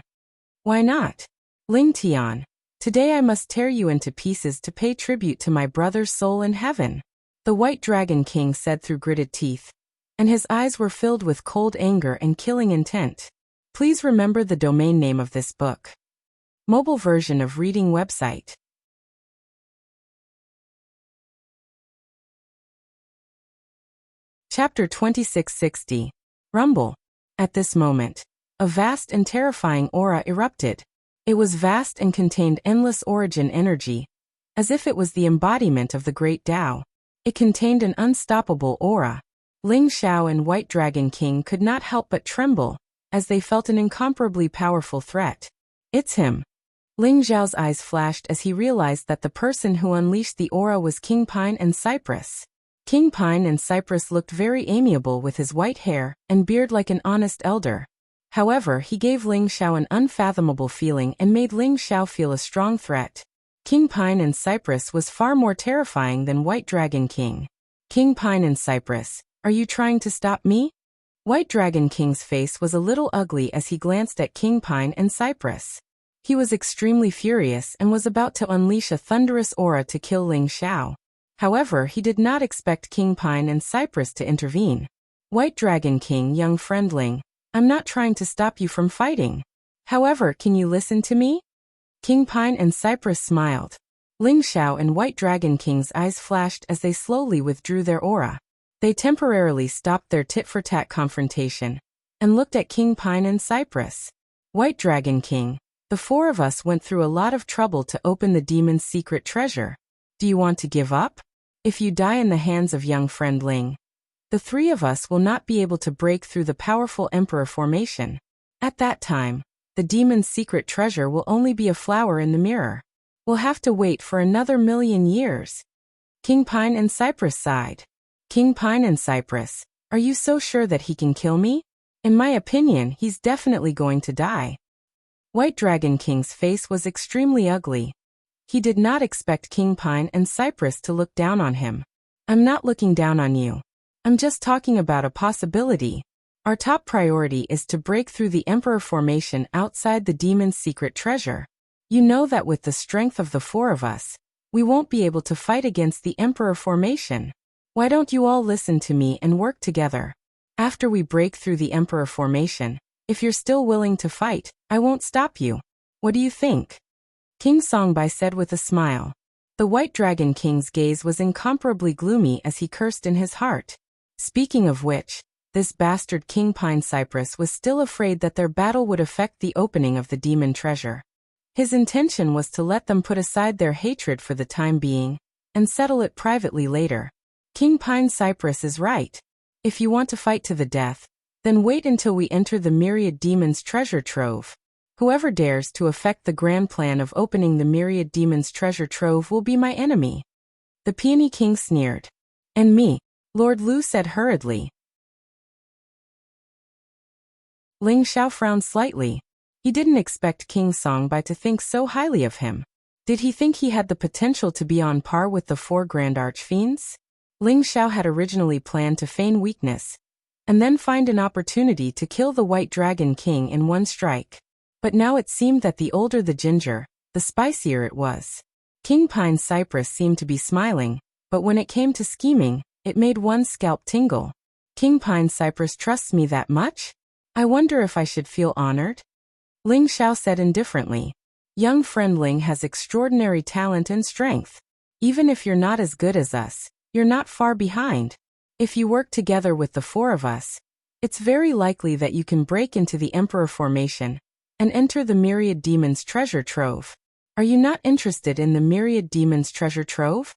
Why not? Ling Tian, today I must tear you into pieces to pay tribute to my brother's soul in heaven, the White Dragon King said through gritted teeth, and his eyes were filled with cold anger and killing intent. Please remember the domain name of this book. Mobile version of reading website. Chapter 2660. Rumble. At this moment, a vast and terrifying aura erupted. It was vast and contained endless origin energy, as if it was the embodiment of the great Tao. It contained an unstoppable aura. Ling Xiao and White Dragon King could not help but tremble, as they felt an incomparably powerful threat. It's him. Ling Xiao's eyes flashed as he realized that the person who unleashed the aura was King Pine and Cypress. King Pine and Cypress looked very amiable with his white hair and beard like an honest elder. However, he gave Ling Xiao an unfathomable feeling and made Ling Xiao feel a strong threat. King Pine and Cypress was far more terrifying than White Dragon King. King Pine and Cypress, are you trying to stop me? White Dragon King's face was a little ugly as he glanced at King Pine and Cypress. He was extremely furious and was about to unleash a thunderous aura to kill Ling Xiao. However, he did not expect King Pine and Cypress to intervene. White Dragon King, young friendling, I'm not trying to stop you from fighting. However, can you listen to me? King Pine and Cypress smiled. Ling Xiao and White Dragon King's eyes flashed as they slowly withdrew their aura. They temporarily stopped their tit-for-tat confrontation and looked at King Pine and Cypress. White Dragon King, the 4 of us went through a lot of trouble to open the demon's secret treasure. Do you want to give up? If you die in the hands of young friend Ling, the 3 of us will not be able to break through the powerful Emperor formation. At that time, the demon's secret treasure will only be a flower in the mirror. We'll have to wait for another 1,000,000 years. King Pine and Cypress sighed. King Pine and Cypress, are you so sure that he can kill me? In my opinion, he's definitely going to die. White Dragon King's face was extremely ugly. He did not expect King Pine and Cypress to look down on him. I'm not looking down on you. I'm just talking about a possibility. Our top priority is to break through the Emperor formation outside the demon's secret treasure. You know that with the strength of the 4 of us, we won't be able to fight against the Emperor formation. Why don't you all listen to me and work together? After we break through the Emperor formation, if you're still willing to fight, I won't stop you. What do you think? King Songbai said with a smile. The White Dragon King's gaze was incomparably gloomy as he cursed in his heart. Speaking of which, this bastard King Pine Cypress was still afraid that their battle would affect the opening of the demon treasure. His intention was to let them put aside their hatred for the time being and settle it privately later. King Pine Cypress is right. If you want to fight to the death, then wait until we enter the Myriad Demon's treasure trove. Whoever dares to affect the grand plan of opening the Myriad Demon's treasure trove will be my enemy. The Peony King sneered. And me, Lord Lu said hurriedly. Ling Xiao frowned slightly. He didn't expect King Songbai to think so highly of him. Did he think he had the potential to be on par with the 4 Grand Archfiends? Ling Xiao had originally planned to feign weakness, and then find an opportunity to kill the White Dragon King in one strike. But now it seemed that the older the ginger, the spicier it was. King Pine Cypress seemed to be smiling, but when it came to scheming, it made one's scalp tingle. King Pine Cypress trusts me that much? I wonder if I should feel honored? Ling Xiao said indifferently. Young friend Ling has extraordinary talent and strength. Even if you're not as good as us, you're not far behind. If you work together with the 4 of us, it's very likely that you can break into the Emperor formation and enter the Myriad Demon's treasure trove. Are you not interested in the Myriad Demon's treasure trove?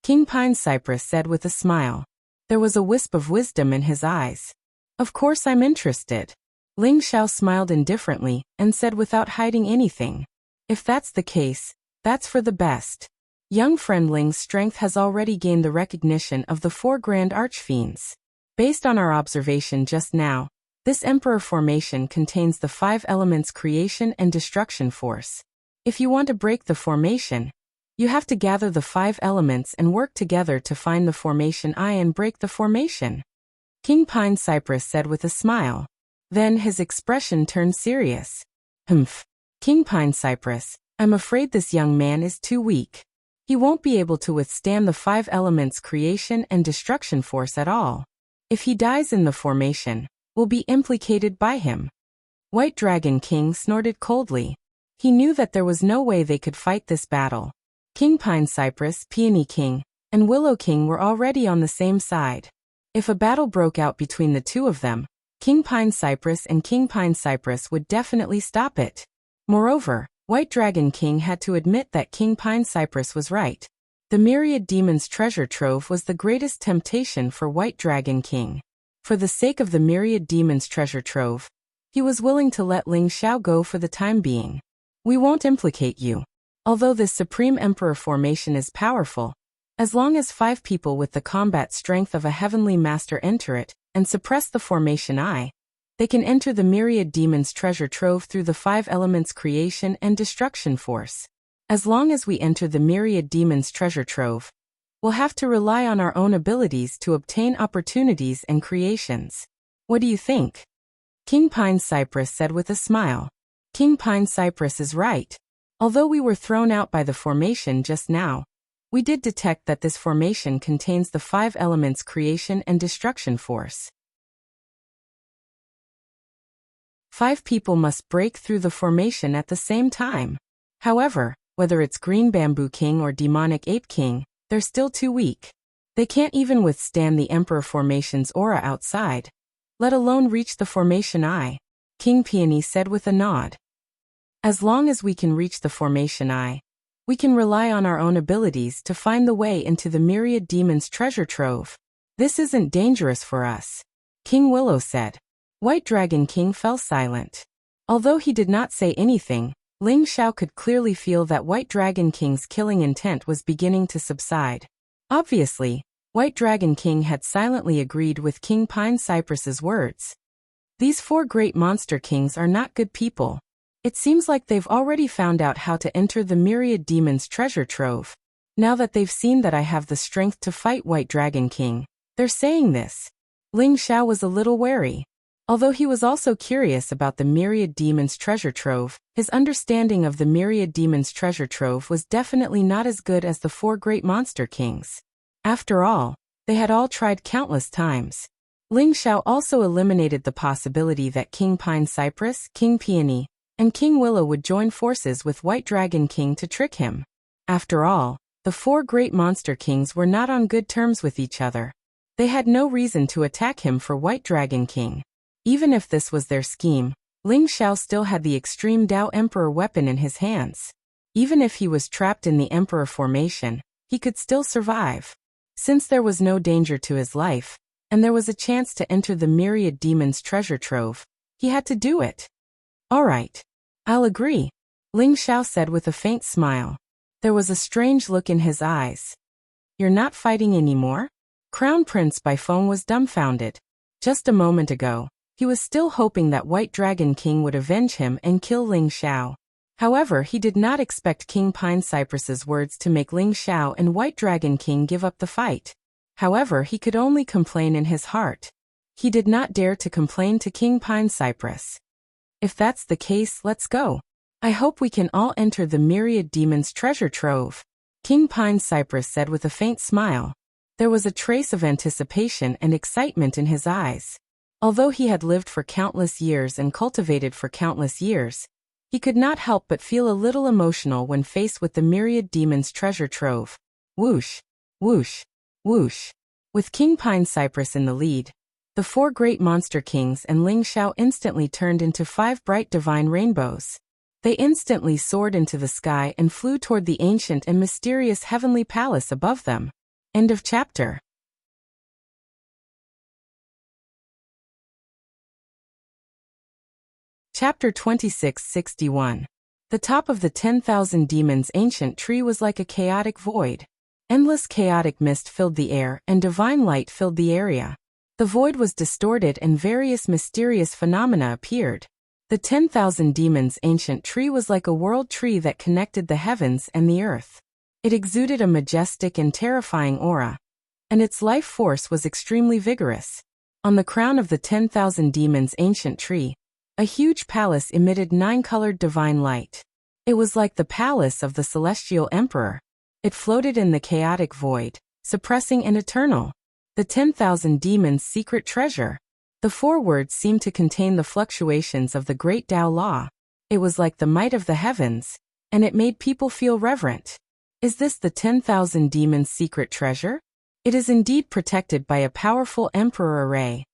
King Pine Cypress said with a smile. There was a wisp of wisdom in his eyes. Of course I'm interested. Ling Xiao smiled indifferently and said without hiding anything. If that's the case, that's for the best. Young friend Ling's strength has already gained the recognition of the 4 Grand Archfiends. Based on our observation just now, this Emperor formation contains the 5 elements creation and destruction force. If you want to break the formation, you have to gather the 5 elements and work together to find the formation I and break the formation. King Pine Cypress said with a smile. Then his expression turned serious. Humph. King Pine Cypress, I'm afraid this young man is too weak. He won't be able to withstand the 5 elements creation and destruction force at all. If he dies in the formation, we'll be implicated by him. White Dragon King snorted coldly. He knew that there was no way they could fight this battle. King Pine Cypress, Peony King, and Willow King were already on the same side. If a battle broke out between the two of them, King Pine Cypress and King Pine Cypress would definitely stop it. Moreover, White Dragon King had to admit that King Pine Cypress was right. The Myriad Demon's treasure trove was the greatest temptation for White Dragon King. For the sake of the Myriad Demon's treasure trove, he was willing to let Ling Xiao go for the time being. We won't implicate you. Although this Supreme Emperor formation is powerful, as long as 5 people with the combat strength of a Heavenly Master enter it and suppress the formation I, they can enter the Myriad Demon's treasure trove through the 5 elements creation and destruction force. As long as we enter the Myriad Demon's treasure trove, we'll have to rely on our own abilities to obtain opportunities and creations. What do you think? King Pine Cypress said with a smile. King Pine Cypress is right. Although we were thrown out by the formation just now, we did detect that this formation contains the 5 elements creation and destruction force. 5 people must break through the formation at the same time. However, whether it's Green Bamboo King or Demonic Ape King, they're still too weak. They can't even withstand the Emperor formation's aura outside, let alone reach the formation I, King Peony said with a nod. As long as we can reach the formation I, we can rely on our own abilities to find the way into the Myriad Demon's treasure trove. This isn't dangerous for us, King Willow said. White Dragon King fell silent. Although he did not say anything, Ling Xiao could clearly feel that White Dragon King's killing intent was beginning to subside. Obviously, White Dragon King had silently agreed with King Pine Cypress's words. These 4 great monster kings are not good people. It seems like they've already found out how to enter the Myriad Demon's treasure trove. Now that they've seen that I have the strength to fight White Dragon King, they're saying this. Ling Xiao was a little wary. Although he was also curious about the Myriad Demon's treasure trove, his understanding of the Myriad Demon's treasure trove was definitely not as good as the 4 great monster kings. After all, they had all tried countless times. Ling Xiao also eliminated the possibility that King Pine Cypress, King Peony, and King Willow would join forces with White Dragon King to trick him. After all, the 4 great monster kings were not on good terms with each other. They had no reason to attack him for White Dragon King. Even if this was their scheme, Ling Xiao still had the Extreme Dao Emperor weapon in his hands. Even if he was trapped in the Emperor formation, he could still survive. Since there was no danger to his life, and there was a chance to enter the Myriad Demon's treasure trove, he had to do it. All right. I'll agree, Ling Xiao said with a faint smile. There was a strange look in his eyes. You're not fighting anymore? Crown Prince Baifeng was dumbfounded. Just a moment ago, he was still hoping that White Dragon King would avenge him and kill Ling Xiao. However, he did not expect King Pine Cypress's words to make Ling Xiao and White Dragon King give up the fight. However, he could only complain in his heart. He did not dare to complain to King Pine Cypress. If that's the case, let's go. I hope we can all enter the Myriad Demon's treasure trove, King Pine Cypress said with a faint smile. There was a trace of anticipation and excitement in his eyes. Although he had lived for countless years and cultivated for countless years, he could not help but feel a little emotional when faced with the Myriad Demon's treasure trove. Whoosh, whoosh, whoosh. With King Pine Cypress in the lead, the 4 great monster kings and Ling Xiao instantly turned into 5 bright divine rainbows. They instantly soared into the sky and flew toward the ancient and mysterious heavenly palace above them. End of chapter. Chapter 2661. The top of the 10,000 demons' ancient tree was like a chaotic void. Endless chaotic mist filled the air, and divine light filled the area. The void was distorted and various mysterious phenomena appeared. The 10,000 demons' ancient tree was like a world tree that connected the heavens and the earth. It exuded a majestic and terrifying aura, and its life force was extremely vigorous. On the crown of the 10,000 demons' ancient tree, a huge palace emitted 9-colored divine light. It was like the palace of the celestial emperor. It floated in the chaotic void, suppressing and eternal. The 10,000 demons' secret treasure. The 4 words seemed to contain the fluctuations of the great Tao law. It was like the might of the heavens, and it made people feel reverent. Is this the 10,000 demons' secret treasure? It is indeed protected by a powerful emperor array.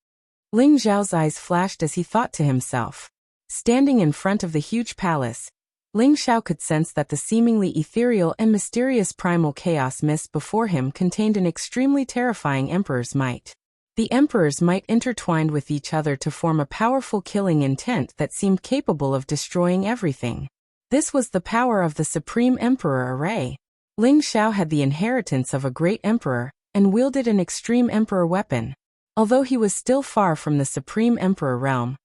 Ling Xiao's eyes flashed as he thought to himself. Standing in front of the huge palace, Ling Xiao could sense that the seemingly ethereal and mysterious primal chaos mist before him contained an extremely terrifying emperor's might. The emperor's might intertwined with each other to form a powerful killing intent that seemed capable of destroying everything. This was the power of the Supreme Emperor array. Ling Xiao had the inheritance of a great emperor, and wielded an extreme emperor weapon. Although he was still far from the Supreme Emperor realm,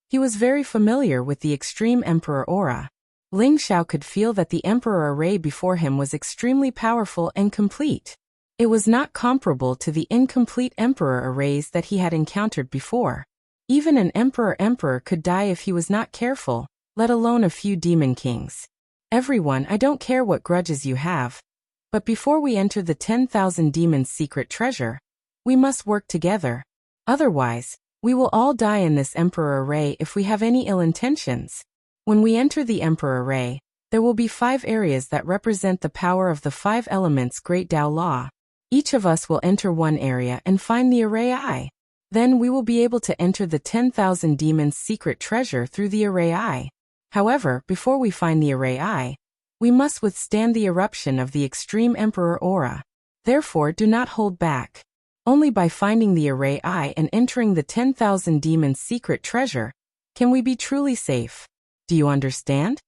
he was very familiar with the extreme emperor aura. Ling Xiao could feel that the emperor array before him was extremely powerful and complete. It was not comparable to the incomplete emperor arrays that he had encountered before. Even an emperor could die if he was not careful, let alone a few demon kings. Everyone, I don't care what grudges you have, but before we enter the 10,000 demons' secret treasure, we must work together. Otherwise, we will all die in this emperor array if we have any ill intentions. When we enter the emperor array, there will be 5 areas that represent the power of the 5 elements' great Tao law. Each of us will eye one area and find the array eye. Then we will be able to enter the 10,000 demons' secret treasure through the array eye. However, before we find the array eye, we must withstand the eruption of the extreme emperor aura. Therefore, do not hold back. Only by finding the array eye and entering the 10,000 demons' secret treasure can we be truly safe. Do you understand?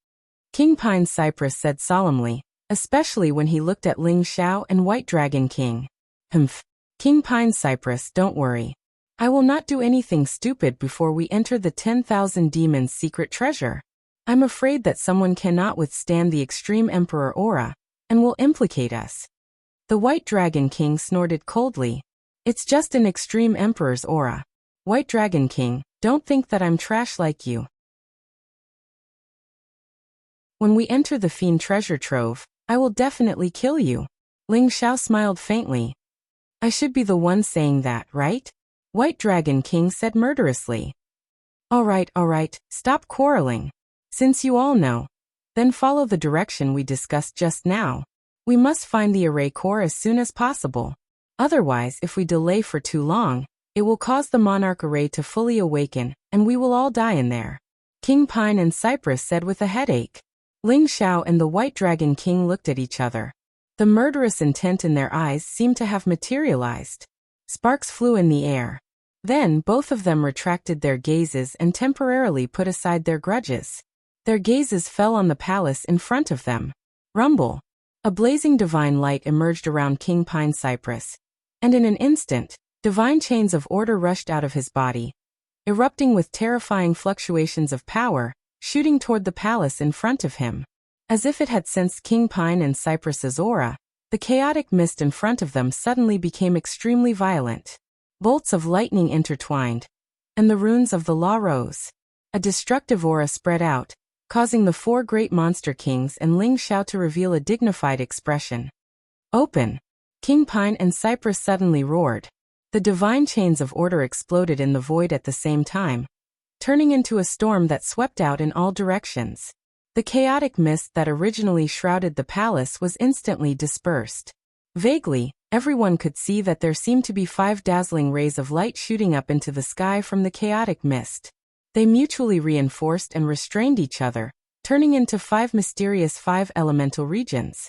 King Pine Cypress said solemnly, especially when he looked at Ling Xiao and White Dragon King. Humph. King Pine Cypress, don't worry. I will not do anything stupid before we enter the 10,000 demons' secret treasure. I'm afraid that someone cannot withstand the extreme emperor aura, and will implicate us. The White Dragon King snorted coldly. It's just an extreme emperor's aura. White Dragon King, don't think that I'm trash like you. When we enter the fiend treasure trove, I will definitely kill you. Ling Xiao smiled faintly. I should be the one saying that, right? White Dragon King said murderously. All right, stop quarreling. Since you all know, then follow the direction we discussed just now. We must find the array core as soon as possible. Otherwise, if we delay for too long, it will cause the monarch array to fully awaken, and we will all die in there. King Pine and Cypress said with a headache. Ling Xiao and the White Dragon King looked at each other. The murderous intent in their eyes seemed to have materialized. Sparks flew in the air. Then both of them retracted their gazes and temporarily put aside their grudges. Their gazes fell on the palace in front of them. Rumble. A blazing divine light emerged around King Pine Cypress, and in an instant, divine chains of order rushed out of his body, erupting with terrifying fluctuations of power, shooting toward the palace in front of him. As if it had sensed King Pine and Cypress's aura, the chaotic mist in front of them suddenly became extremely violent. Bolts of lightning intertwined, and the runes of the law rose. A destructive aura spread out, causing the 4 great monster kings and Ling Xiao to reveal a dignified expression. Open! King Pine and Cypress suddenly roared. The divine chains of order exploded in the void at the same time, turning into a storm that swept out in all directions. The chaotic mist that originally shrouded the palace was instantly dispersed. Vaguely, everyone could see that there seemed to be 5 dazzling rays of light shooting up into the sky from the chaotic mist. They mutually reinforced and restrained each other, turning into 5 mysterious 5 elemental regions.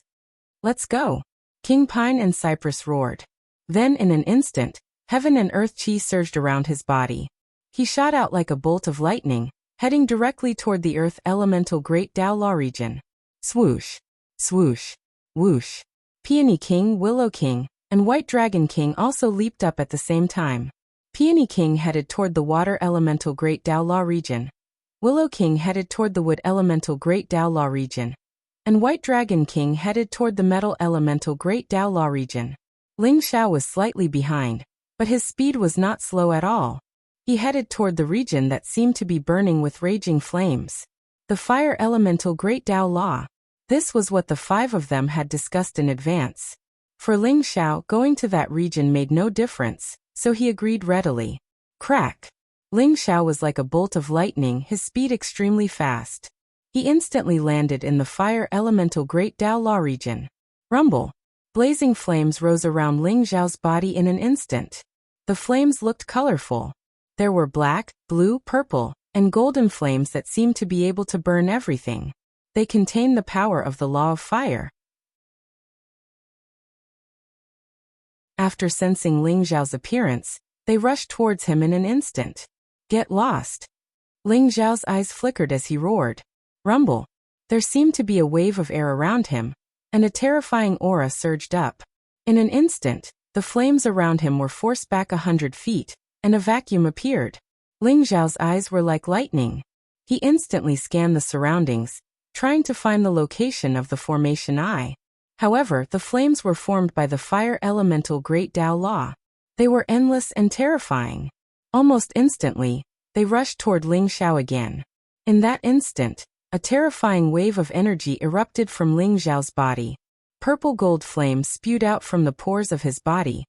Let's go! King Pine and Cypress roared. Then in an instant, heaven and earth chi surged around his body. He shot out like a bolt of lightning, heading directly toward the earth elemental great Tao Law region. Swoosh, swoosh, whoosh. Peony King, Willow King, and White Dragon King also leaped up at the same time. Peony King headed toward the water elemental great Tao Law region. Willow King headed toward the wood elemental great Tao Law region. And White Dragon King headed toward the metal elemental great Tao Law region. Ling Xiao was slightly behind, but his speed was not slow at all. He headed toward the region that seemed to be burning with raging flames. The fire elemental great Tao Law. This was what the five of them had discussed in advance. For Ling Xiao, going to that region made no difference, so he agreed readily. Crack! Ling Xiao was like a bolt of lightning, his speed extremely fast. He instantly landed in the fire elemental great Tao Law region. Rumble! Blazing flames rose around Ling Xiao's body in an instant. The flames looked colorful. There were black, blue, purple, and golden flames that seemed to be able to burn everything. They contained the power of the law of fire. After sensing Ling Xiao's appearance, they rushed towards him in an instant. Get lost! Ling Xiao's eyes flickered as he roared. Rumble! There seemed to be a wave of air around him, and a terrifying aura surged up. In an instant, the flames around him were forced back 100 feet, and a vacuum appeared. Ling Xiao's eyes were like lightning. He instantly scanned the surroundings, trying to find the location of the formation I. However, the flames were formed by the fire elemental great Tao Law. They were endless and terrifying. Almost instantly, they rushed toward Ling Xiao again. In that instant, a terrifying wave of energy erupted from Ling Xiao's body. Purple gold flames spewed out from the pores of his body,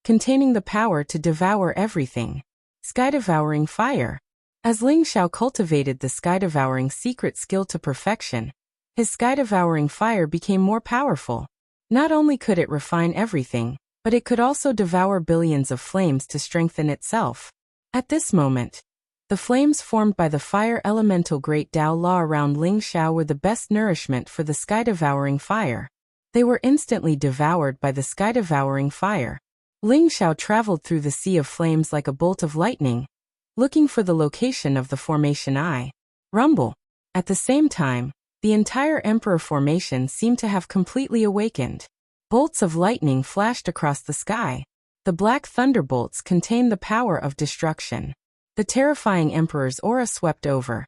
containing the power to devour everything. Sky-devouring fire. As Ling Xiao cultivated the sky-devouring secret skill to perfection, his sky-devouring fire became more powerful. Not only could it refine everything, but it could also devour billions of flames to strengthen itself. At this moment, the flames formed by the fire elemental great Tao Law around Ling Xiao were the best nourishment for the sky-devouring fire. They were instantly devoured by the sky-devouring fire. Ling Xiao traveled through the sea of flames like a bolt of lightning, looking for the location of the formation I. Rumble! At the same time, the entire Emperor formation seemed to have completely awakened. Bolts of lightning flashed across the sky. The black thunderbolts contained the power of destruction. The terrifying Emperor's aura swept over,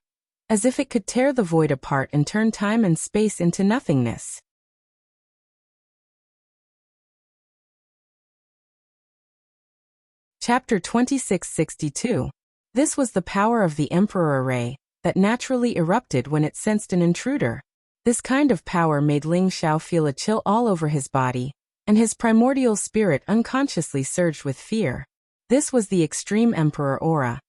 as if it could tear the void apart and turn time and space into nothingness. Chapter 2662. This was the power of the Emperor Array, that naturally erupted when it sensed an intruder. This kind of power made Ling Xiao feel a chill all over his body, and his primordial spirit unconsciously surged with fear. This was the Extreme Emperor Aura,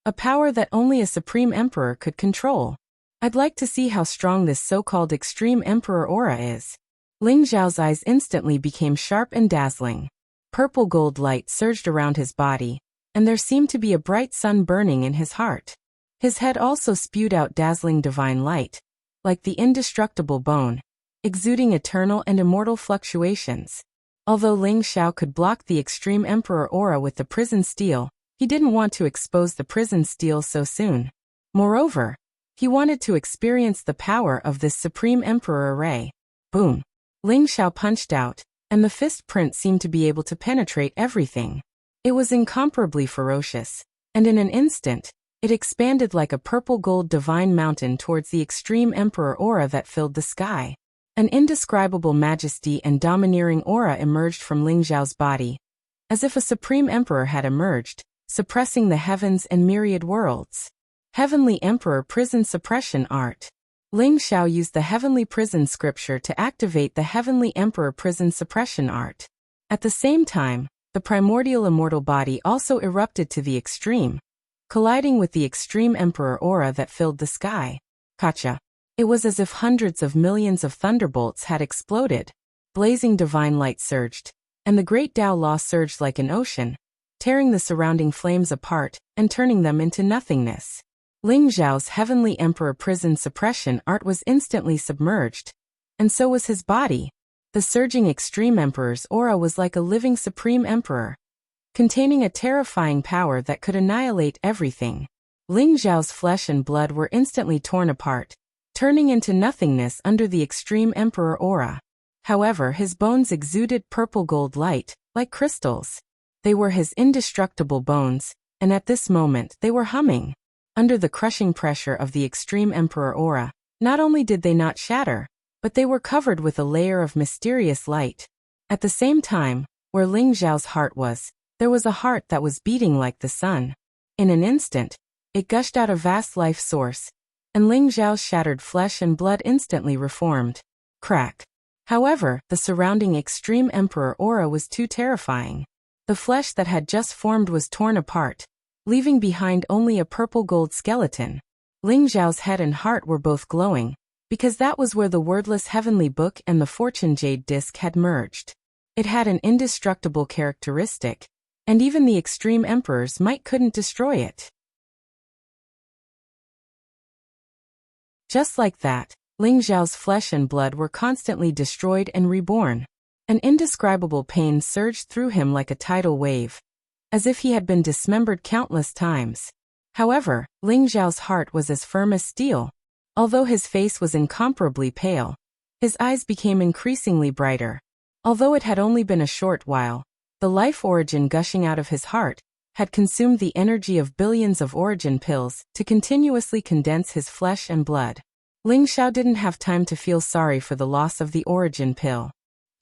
a power that only a Supreme Emperor could control. I'd like to see how strong this so-called Extreme Emperor Aura is. Ling Xiao's eyes instantly became sharp and dazzling. Purple gold light surged around his body, and there seemed to be a bright sun burning in his heart. His head also spewed out dazzling divine light, like the indestructible bone, exuding eternal and immortal fluctuations. Although Ling Xiao could block the Extreme Emperor Aura with the prison steel, he didn't want to expose the prison steel so soon. Moreover, he wanted to experience the power of this Supreme Emperor Array. Boom! Ling Xiao punched out, and the fist print seemed to be able to penetrate everything. It was incomparably ferocious, and in an instant, it expanded like a purple gold divine mountain towards the Extreme Emperor Aura that filled the sky. An indescribable majesty and domineering aura emerged from Ling Xiao's body, as if a Supreme Emperor had emerged, suppressing the heavens and myriad worlds. Heavenly Emperor Prison Suppression Art. Ling Xiao used the Heavenly Prison Scripture to activate the Heavenly Emperor Prison Suppression Art. At the same time, the primordial immortal body also erupted to the extreme, colliding with the Extreme Emperor Aura that filled the sky. Gotcha! It was as if hundreds of millions of thunderbolts had exploded. Blazing divine light surged, and the great Tao Law surged like an ocean, tearing the surrounding flames apart and turning them into nothingness. Ling Xiao's Heavenly Emperor Prison Suppression Art was instantly submerged, and so was his body. The surging Extreme Emperor's aura was like a living Supreme Emperor, containing a terrifying power that could annihilate everything. Ling Xiao's flesh and blood were instantly torn apart, turning into nothingness under the Extreme Emperor aura. However, his bones exuded purple gold light, like crystals. They were his indestructible bones, and at this moment they were humming. Under the crushing pressure of the Extreme Emperor aura, not only did they not shatter, but they were covered with a layer of mysterious light. At the same time, where Ling Xiao's heart was, there was a heart that was beating like the sun. In an instant, it gushed out a vast life source, and Ling Xiao's shattered flesh and blood instantly reformed. Crack. However, the surrounding Extreme Emperor aura was too terrifying. The flesh that had just formed was torn apart, leaving behind only a purple gold skeleton. Ling Xiao's head and heart were both glowing, because that was where the wordless heavenly book and the fortune jade disc had merged. It had an indestructible characteristic, and even the Extreme Emperor's might couldn't destroy it. Just like that, Ling Xiao's flesh and blood were constantly destroyed and reborn. An indescribable pain surged through him like a tidal wave, as if he had been dismembered countless times. However, Ling Xiao's heart was as firm as steel. Although his face was incomparably pale, his eyes became increasingly brighter. Although it had only been a short while, the life origin gushing out of his heart had consumed the energy of billions of origin pills to continuously condense his flesh and blood. Ling Xiao didn't have time to feel sorry for the loss of the origin pill.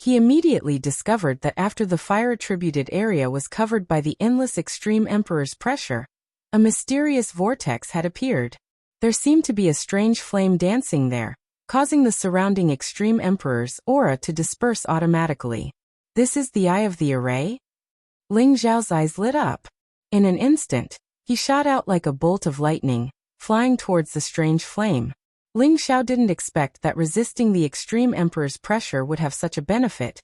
He immediately discovered that after the fire-attributed area was covered by the endless Extreme Emperor's pressure, a mysterious vortex had appeared. There seemed to be a strange flame dancing there, causing the surrounding Extreme Emperor's aura to disperse automatically. This is the eye of the array? Ling Xiao's eyes lit up. In an instant, he shot out like a bolt of lightning, flying towards the strange flame. Ling Xiao didn't expect that resisting the Extreme Emperor's pressure would have such a benefit,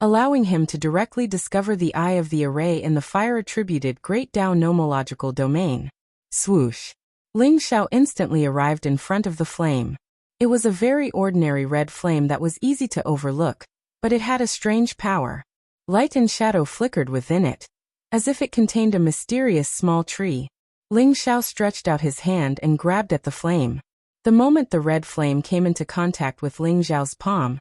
allowing him to directly discover the eye of the array in the fire-attributed Great Tao nomological domain. Swoosh! Ling Xiao instantly arrived in front of the flame. It was a very ordinary red flame that was easy to overlook, but it had a strange power. Light and shadow flickered within it, as if it contained a mysterious small tree. Ling Xiao stretched out his hand and grabbed at the flame. The moment the red flame came into contact with Ling Xiao's palm,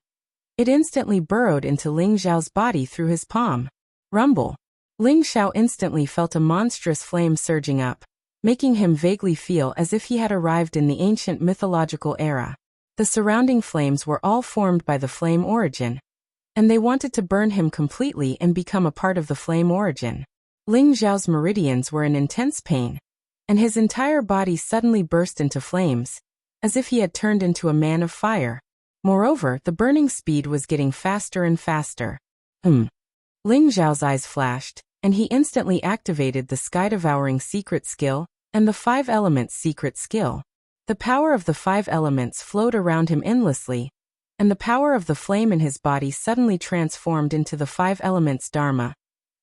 it instantly burrowed into Ling Xiao's body through his palm. Rumble! Ling Xiao instantly felt a monstrous flame surging up, making him vaguely feel as if he had arrived in the ancient mythological era. The surrounding flames were all formed by the flame origin, and they wanted to burn him completely and become a part of the flame origin. Ling Xiao's meridians were in intense pain, and his entire body suddenly burst into flames, as if he had turned into a man of fire. Moreover, the burning speed was getting faster and faster. Ling Xiao's eyes flashed, and he instantly activated the sky-devouring secret skill and the 5 elements secret skill. The power of the 5 elements flowed around him endlessly, and the power of the flame in his body suddenly transformed into the 5 elements dharma,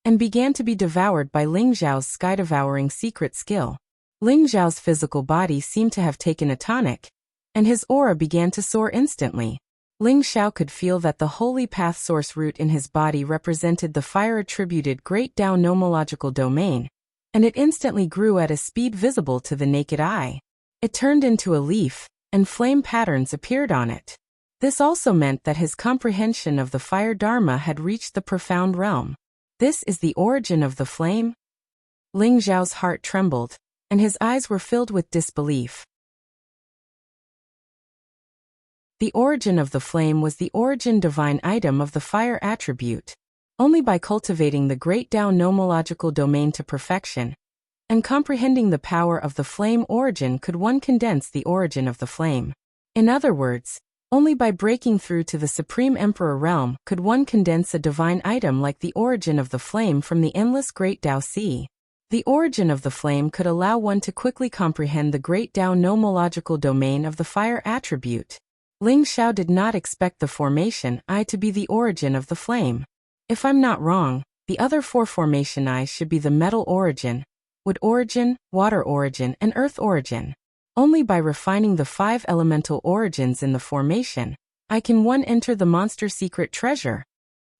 and began to be devoured by Ling Xiao's sky-devouring secret skill. Ling Xiao's physical body seemed to have taken a tonic, and his aura began to soar instantly. Ling Xiao could feel that the holy path source root in his body represented the fire-attributed Great Tao nomological domain, and it instantly grew at a speed visible to the naked eye. It turned into a leaf, and flame patterns appeared on it. This also meant that his comprehension of the fire dharma had reached the profound realm. This is the origin of the flame? Ling Xiao's heart trembled, and his eyes were filled with disbelief. The origin of the flame was the origin divine item of the fire attribute. Only by cultivating the Great Tao nomological domain to perfection, and comprehending the power of the flame origin could one condense the origin of the flame. In other words, only by breaking through to the Supreme Emperor realm could one condense a divine item like the origin of the flame from the endless Great Tao Sea. The origin of the flame could allow one to quickly comprehend the Great Tao nomological domain of the fire attribute. Ling Xiao did not expect the formation I to be the origin of the flame. If I'm not wrong, the other 4 formation I should be the metal origin, wood origin, water origin, and earth origin. Only by refining the 5 elemental origins in the formation I can enter the monster secret treasure.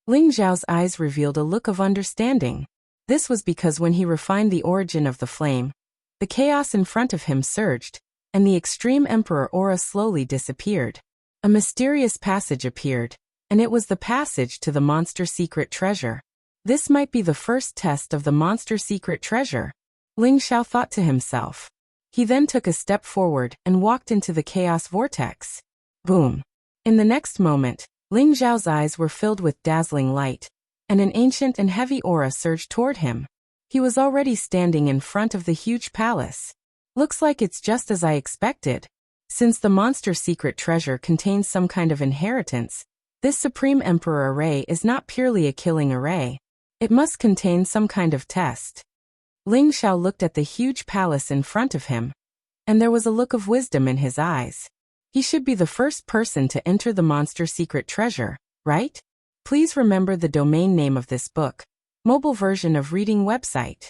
Ling Xiao's eyes revealed a look of understanding. This was because when he refined the origin of the flame, the chaos in front of him surged, and the extreme emperor aura slowly disappeared. A mysterious passage appeared, and it was the passage to the monster secret treasure. This might be the first test of the monster secret treasure, Ling Xiao thought to himself. He then took a step forward and walked into the chaos vortex. Boom! In the next moment, Ling Xiao's eyes were filled with dazzling light, and an ancient and heavy aura surged toward him. He was already standing in front of the huge palace. Looks like it's just as I expected. Since the monster secret treasure contains some kind of inheritance, this Supreme Emperor array is not purely a killing array. It must contain some kind of test. Ling Xiao looked at the huge palace in front of him, and there was a look of wisdom in his eyes. He should be the first person to enter the monster secret treasure, right? Please remember the domain name of this book. Mobile version of reading website.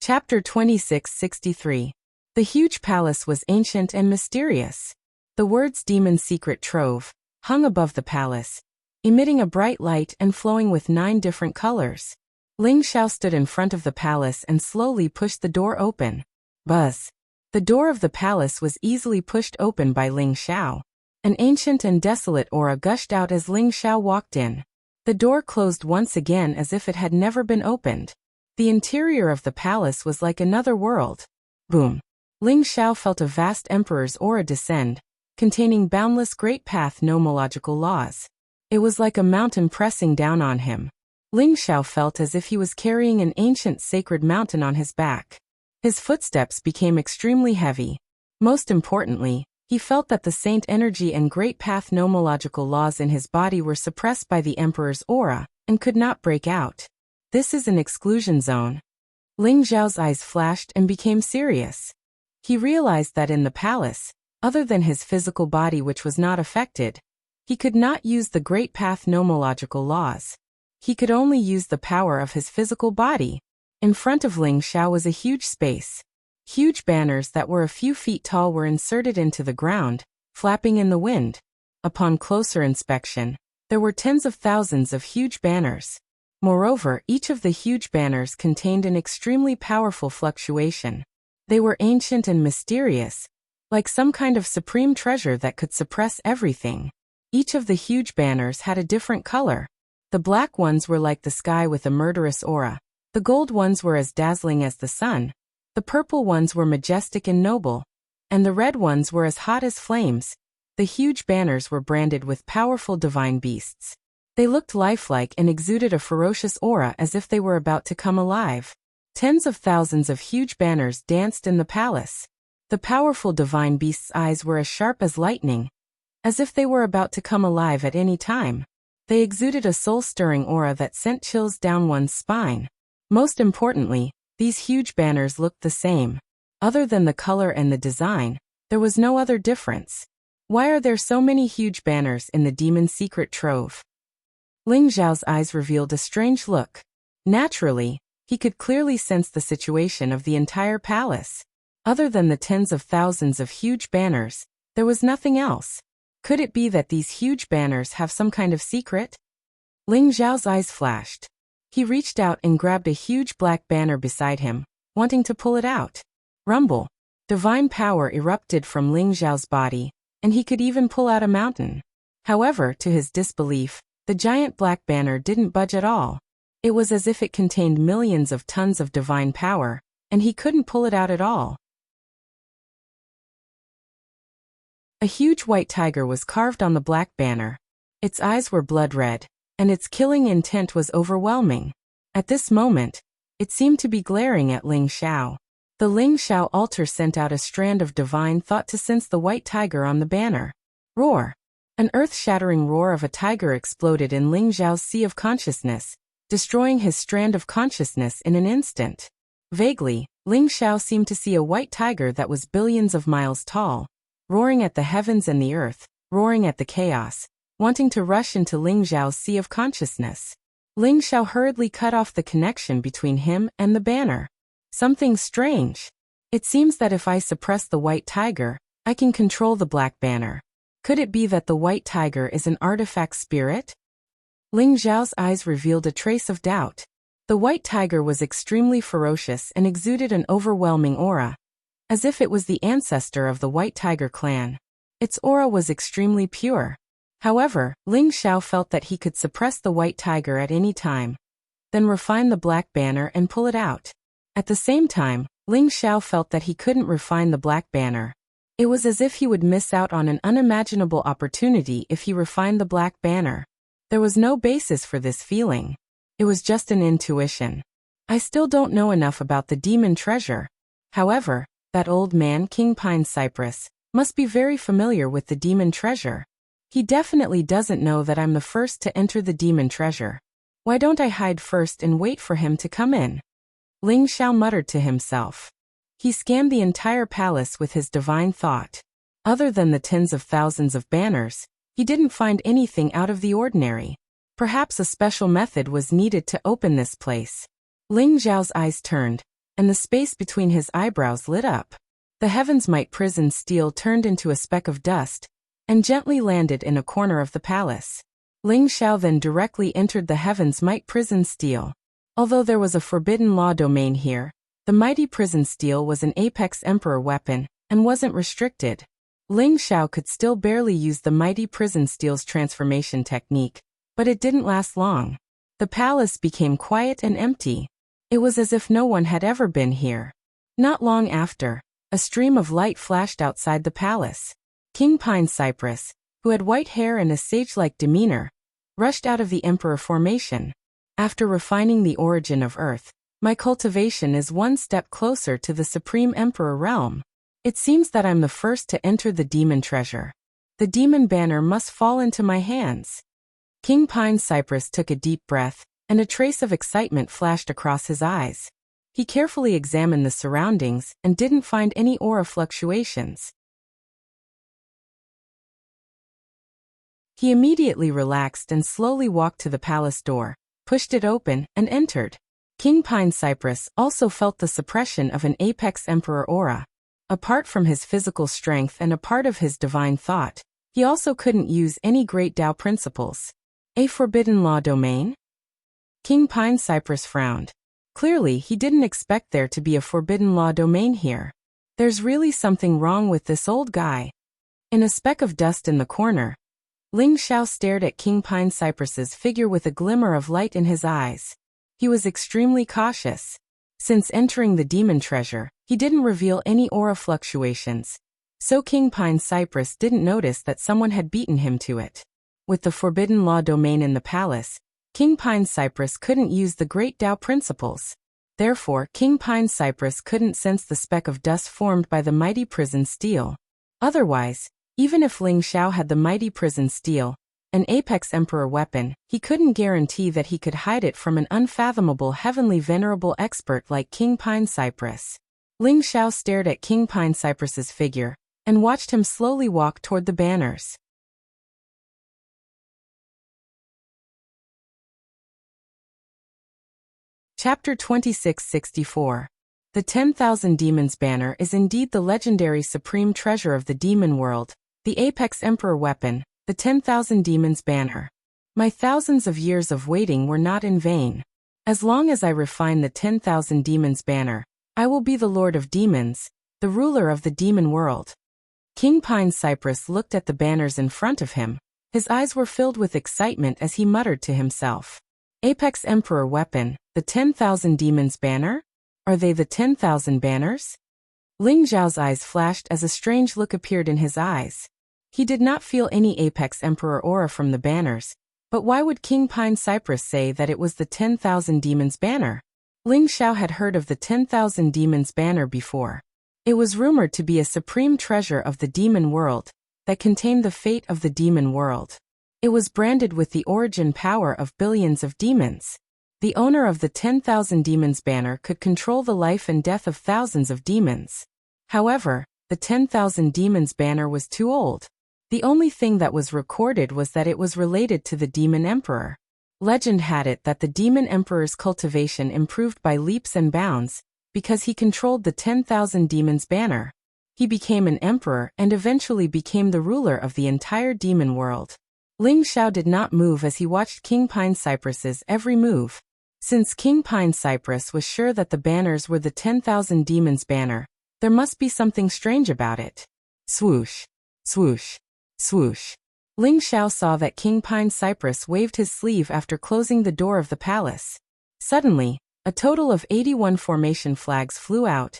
Chapter 2663. The huge palace was ancient and mysterious. The words Demon Secret Trove hung above the palace, emitting a bright light and flowing with 9 different colors. Ling Xiao stood in front of the palace and slowly pushed the door open. Buzz! The door of the palace was easily pushed open by Ling Xiao. An ancient and desolate aura gushed out as Ling Xiao walked in. The door closed once again as if it had never been opened. The interior of the palace was like another world. Boom! Ling Xiao felt a vast emperor's aura descend, containing boundless great path nomological laws. It was like a mountain pressing down on him. Ling Xiao felt as if he was carrying an ancient sacred mountain on his back. His footsteps became extremely heavy. Most importantly, he felt that the saint energy and great path nomological laws in his body were suppressed by the emperor's aura, and could not break out. This is an exclusion zone. Ling Xiao's eyes flashed and became serious. He realized that in the palace, other than his physical body which was not affected, he could not use the great path nomological laws. He could only use the power of his physical body. In front of Ling Xiao was a huge space. Huge banners that were a few feet tall were inserted into the ground, flapping in the wind. Upon closer inspection, there were tens of thousands of huge banners. Moreover, each of the huge banners contained an extremely powerful fluctuation. They were ancient and mysterious, like some kind of supreme treasure that could suppress everything. Each of the huge banners had a different color. The black ones were like the sky with a murderous aura. The gold ones were as dazzling as the sun. The purple ones were majestic and noble. And the red ones were as hot as flames. The huge banners were branded with powerful divine beasts. They looked lifelike and exuded a ferocious aura as if they were about to come alive. Tens of thousands of huge banners danced in the palace. The powerful divine beasts' eyes were as sharp as lightning, as if they were about to come alive at any time. They exuded a soul-stirring aura that sent chills down one's spine. Most importantly, these huge banners looked the same. Other than the color and the design, there was no other difference. Why are there so many huge banners in the Demon Secret Trove? Ling Xiao's eyes revealed a strange look. Naturally, he could clearly sense the situation of the entire palace. Other than the tens of thousands of huge banners, there was nothing else. Could it be that these huge banners have some kind of secret? Ling Xiao's eyes flashed. He reached out and grabbed a huge black banner beside him, wanting to pull it out. Rumble. Divine power erupted from Ling Xiao's body, and he could even pull out a mountain. However, to his disbelief, the giant black banner didn't budge at all. It was as if it contained millions of tons of divine power, and he couldn't pull it out at all. A huge white tiger was carved on the black banner. Its eyes were blood red, and its killing intent was overwhelming. At this moment, it seemed to be glaring at Ling Xiao. The Ling Xiao altar sent out a strand of divine thought to sense the white tiger on the banner. Roar! An earth-shattering roar of a tiger exploded in Ling Xiao's sea of consciousness, destroying his strand of consciousness in an instant. Vaguely, Ling Xiao seemed to see a white tiger that was billions of miles tall, roaring at the heavens and the earth, roaring at the chaos, wanting to rush into Ling Xiao's sea of consciousness. Ling Xiao hurriedly cut off the connection between him and the banner. Something strange. It seems that if I suppress the white tiger, I can control the black banner. Could it be that the white tiger is an artifact spirit? Ling Xiao's eyes revealed a trace of doubt. The white tiger was extremely ferocious and exuded an overwhelming aura, as if it was the ancestor of the white tiger clan. Its aura was extremely pure. However, Ling Xiao felt that he could suppress the white tiger at any time, then refine the black banner and pull it out. At the same time, Ling Xiao felt that he couldn't refine the black banner. It was as if he would miss out on an unimaginable opportunity if he refined the black banner. There was no basis for this feeling. It was just an intuition. I still don't know enough about the demon treasure. However, that old man, King Pine Cypress, must be very familiar with the demon treasure. He definitely doesn't know that I'm the first to enter the demon treasure. Why don't I hide first and wait for him to come in? Ling Xiao muttered to himself. He scanned the entire palace with his divine thought. Other than the tens of thousands of banners, he didn't find anything out of the ordinary. Perhaps a special method was needed to open this place. Ling Xiao's eyes turned, and the space between his eyebrows lit up. The Heaven's Might prison steel turned into a speck of dust, and gently landed in a corner of the palace. Ling Xiao then directly entered the Heaven's Might prison steel. Although there was a forbidden law domain here, the mighty prison steel was an apex emperor weapon, and wasn't restricted. Ling Xiao could still barely use the mighty prison steel's transformation technique, but it didn't last long. The palace became quiet and empty. It was as if no one had ever been here. Not long after, a stream of light flashed outside the palace. King Pine Cypress, who had white hair and a sage-like demeanor, rushed out of the emperor formation. After refining the origin of Earth, my cultivation is one step closer to the Supreme Emperor realm. It seems that I'm the first to enter the demon treasure. The demon banner must fall into my hands. King Pine Cypress took a deep breath, and a trace of excitement flashed across his eyes. He carefully examined the surroundings and didn't find any aura fluctuations. He immediately relaxed and slowly walked to the palace door, pushed it open, and entered. King Pine Cypress also felt the suppression of an apex emperor aura. Apart from his physical strength and a part of his divine thought, he also couldn't use any great Tao principles. A forbidden law domain? King Pine Cypress frowned. Clearly, he didn't expect there to be a forbidden law domain here. There's really something wrong with this old guy. In a speck of dust in the corner, Ling Xiao stared at King Pine Cypress's figure with a glimmer of light in his eyes. He was extremely cautious. Since entering the demon treasure, he didn't reveal any aura fluctuations, so King Pine Cypress didn't notice that someone had beaten him to it. With the forbidden law domain in the palace, King Pine Cypress couldn't use the great Tao principles. Therefore, King Pine Cypress couldn't sense the speck of dust formed by the mighty prison steel. Otherwise, even if Ling Xiao had the mighty prison steel, an apex emperor weapon, he couldn't guarantee that he could hide it from an unfathomable heavenly venerable expert like King Pine Cypress. Ling Xiao stared at King Pine Cypress's figure, and watched him slowly walk toward the banners. Chapter 2664. The 10,000 Demons banner is indeed the legendary supreme treasure of the demon world, the apex emperor weapon, the 10,000 Demons banner. My thousands of years of waiting were not in vain. As long as I refine the 10,000 Demons banner, I will be the Lord of Demons, the ruler of the demon world. King Pine Cypress looked at the banners in front of him. His eyes were filled with excitement as he muttered to himself. Apex Emperor weapon, the 10,000 Demons banner? Are they the 10,000 banners? Ling Xiao's eyes flashed as a strange look appeared in his eyes. He did not feel any Apex Emperor aura from the banners, but why would King Pine Cypress say that it was the 10,000 Demons banner? Ling Xiao had heard of the 10,000 Demons banner before. It was rumored to be a supreme treasure of the demon world, that contained the fate of the demon world. It was branded with the origin power of billions of demons. The owner of the 10,000 Demons banner could control the life and death of thousands of demons. However, the 10,000 Demons banner was too old. The only thing that was recorded was that it was related to the Demon Emperor. Legend had it that the Demon Emperor's cultivation improved by leaps and bounds, because he controlled the 10,000 demons banner. He became an emperor and eventually became the ruler of the entire demon world. Ling Xiao did not move as he watched King Pine Cypress's every move. Since King Pine Cypress was sure that the banners were the 10,000 demons banner, there must be something strange about it. Swoosh, swoosh, swoosh. Ling Xiao saw that King Pine Cypress waved his sleeve after closing the door of the palace. Suddenly, a total of 81 formation flags flew out,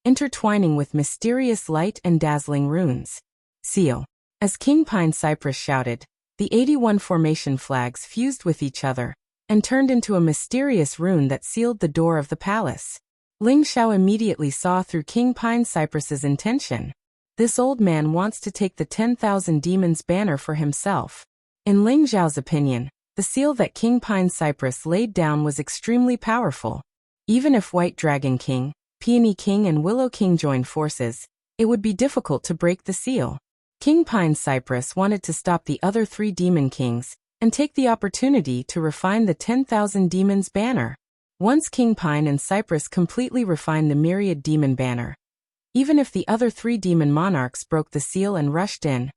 intertwining with mysterious light and dazzling runes. Seal. As King Pine Cypress shouted, the 81 formation flags fused with each other and turned into a mysterious rune that sealed the door of the palace. Ling Xiao immediately saw through King Pine Cypress's intention. This old man wants to take the 10,000 demons banner for himself. In Ling Xiao's opinion, the seal that King Pine Cypress laid down was extremely powerful. Even if White Dragon King, Peony King and Willow King joined forces, it would be difficult to break the seal. King Pine Cypress wanted to stop the other 3 demon kings and take the opportunity to refine the 10,000 demons banner. Once King Pine and Cypress completely refined the myriad demon banner, even if the other 3 demon monarchs broke the seal and rushed in,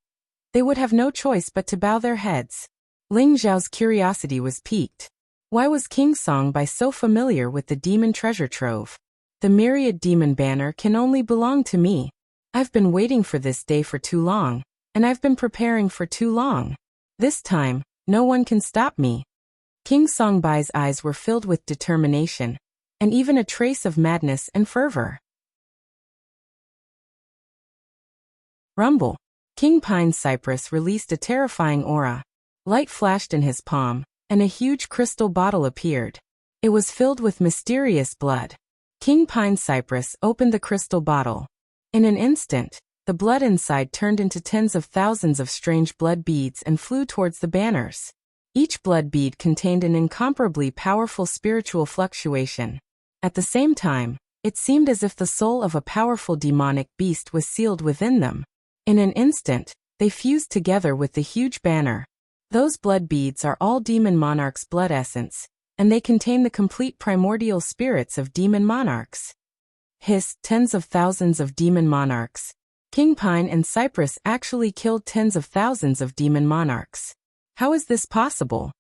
they would have no choice but to bow their heads. Ling Xiao's curiosity was piqued. Why was King Songbai so familiar with the demon treasure trove? The myriad demon banner can only belong to me. I've been waiting for this day for too long, and I've been preparing for too long. This time, no one can stop me. King Songbai's eyes were filled with determination, and even a trace of madness and fervor. Rumble. King Pine Cypress released a terrifying aura. Light flashed in his palm, and a huge crystal bottle appeared. It was filled with mysterious blood. King Pine Cypress opened the crystal bottle. In an instant, the blood inside turned into tens of thousands of strange blood beads and flew towards the banners. Each blood bead contained an incomparably powerful spiritual fluctuation. At the same time, it seemed as if the soul of a powerful demonic beast was sealed within them. In an instant, they fused together with the huge banner. Those blood beads are all demon monarchs' blood essence, and they contain the complete primordial spirits of demon monarchs. Hiss, tens of thousands of demon monarchs. King Pine and Cypress actually killed tens of thousands of demon monarchs. How is this possible?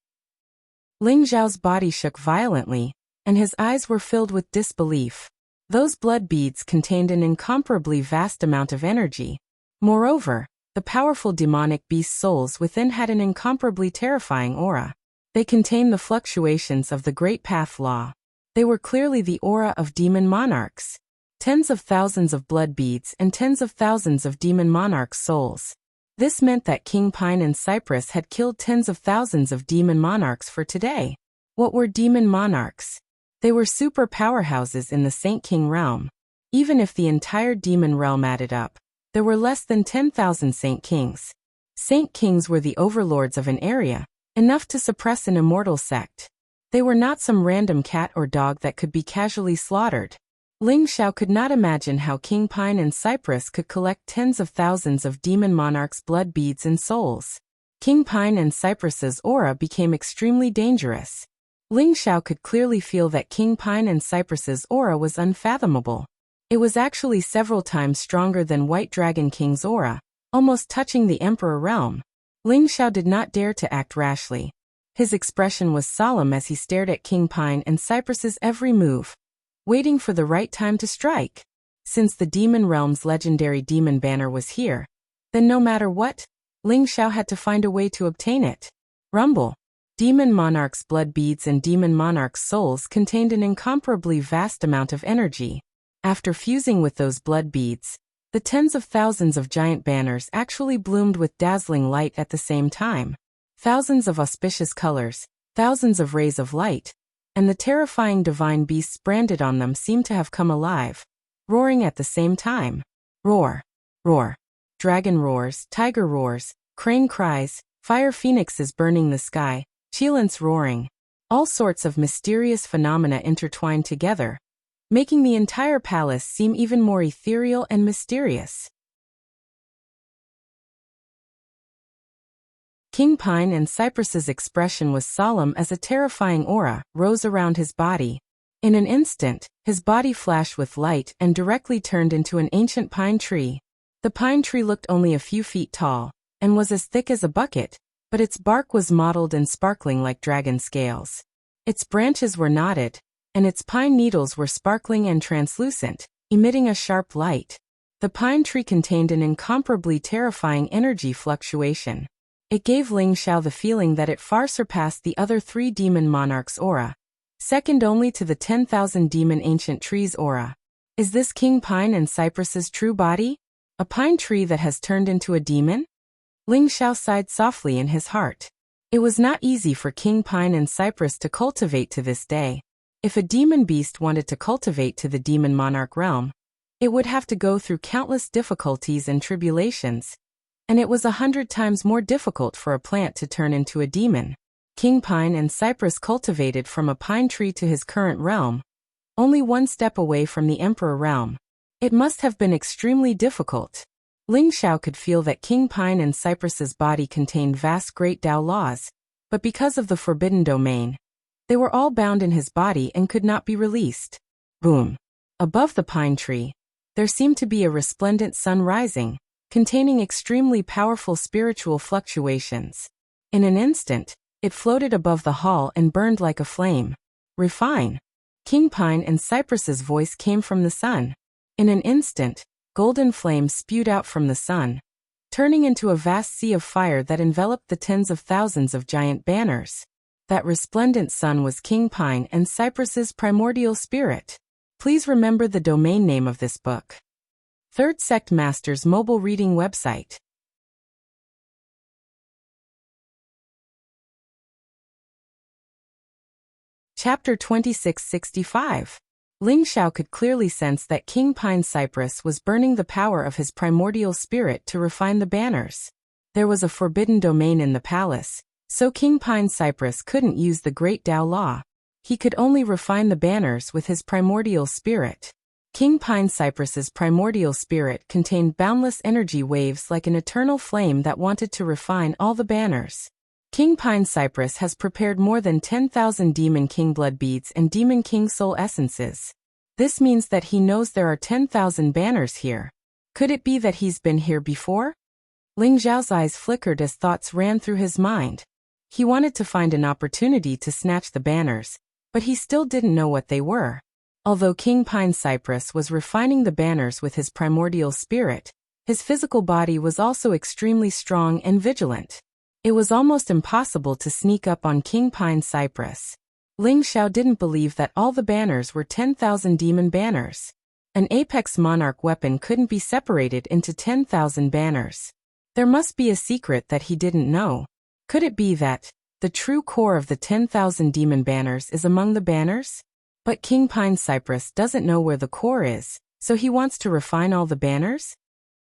Ling Xiao's body shook violently, and his eyes were filled with disbelief. Those blood beads contained an incomparably vast amount of energy. Moreover, the powerful demonic beast souls within had an incomparably terrifying aura. They contained the fluctuations of the Great Path Law. They were clearly the aura of demon monarchs. Tens of thousands of blood beads and tens of thousands of demon monarchs' souls. This meant that King Pine and Cypress had killed tens of thousands of demon monarchs for today. What were demon monarchs? They were super powerhouses in the Saint King realm. Even if the entire demon realm added up, there were less than 10,000 Saint Kings. Saint Kings were the overlords of an area, enough to suppress an immortal sect. They were not some random cat or dog that could be casually slaughtered. Ling Xiao could not imagine how King Pine and Cypress could collect tens of thousands of demon monarchs' blood beads and souls. King Pine and Cypress's aura became extremely dangerous. Ling Xiao could clearly feel that King Pine and Cypress's aura was unfathomable. It was actually several times stronger than White Dragon King's aura, almost touching the Emperor realm. Ling Xiao did not dare to act rashly. His expression was solemn as he stared at King Pine and Cypress's every move, waiting for the right time to strike. Since the demon realm's legendary demon banner was here, then no matter what, Ling Xiao had to find a way to obtain it. Rumble. Demon monarchs' blood beads and demon monarchs' souls contained an incomparably vast amount of energy. After fusing with those blood beads, the tens of thousands of giant banners actually bloomed with dazzling light at the same time. Thousands of auspicious colors, thousands of rays of light, and the terrifying divine beasts branded on them seemed to have come alive, roaring at the same time. Roar, roar. Dragon roars, tiger roars, crane cries, fire phoenixes burning the sky, cheelants roaring. All sorts of mysterious phenomena intertwined together, making the entire palace seem even more ethereal and mysterious. King Pine and Cypress's expression was solemn as a terrifying aura rose around his body. In an instant, his body flashed with light and directly turned into an ancient pine tree. The pine tree looked only a few feet tall, and was as thick as a bucket, but its bark was mottled and sparkling like dragon scales. Its branches were knotted, and its pine needles were sparkling and translucent, emitting a sharp light. The pine tree contained an incomparably terrifying energy fluctuation. It gave Ling Xiao the feeling that it far surpassed the other 3 demon monarchs' aura, second only to the 10,000 demon ancient trees' aura. Is this King Pine and Cypress's true body? A pine tree that has turned into a demon? Ling Xiao sighed softly in his heart. It was not easy for King Pine and Cypress to cultivate to this day. If a demon beast wanted to cultivate to the demon monarch realm, it would have to go through countless difficulties and tribulations, and it was 100 times more difficult for a plant to turn into a demon. King Pine and Cypress cultivated from a pine tree to his current realm, only 1 step away from the Emperor realm. It must have been extremely difficult. Ling Xiao could feel that King Pine and Cypress's body contained vast great Tao laws, but because of the forbidden domain, they were all bound in his body and could not be released. Boom! Above the pine tree, there seemed to be a resplendent sun rising, containing extremely powerful spiritual fluctuations. In an instant, it floated above the hall and burned like a flame. Refine! King Pine and Cypress's voice came from the sun. In an instant, golden flames spewed out from the sun, turning into a vast sea of fire that enveloped the tens of thousands of giant banners. That resplendent sun was King Pine and Cypress's primordial spirit. Please remember the domain name of this book. Third Sect Master's mobile reading website. Chapter 2665. Ling Xiao could clearly sense that King Pine Cypress was burning the power of his primordial spirit to refine the banners. There was a forbidden domain in the palace, so King Pine Cypress couldn't use the Great Tao Law. He could only refine the banners with his primordial spirit. King Pine Cypress's primordial spirit contained boundless energy waves like an eternal flame that wanted to refine all the banners. King Pine Cypress has prepared more than 10,000 Demon King blood beads and Demon King soul essences. This means that he knows there are 10,000 banners here. Could it be that he's been here before? Ling Xiao's eyes flickered as thoughts ran through his mind. He wanted to find an opportunity to snatch the banners, but he still didn't know what they were. Although King Pine Cypress was refining the banners with his primordial spirit, his physical body was also extremely strong and vigilant. It was almost impossible to sneak up on King Pine Cypress. Ling Xiao didn't believe that all the banners were 10,000 demon banners. An apex monarch weapon couldn't be separated into 10,000 banners. There must be a secret that he didn't know. Could it be that the true core of the 10,000 demon banners is among the banners? But King Pine Cypress doesn't know where the core is, so he wants to refine all the banners?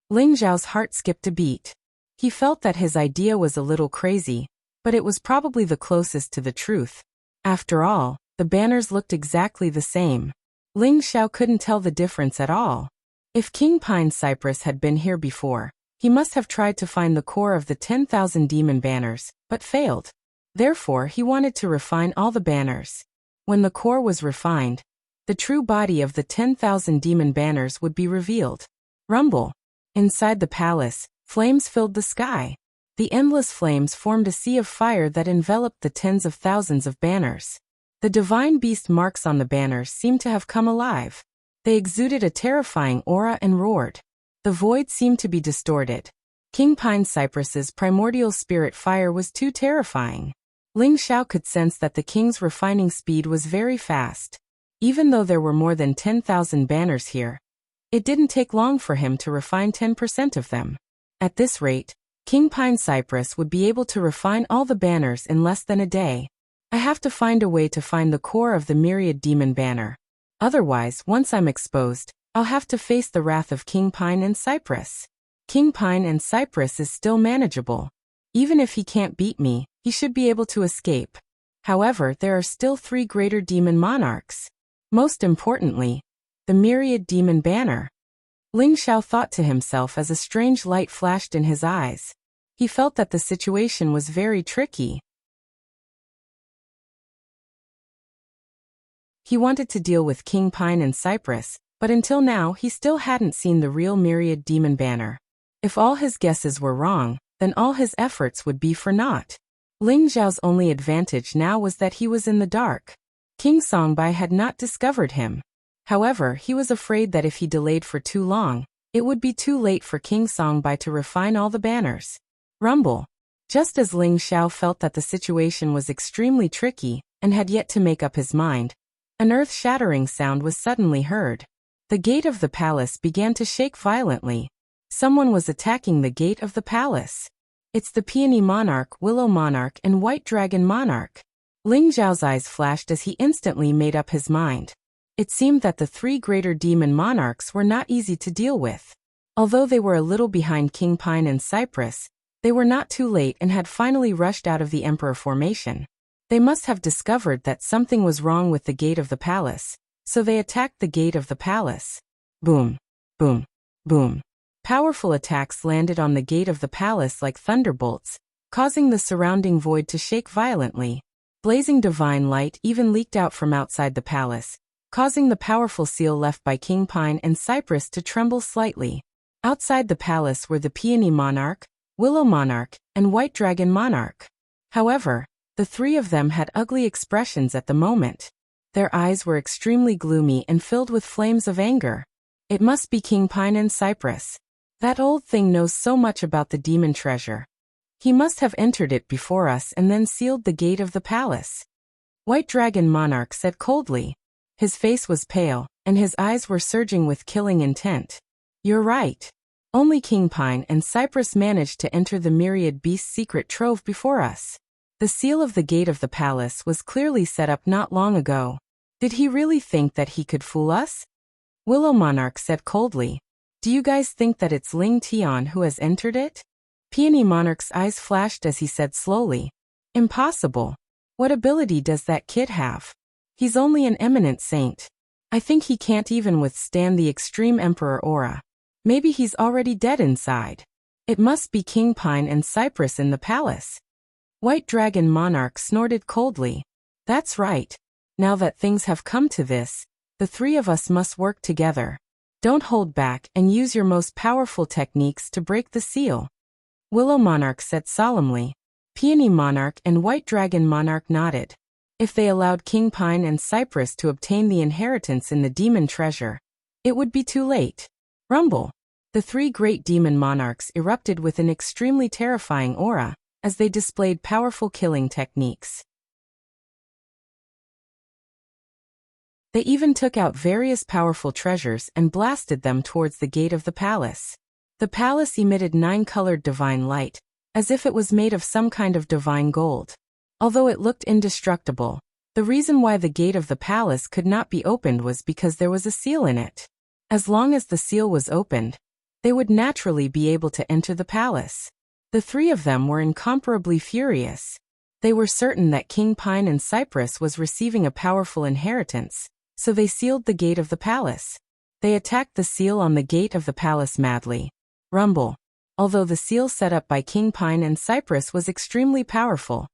Ling Xiao's heart skipped a beat. He felt that his idea was a little crazy, but it was probably the closest to the truth. After all, the banners looked exactly the same. Ling Xiao couldn't tell the difference at all. If King Pine Cypress had been here before, he must have tried to find the core of the 10,000 demon banners, but failed. Therefore, he wanted to refine all the banners. When the core was refined, the true body of the 10,000 demon banners would be revealed. Rumble. Inside the palace, flames filled the sky. The endless flames formed a sea of fire that enveloped the tens of thousands of banners. The divine beast marks on the banners seemed to have come alive. They exuded a terrifying aura and roared. The void seemed to be distorted. King Pine Cypress's primordial spirit fire was too terrifying. Ling Xiao could sense that the king's refining speed was very fast. Even though there were more than 10,000 banners here, it didn't take long for him to refine 10% of them. At this rate, King Pine Cypress would be able to refine all the banners in less than a day. I have to find a way to find the core of the myriad demon banner. Otherwise, once I'm exposed, I'll have to face the wrath of King Pine and Cypress. King Pine and Cypress is still manageable. Even if he can't beat me, he should be able to escape. However, there are still 3 greater demon monarchs. Most importantly, the myriad demon banner. Ling Xiao thought to himself as a strange light flashed in his eyes. He felt that the situation was very tricky. He wanted to deal with King Pine and Cypress, but until now he still hadn't seen the real myriad demon banner. If all his guesses were wrong, then all his efforts would be for naught. Ling Zhao's only advantage now was that he was in the dark. King Songbai had not discovered him. However, he was afraid that if he delayed for too long, it would be too late for King Songbai to refine all the banners. Rumble. Just as Ling Xiao felt that the situation was extremely tricky and had yet to make up his mind, an earth-shattering sound was suddenly heard. The gate of the palace began to shake violently. Someone was attacking the gate of the palace. It's the Peony Monarch, Willow Monarch, and White Dragon Monarch. Ling Zhao's eyes flashed as he instantly made up his mind. It seemed that the three greater demon monarchs were not easy to deal with. Although they were a little behind King Pine and Cypress, they were not too late and had finally rushed out of the Emperor formation. They must have discovered that something was wrong with the gate of the palace, so they attacked the gate of the palace. Boom, boom, boom. Powerful attacks landed on the gate of the palace like thunderbolts, causing the surrounding void to shake violently. Blazing divine light even leaked out from outside the palace, causing the powerful seal left by King Pine and Cypress to tremble slightly. Outside the palace were the Peony Monarch, Willow Monarch, and White Dragon Monarch. However, the three of them had ugly expressions at the moment. Their eyes were extremely gloomy and filled with flames of anger. It must be King Pine and Cypress. That old thing knows so much about the demon treasure. He must have entered it before us and then sealed the gate of the palace. White Dragon Monarch said coldly. His face was pale, and his eyes were surging with killing intent. You're right. Only King Pine and Cypress managed to enter the myriad beast's secret trove before us. The seal of the gate of the palace was clearly set up not long ago. Did he really think that he could fool us? Willow Monarch said coldly. Do you guys think that it's Ling Tian who has entered it? Peony Monarch's eyes flashed as he said slowly. Impossible. What ability does that kid have? He's only an eminent saint. I think he can't even withstand the extreme Emperor aura. Maybe he's already dead inside. It must be King Pine and Cypress in the palace. White Dragon Monarch snorted coldly. That's right. Now that things have come to this, the three of us must work together. Don't hold back and use your most powerful techniques to break the seal. Willow Monarch said solemnly. Peony Monarch and White Dragon Monarch nodded. If they allowed King Pine and Cypress to obtain the inheritance in the demon treasure, it would be too late. Rumble. The three great demon monarchs erupted with an extremely terrifying aura, as they displayed powerful killing techniques. They even took out various powerful treasures and blasted them towards the gate of the palace. The palace emitted 9-colored divine light, as if it was made of some kind of divine gold. Although it looked indestructible, the reason why the gate of the palace could not be opened was because there was a seal in it. As long as the seal was opened, they would naturally be able to enter the palace. The three of them were incomparably furious. They were certain that King Pine and Cypress was receiving a powerful inheritance, so they sealed the gate of the palace. They attacked the seal on the gate of the palace madly. Rumble. Although the seal set up by King Pine and Cypress was extremely powerful,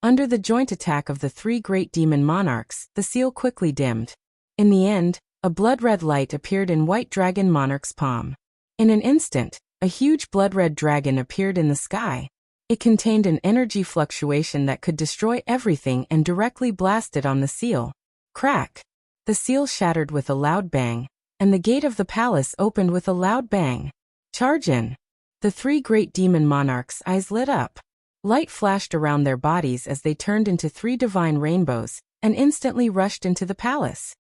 under the joint attack of the three great demon monarchs, the seal quickly dimmed. In the end, a blood-red light appeared in White Dragon Monarch's palm. In an instant, a huge blood-red dragon appeared in the sky. It contained an energy fluctuation that could destroy everything and directly blasted on the seal. Crack! The seal shattered with a loud bang, and the gate of the palace opened with a loud bang. Charge in! The three great demon monarchs' eyes lit up. Light flashed around their bodies as they turned into 3 divine rainbows, and instantly rushed into the palace.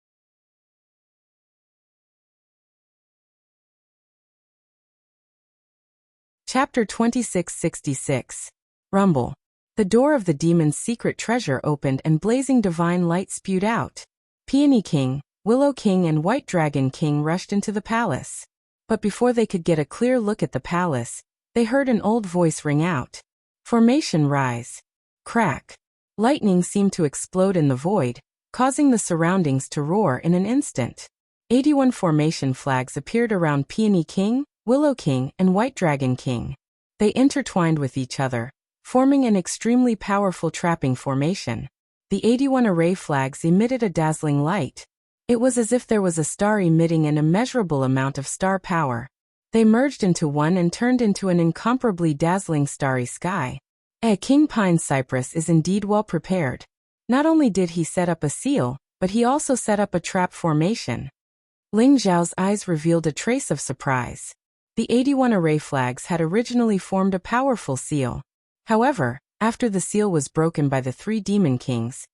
Chapter 2666. Rumble. The door of the demon's secret treasure opened and blazing divine light spewed out. Peony King, Willow King and White Dragon King rushed into the palace. But before they could get a clear look at the palace, they heard an old voice ring out. Formation rise. Crack. Lightning seemed to explode in the void, causing the surroundings to roar in an instant. 81 formation flags appeared around Peony King, Willow King and White Dragon King. They intertwined with each other, forming an extremely powerful trapping formation. the 81 array flags emitted a dazzling light. It was as if there was a star emitting an immeasurable amount of star power. They merged into one and turned into an incomparably dazzling starry sky. King Pine Cypress is indeed well prepared. Not only did he set up a seal, but he also set up a trap formation. Ling Xiao's eyes revealed a trace of surprise. The 81 array flags had originally formed a powerful seal. However, after the seal was broken by the 3 demon kings,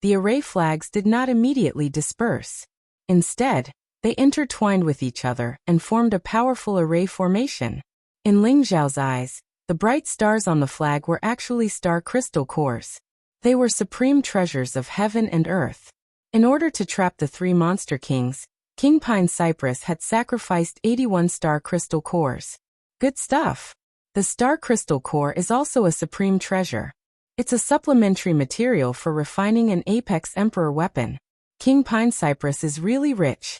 the array flags did not immediately disperse. Instead, they intertwined with each other and formed a powerful array formation. In Ling Xiao's eyes, the bright stars on the flag were actually star crystal cores. They were supreme treasures of heaven and earth. In order to trap the 3 monster kings, King Pine Cypress had sacrificed 81 star crystal cores. Good stuff. The star crystal core is also a supreme treasure. It's a supplementary material for refining an apex emperor weapon. King Pine Cypress is really rich.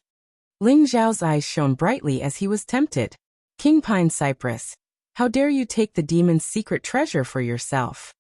Ling Xiao's eyes shone brightly as he was tempted. King Pine Cypress, how dare you take the demon's secret treasure for yourself?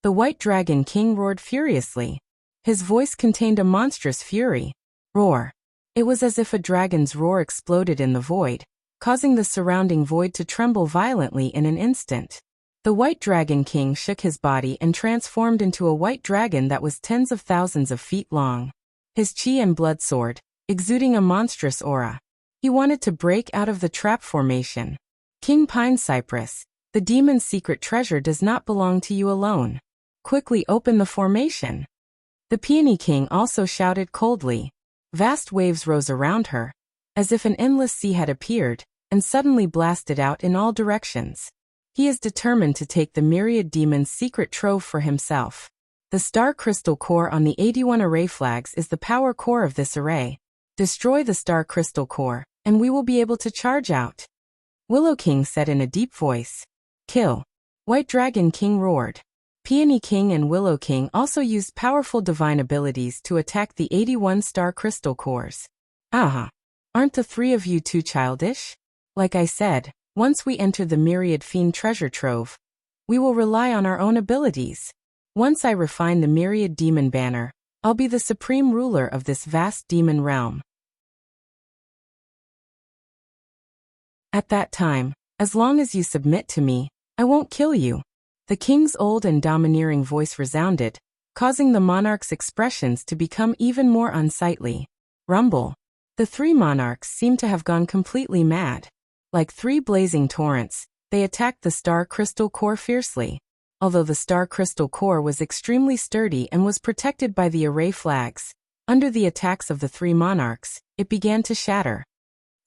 The White Dragon King roared furiously. His voice contained a monstrous fury. Roar. It was as if a dragon's roar exploded in the void, causing the surrounding void to tremble violently in an instant. The White Dragon King shook his body and transformed into a white dragon that was tens of thousands of feet long. His chi and blood soared, exuding a monstrous aura. He wanted to break out of the trap formation. King Pine Cypress, the demon's secret treasure does not belong to you alone. Quickly open the formation. The Peony King also shouted coldly. Vast waves rose around her, as if an endless sea had appeared, and suddenly blasted out in all directions. He is determined to take the myriad demon's secret trove for himself. The star crystal core on the 81 array flags is the power core of this array. Destroy the star crystal core, and we will be able to charge out. Willow King said in a deep voice. Kill. White Dragon King roared. Peony King and Willow King also used powerful divine abilities to attack the 81 star crystal cores. Aha! Aren't the 3 of you too childish? Like I said, once we enter the myriad fiend treasure trove, we will rely on our own abilities. Once I refine the myriad demon banner, I'll be the supreme ruler of this vast demon realm. At that time, as long as you submit to me, I won't kill you. The king's old and domineering voice resounded, causing the monarch's expressions to become even more unsightly. Rumble. The 3 monarchs seemed to have gone completely mad. Like 3 blazing torrents, they attacked the star crystal core fiercely. Although the star crystal core was extremely sturdy and was protected by the array flags, under the attacks of the 3 monarchs, it began to shatter.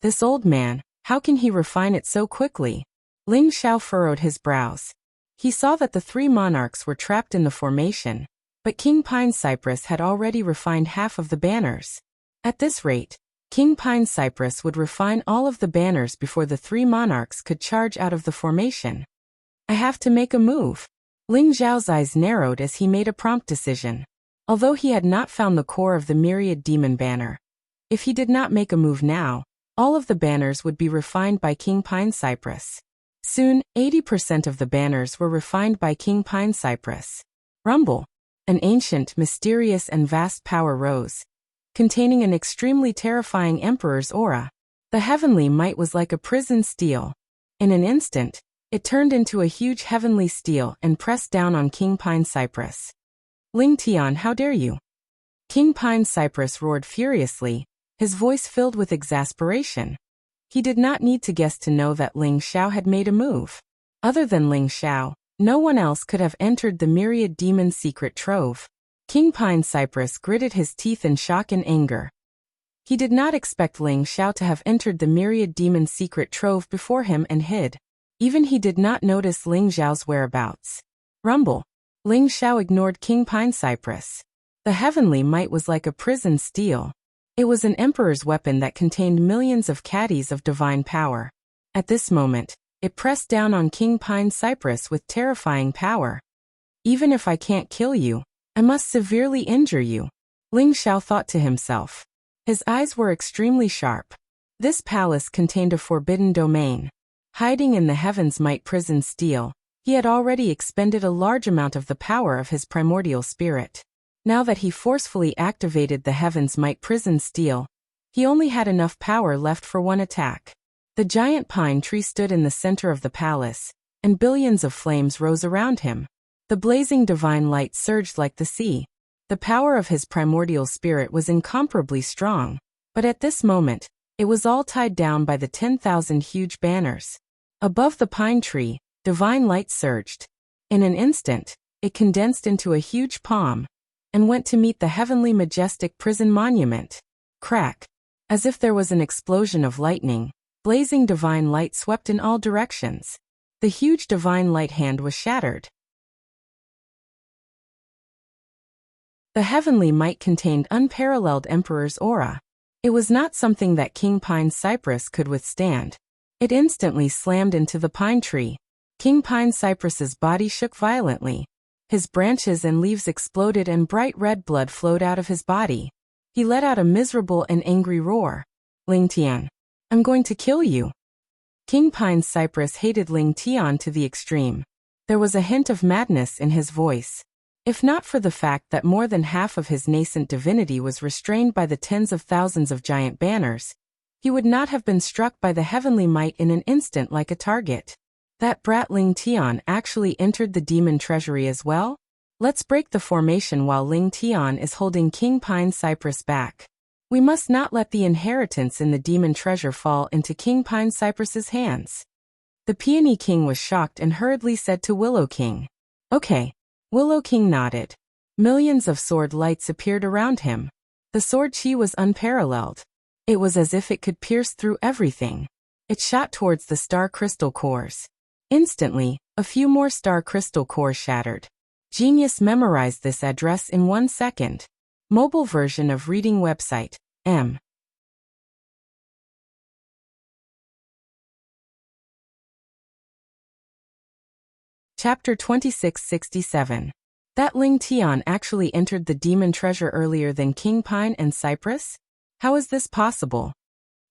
This old man, how can he refine it so quickly? Ling Xiao furrowed his brows. He saw that the 3 monarchs were trapped in the formation, but King Pine Cypress had already refined half of the banners. At this rate, King Pine Cypress would refine all of the banners before the 3 monarchs could charge out of the formation. I have to make a move. Ling Xiao's eyes narrowed as he made a prompt decision. Although he had not found the core of the myriad demon banner, if he did not make a move now, all of the banners would be refined by King Pine Cypress. Soon, 80% of the banners were refined by King Pine Cypress. Rumble. An ancient, mysterious and vast power rose, containing an extremely terrifying emperor's aura. The heavenly might was like a prison steel. In an instant, it turned into a huge heavenly steel and pressed down on King Pine Cypress. Ling Tian, how dare you? King Pine Cypress roared furiously, his voice filled with exasperation. He did not need to guess to know that Ling Xiao had made a move. Other than Ling Xiao, no one else could have entered the myriad demon's secret trove. King Pine Cypress gritted his teeth in shock and anger. He did not expect Ling Xiao to have entered the myriad demon's secret trove before him and hid. Even he did not notice Ling Xiao's whereabouts. Rumble. Ling Xiao ignored King Pine Cypress. The heavenly might was like a prison steel. It was an emperor's weapon that contained millions of caddies of divine power. At this moment, it pressed down on King Pine Cypress with terrifying power. Even if I can't kill you, I must severely injure you, Ling Xiao thought to himself. His eyes were extremely sharp. This palace contained a forbidden domain. Hiding in the heavens might prison steel, he had already expended a large amount of the power of his primordial spirit. Now that he forcefully activated the Heaven's Might prison steel, he only had enough power left for one attack. The giant pine tree stood in the center of the palace, and billions of flames rose around him. The blazing divine light surged like the sea. The power of his primordial spirit was incomparably strong, but at this moment, it was all tied down by the 10,000 huge banners. Above the pine tree, divine light surged. In an instant, it condensed into a huge palm, and went to meet the heavenly majestic prison monument. Crack! As if there was an explosion of lightning, blazing divine light swept in all directions. The huge divine light hand was shattered. The heavenly might contained unparalleled emperor's aura. It was not something that King Pine Cypress could withstand. It instantly slammed into the pine tree. King Pine Cypress's body shook violently. His branches and leaves exploded and bright red blood flowed out of his body. He let out a miserable and angry roar. Ling Tian, I'm going to kill you. King Pine Cypress hated Ling Tian to the extreme. There was a hint of madness in his voice. If not for the fact that more than half of his nascent divinity was restrained by the tens of thousands of giant banners, he would not have been struck by the heavenly might in an instant like a target. That brat Ling Tian actually entered the demon treasury as well? Let's break the formation while Ling Tian is holding King Pine Cypress back. We must not let the inheritance in the demon treasure fall into King Pine Cypress's hands. The Peony King was shocked and hurriedly said to Willow King. Okay. Willow King nodded. Millions of sword lights appeared around him. The sword chi was unparalleled. It was as if it could pierce through everything. It shot towards the star crystal cores. Instantly, a few more star crystal cores shattered. Genius memorized this address in 1 second. Mobile version of reading website, M. Chapter 2667. That Ling Tian actually entered the demon treasure earlier than King Pine and Cypress? How is this possible?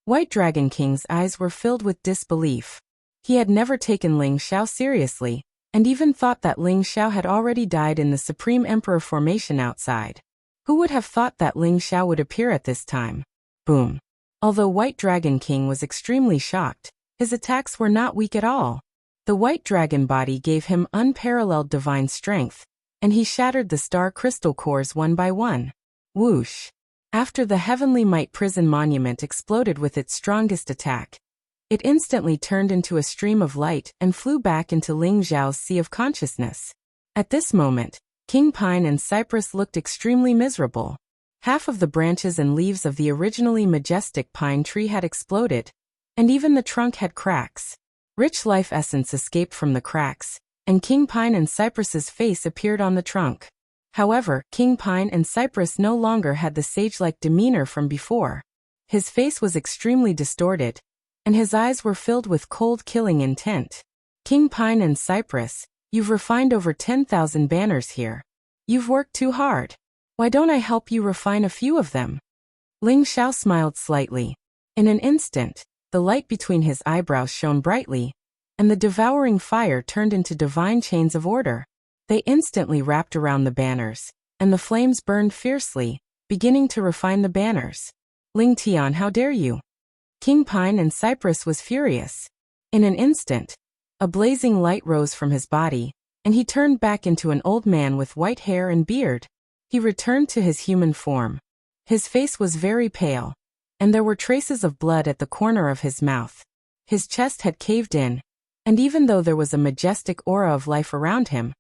White Dragon King's eyes were filled with disbelief. He had never taken Ling Xiao seriously, and even thought that Ling Xiao had already died in the Supreme Emperor formation outside. Who would have thought that Ling Xiao would appear at this time? Boom. Although White Dragon King was extremely shocked, his attacks were not weak at all. The white dragon body gave him unparalleled divine strength, and he shattered the star crystal cores one by one. Whoosh! After the heavenly might prison monument exploded with its strongest attack, it instantly turned into a stream of light and flew back into Ling Xiao's sea of consciousness. At this moment, King Pine and Cypress looked extremely miserable. Half of the branches and leaves of the originally majestic pine tree had exploded, and even the trunk had cracks. Rich life essence escaped from the cracks, and King Pine and Cypress's face appeared on the trunk. However, King Pine and Cypress no longer had the sage-like demeanor from before. His face was extremely distorted, and his eyes were filled with cold killing intent. King Pine and Cypress, you've refined over 10,000 banners here. You've worked too hard. Why don't I help you refine a few of them? Ling Xiao smiled slightly. In an instant, the light between his eyebrows shone brightly, and the devouring fire turned into divine chains of order. They instantly wrapped around the banners, and the flames burned fiercely, beginning to refine the banners. Ling Tian, how dare you? King Pine and Cypress was furious. In an instant, a blazing light rose from his body, and he turned back into an old man with white hair and beard. He returned to his human form. His face was very pale, and there were traces of blood at the corner of his mouth. His chest had caved in, and even though there was a majestic aura of life around him,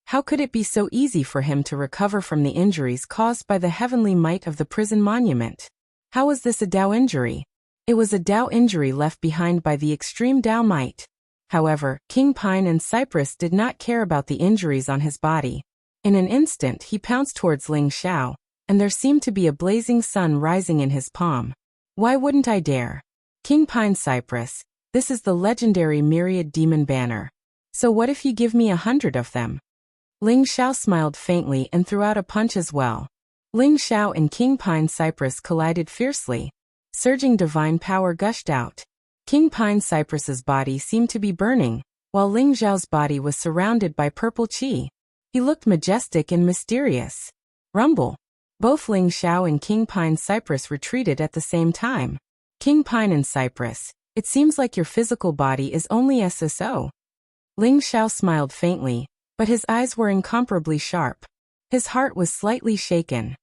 how could it be so easy for him to recover from the injuries caused by the heavenly might of the prison monument? How was this a Dao injury? It was a Dao injury left behind by the extreme Dao might. However, King Pine and Cypress did not care about the injuries on his body. In an instant he pounced towards Ling Xiao, and there seemed to be a blazing sun rising in his palm. Why wouldn't I dare? King Pine Cypress, this is the legendary myriad demon banner. So what if you give me 100 of them? Ling Xiao smiled faintly and threw out a punch as well. Ling Xiao and King Pine Cypress collided fiercely. Surging divine power gushed out. King Pine Cypress's body seemed to be burning, while Ling Xiao's body was surrounded by purple qi. He looked majestic and mysterious. Rumble. Both Ling Xiao and King Pine Cypress retreated at the same time. King Pine and Cypress, it seems like your physical body is only SSO. Ling Xiao smiled faintly, but his eyes were incomparably sharp. His heart was slightly shaken.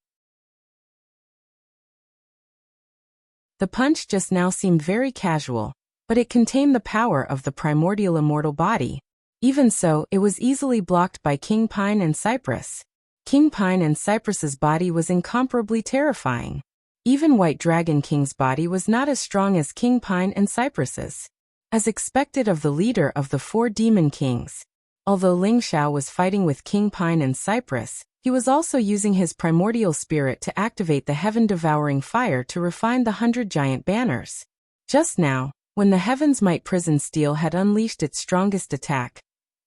The punch just now seemed very casual, but it contained the power of the primordial immortal body. Even so, it was easily blocked by King Pine and Cypress. King Pine and Cypress's body was incomparably terrifying. Even White Dragon King's body was not as strong as King Pine and Cypress's. As expected of the leader of the 4 Demon Kings. Although Ling Xiao was fighting with King Pine and Cypress, he was also using his primordial spirit to activate the heaven-devouring fire to refine the 100 giant banners. Just now, when the Heaven's Might Prison Steel had unleashed its strongest attack,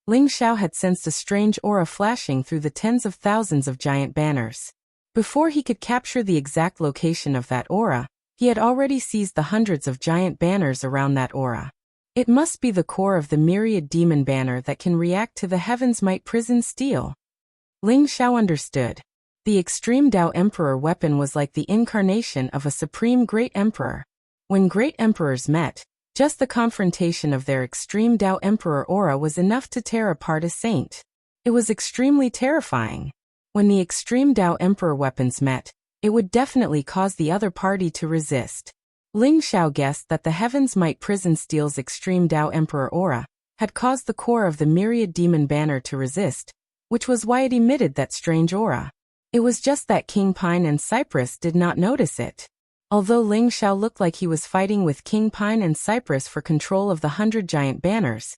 Ling Xiao had sensed a strange aura flashing through the tens of thousands of giant banners. Before he could capture the exact location of that aura, he had already seized the hundreds of giant banners around that aura. It must be the core of the myriad demon banner that can react to the Heaven's Might Prison Steel. Ling Xiao understood. The Extreme Tao Emperor weapon was like the incarnation of a supreme great emperor. When great emperors met, just the confrontation of their Extreme Tao Emperor aura was enough to tear apart a saint. It was extremely terrifying. When the Extreme Tao Emperor weapons met, it would definitely cause the other party to resist. Ling Xiao guessed that the Heaven's Might Prison Steel's Extreme Tao Emperor aura had caused the core of the myriad demon banner to resist, which was why it emitted that strange aura. It was just that King Pine and Cypress did not notice it. Although Ling Xiao looked like he was fighting with King Pine and Cypress for control of the 100 giant banners,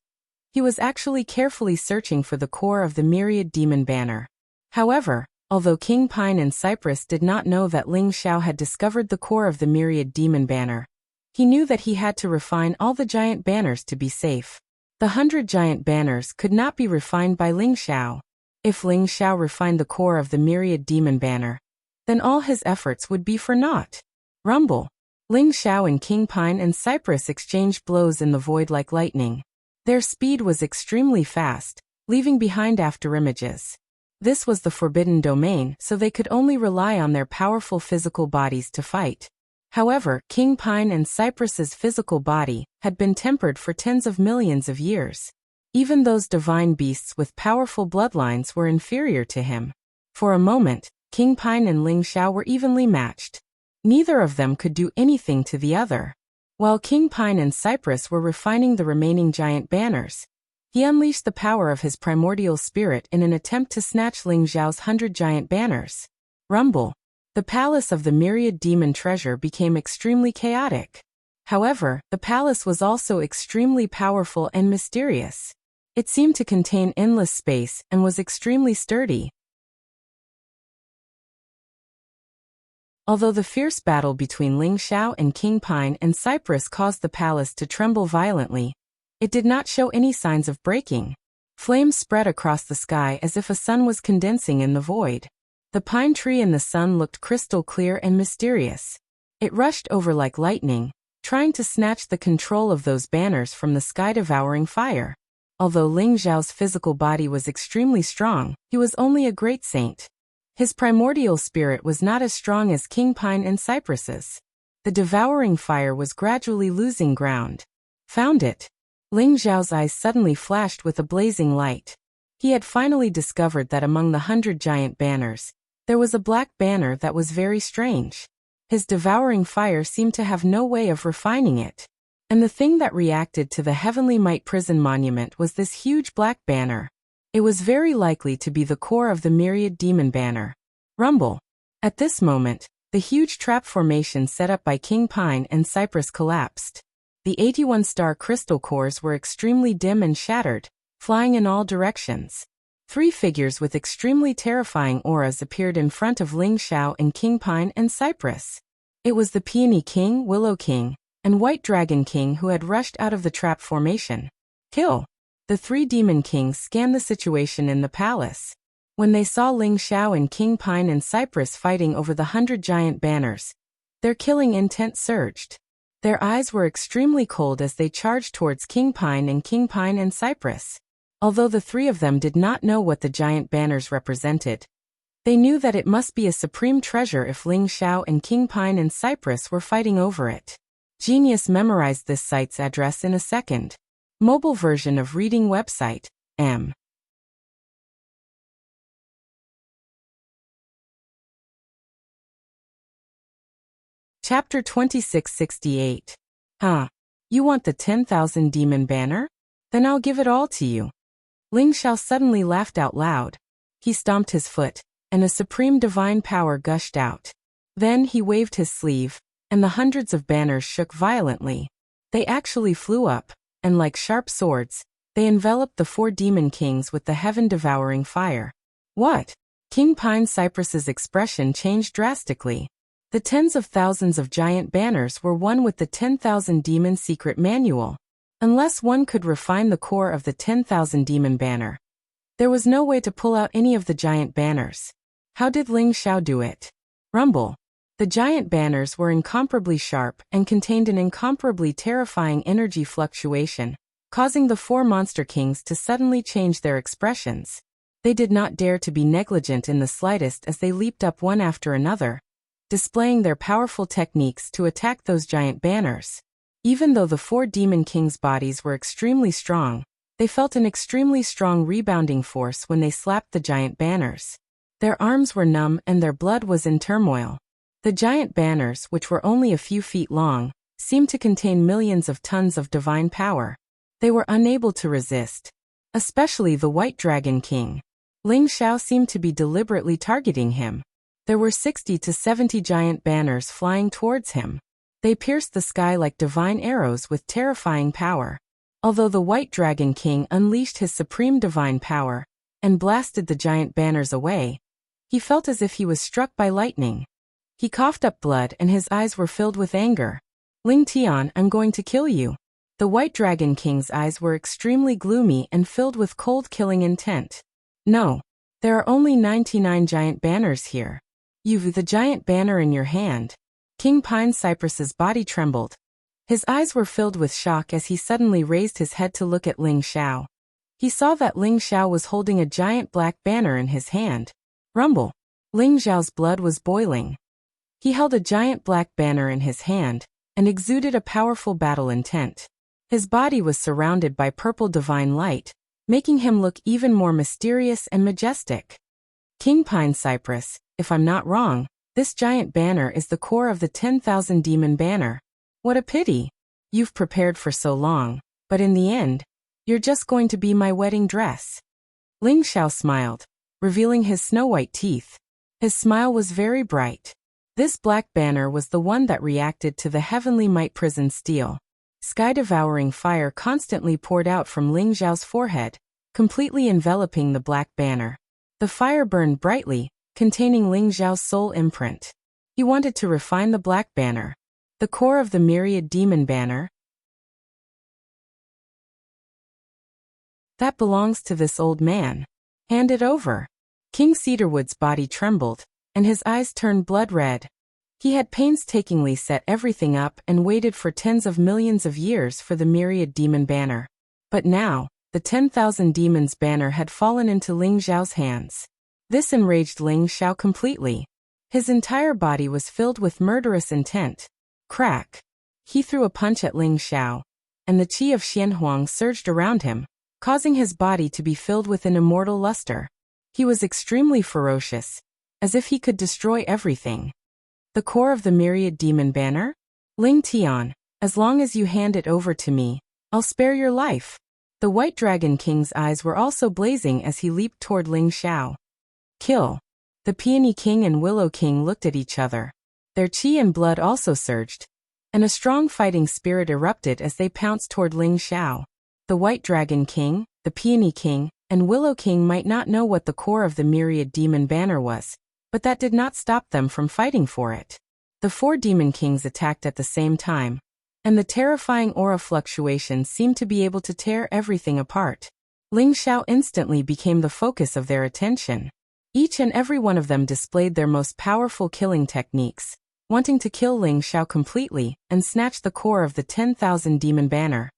he was actually carefully searching for the core of the myriad demon banner. However, although King Pine and Cypress did not know that Ling Xiao had discovered the core of the myriad demon banner, he knew that he had to refine all the giant banners to be safe. The 100 giant banners could not be refined by Ling Xiao. If Ling Xiao refined the core of the myriad demon banner, then all his efforts would be for naught. Rumble. Ling Xiao and King Pine and Cypress exchanged blows in the void like lightning. Their speed was extremely fast, leaving behind afterimages. This was the forbidden domain, so they could only rely on their powerful physical bodies to fight. However, King Pine and Cypress's physical body had been tempered for tens of millions of years. Even those divine beasts with powerful bloodlines were inferior to him. For a moment, King Pine and Ling Xiao were evenly matched. Neither of them could do anything to the other. While King Pine and Cypress were refining the remaining giant banners, he unleashed the power of his primordial spirit in an attempt to snatch Ling Xiao's 100 giant banners. Rumble. The palace of the myriad demon treasure became extremely chaotic. However, the palace was also extremely powerful and mysterious. It seemed to contain endless space and was extremely sturdy. Although the fierce battle between Ling Xiao and King Pine and Cypress caused the palace to tremble violently, it did not show any signs of breaking. Flames spread across the sky as if a sun was condensing in the void. The pine tree in the sun looked crystal clear and mysterious. It rushed over like lightning, trying to snatch the control of those banners from the sky-devouring fire. Although Ling Xiao's physical body was extremely strong, he was only a great saint. His primordial spirit was not as strong as King Pine and Cypress's. The devouring fire was gradually losing ground. Found it. Ling Xiao's eyes suddenly flashed with a blazing light. He had finally discovered that among the 100 giant banners, there was a black banner that was very strange. His devouring fire seemed to have no way of refining it. And the thing that reacted to the Heavenly Might Prison Monument was this huge black banner. It was very likely to be the core of the myriad demon banner. Rumble. At this moment, the huge trap formation set up by King Pine and Cypress collapsed. The 81-star crystal cores were extremely dim and shattered, flying in all directions. 3 figures with extremely terrifying auras appeared in front of Ling Xiao and King Pine and Cypress. It was the Peony King, Willow King, and White Dragon King who had rushed out of the trap formation. Kill! The 3 Demon Kings scanned the situation in the palace. When they saw Ling Xiao and King Pine and Cypress fighting over the 100 giant banners, their killing intent surged. Their eyes were extremely cold as they charged towards King Pine and Cypress. Although the 3 of them did not know what the giant banners represented, They knew that it must be a supreme treasure if Ling Xiao and King Pine and Cypress were fighting over it. Genius memorized this site's address in a second. Mobile version of reading website, M. Chapter 2668. Huh. You want the 10,000 demon banner? Then I'll give it all to you. Ling Xiao suddenly laughed out loud. He stomped his foot, and a supreme divine power gushed out. Then he waved his sleeve, and the hundreds of banners shook violently. They actually flew up, and like sharp swords, they enveloped the 4 demon kings with the heaven-devouring fire. What? King Pine Cypress's expression changed drastically. The tens of thousands of giant banners were one with the 10,000 demon secret manual. Unless one could refine the core of the 10,000 demon banner, there was no way to pull out any of the giant banners. How did Ling Xiao do it? Rumble. The giant banners were incomparably sharp and contained an incomparably terrifying energy fluctuation, causing the 4 monster kings to suddenly change their expressions. They did not dare to be negligent in the slightest as they leaped up one after another, displaying their powerful techniques to attack those giant banners. Even though the 4 demon kings' bodies were extremely strong, they felt an extremely strong rebounding force when they slapped the giant banners. Their arms were numb and their blood was in turmoil. The giant banners, which were only a few feet long, seemed to contain millions of tons of divine power. They were unable to resist. Especially the White Dragon King. Ling Xiao seemed to be deliberately targeting him. There were 60 to 70 giant banners flying towards him. They pierced the sky like divine arrows with terrifying power. Although the White Dragon King unleashed his supreme divine power and blasted the giant banners away, he felt as if he was struck by lightning. He coughed up blood and his eyes were filled with anger. Ling Tian, I'm going to kill you. The White Dragon King's eyes were extremely gloomy and filled with cold killing intent. No. There are only 99 giant banners here. You've the giant banner in your hand. King Pine Cypress's body trembled. His eyes were filled with shock as he suddenly raised his head to look at Ling Xiao. He saw that Ling Xiao was holding a giant black banner in his hand. Rumble. Ling Xiao's blood was boiling. He held a giant black banner in his hand and exuded a powerful battle intent. His body was surrounded by purple divine light, making him look even more mysterious and majestic. King Pine Cypress, if I'm not wrong, this giant banner is the core of the 10,000 demon banner. What a pity. You've prepared for so long, but in the end, you're just going to be my wedding dress. Ling Xiao smiled, revealing his snow-white teeth. His smile was very bright. This black banner was the one that reacted to the heavenly might prison steel. Sky-devouring fire constantly poured out from Ling Xiao's forehead, completely enveloping the black banner. The fire burned brightly, containing Ling Xiao's soul imprint. He wanted to refine the black banner, the core of the myriad demon banner. That belongs to this old man. Hand it over. King Cedarwood's body trembled, and his eyes turned blood red. He had painstakingly set everything up and waited for tens of millions of years for the myriad demon banner. But now, the 10,000 demons banner had fallen into Ling Xiao's hands. This enraged Ling Xiao completely. His entire body was filled with murderous intent. Crack! He threw a punch at Ling Xiao, and the qi of Xianhuang surged around him, causing his body to be filled with an immortal luster. He was extremely ferocious, as if he could destroy everything. The core of the myriad demon banner? Ling Tian, as long as you hand it over to me, I'll spare your life. The White Dragon King's eyes were also blazing as he leaped toward Ling Xiao. Kill. The Peony King and Willow King looked at each other. Their qi and blood also surged, and a strong fighting spirit erupted as they pounced toward Ling Xiao. The White Dragon King, the Peony King, and Willow King might not know what the core of the myriad demon banner was, but that did not stop them from fighting for it. The 4 demon kings attacked at the same time, and the terrifying aura fluctuations seemed to be able to tear everything apart. Ling Xiao instantly became the focus of their attention. Each and every one of them displayed their most powerful killing techniques, wanting to kill Ling Xiao completely and snatch the core of the 10,000 demon banner.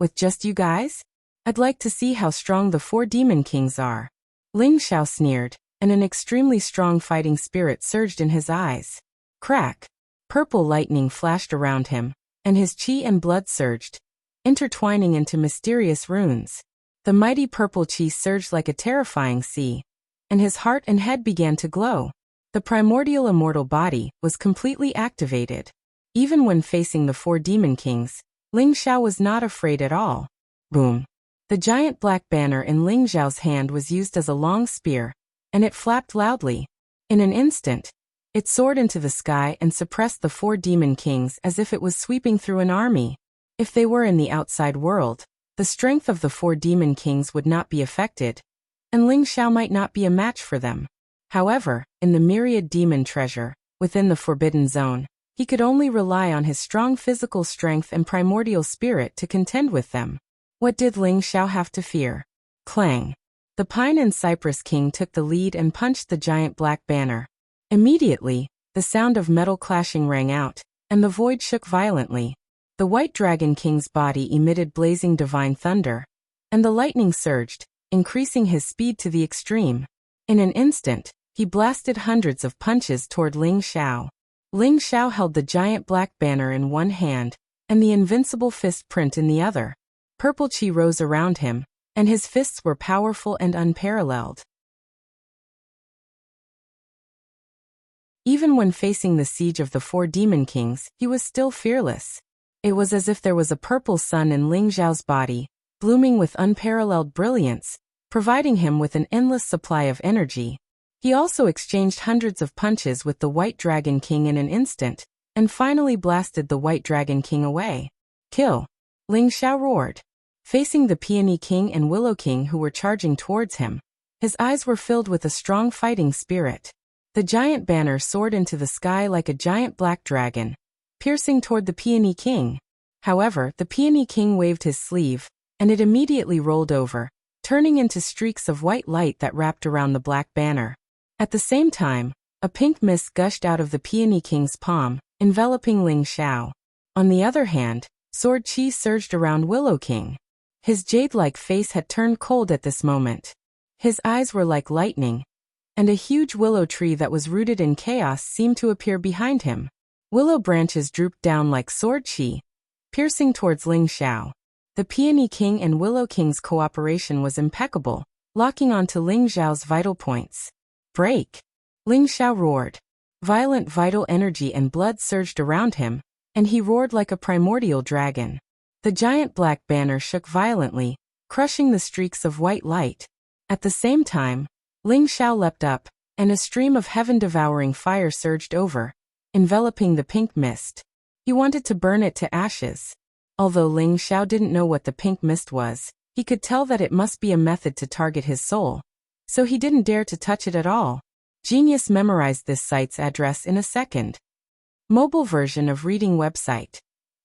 With just you guys? I'd like to see how strong the 4 demon kings are. Ling Xiao sneered, and an extremely strong fighting spirit surged in his eyes. Crack! Purple lightning flashed around him, and his chi and blood surged, intertwining into mysterious runes. The mighty purple chi surged like a terrifying sea, and his heart and head began to glow. The primordial immortal body was completely activated. Even when facing the 4 demon kings, Ling Xiao was not afraid at all. Boom! The giant black banner in Ling Xiao's hand was used as a long spear, and it flapped loudly. In an instant, it soared into the sky and suppressed the 4 demon kings as if it was sweeping through an army. If they were in the outside world, the strength of the 4 demon kings would not be affected, and Ling Xiao might not be a match for them. However, in the myriad demon treasure, within the forbidden zone, he could only rely on his strong physical strength and primordial spirit to contend with them. What did Ling Xiao have to fear? Clang! The Pine and Cypress King took the lead and punched the giant black banner. Immediately, the sound of metal clashing rang out, and the void shook violently. The White Dragon King's body emitted blazing divine thunder, and the lightning surged, increasing his speed to the extreme. In an instant, he blasted hundreds of punches toward Ling Xiao. Ling Xiao held the giant black banner in one hand, and the invincible fist print in the other. Purple chi rose around him, and his fists were powerful and unparalleled. Even when facing the siege of the 4 demon kings, he was still fearless. It was as if there was a purple sun in Ling Xiao's body, blooming with unparalleled brilliance, providing him with an endless supply of energy. He also exchanged hundreds of punches with the White Dragon King in an instant, and finally blasted the White Dragon King away. Kill! Ling Xiao roared. Facing the Peony King and Willow King who were charging towards him, his eyes were filled with a strong fighting spirit. The giant banner soared into the sky like a giant black dragon, piercing toward the Peony King. However, the Peony King waved his sleeve, and it immediately rolled over, turning into streaks of white light that wrapped around the black banner. At the same time, a pink mist gushed out of the Peony King's palm, enveloping Ling Xiao. On the other hand, sword chi surged around Willow King. His jade-like face had turned cold at this moment. His eyes were like lightning, and a huge willow tree that was rooted in chaos seemed to appear behind him. Willow branches drooped down like sword chi, piercing towards Ling Xiao. The Peony King and Willow King's cooperation was impeccable, locking onto Ling Xiao's vital points. Break! Ling Xiao roared. Violent vital energy and blood surged around him, and he roared like a primordial dragon. The giant black banner shook violently, crushing the streaks of white light. At the same time, Ling Xiao leapt up, and a stream of heaven-devouring fire surged over, enveloping the pink mist. He wanted to burn it to ashes. Although Ling Xiao didn't know what the pink mist was, he could tell that it must be a method to target his soul. So he didn't dare to touch it at all. Genius memorized this site's address in a second. Mobile version of reading website.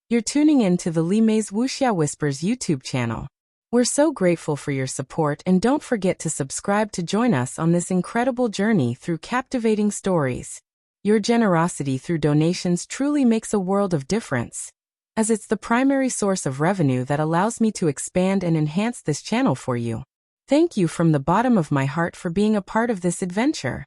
You're tuning in to the Li Mei's Wuxia Whispers YouTube channel. We're so grateful for your support, and don't forget to subscribe to join us on this incredible journey through captivating stories. Your generosity through donations truly makes a world of difference, as it's the primary source of revenue that allows me to expand and enhance this channel for you. Thank you from the bottom of my heart for being a part of this adventure.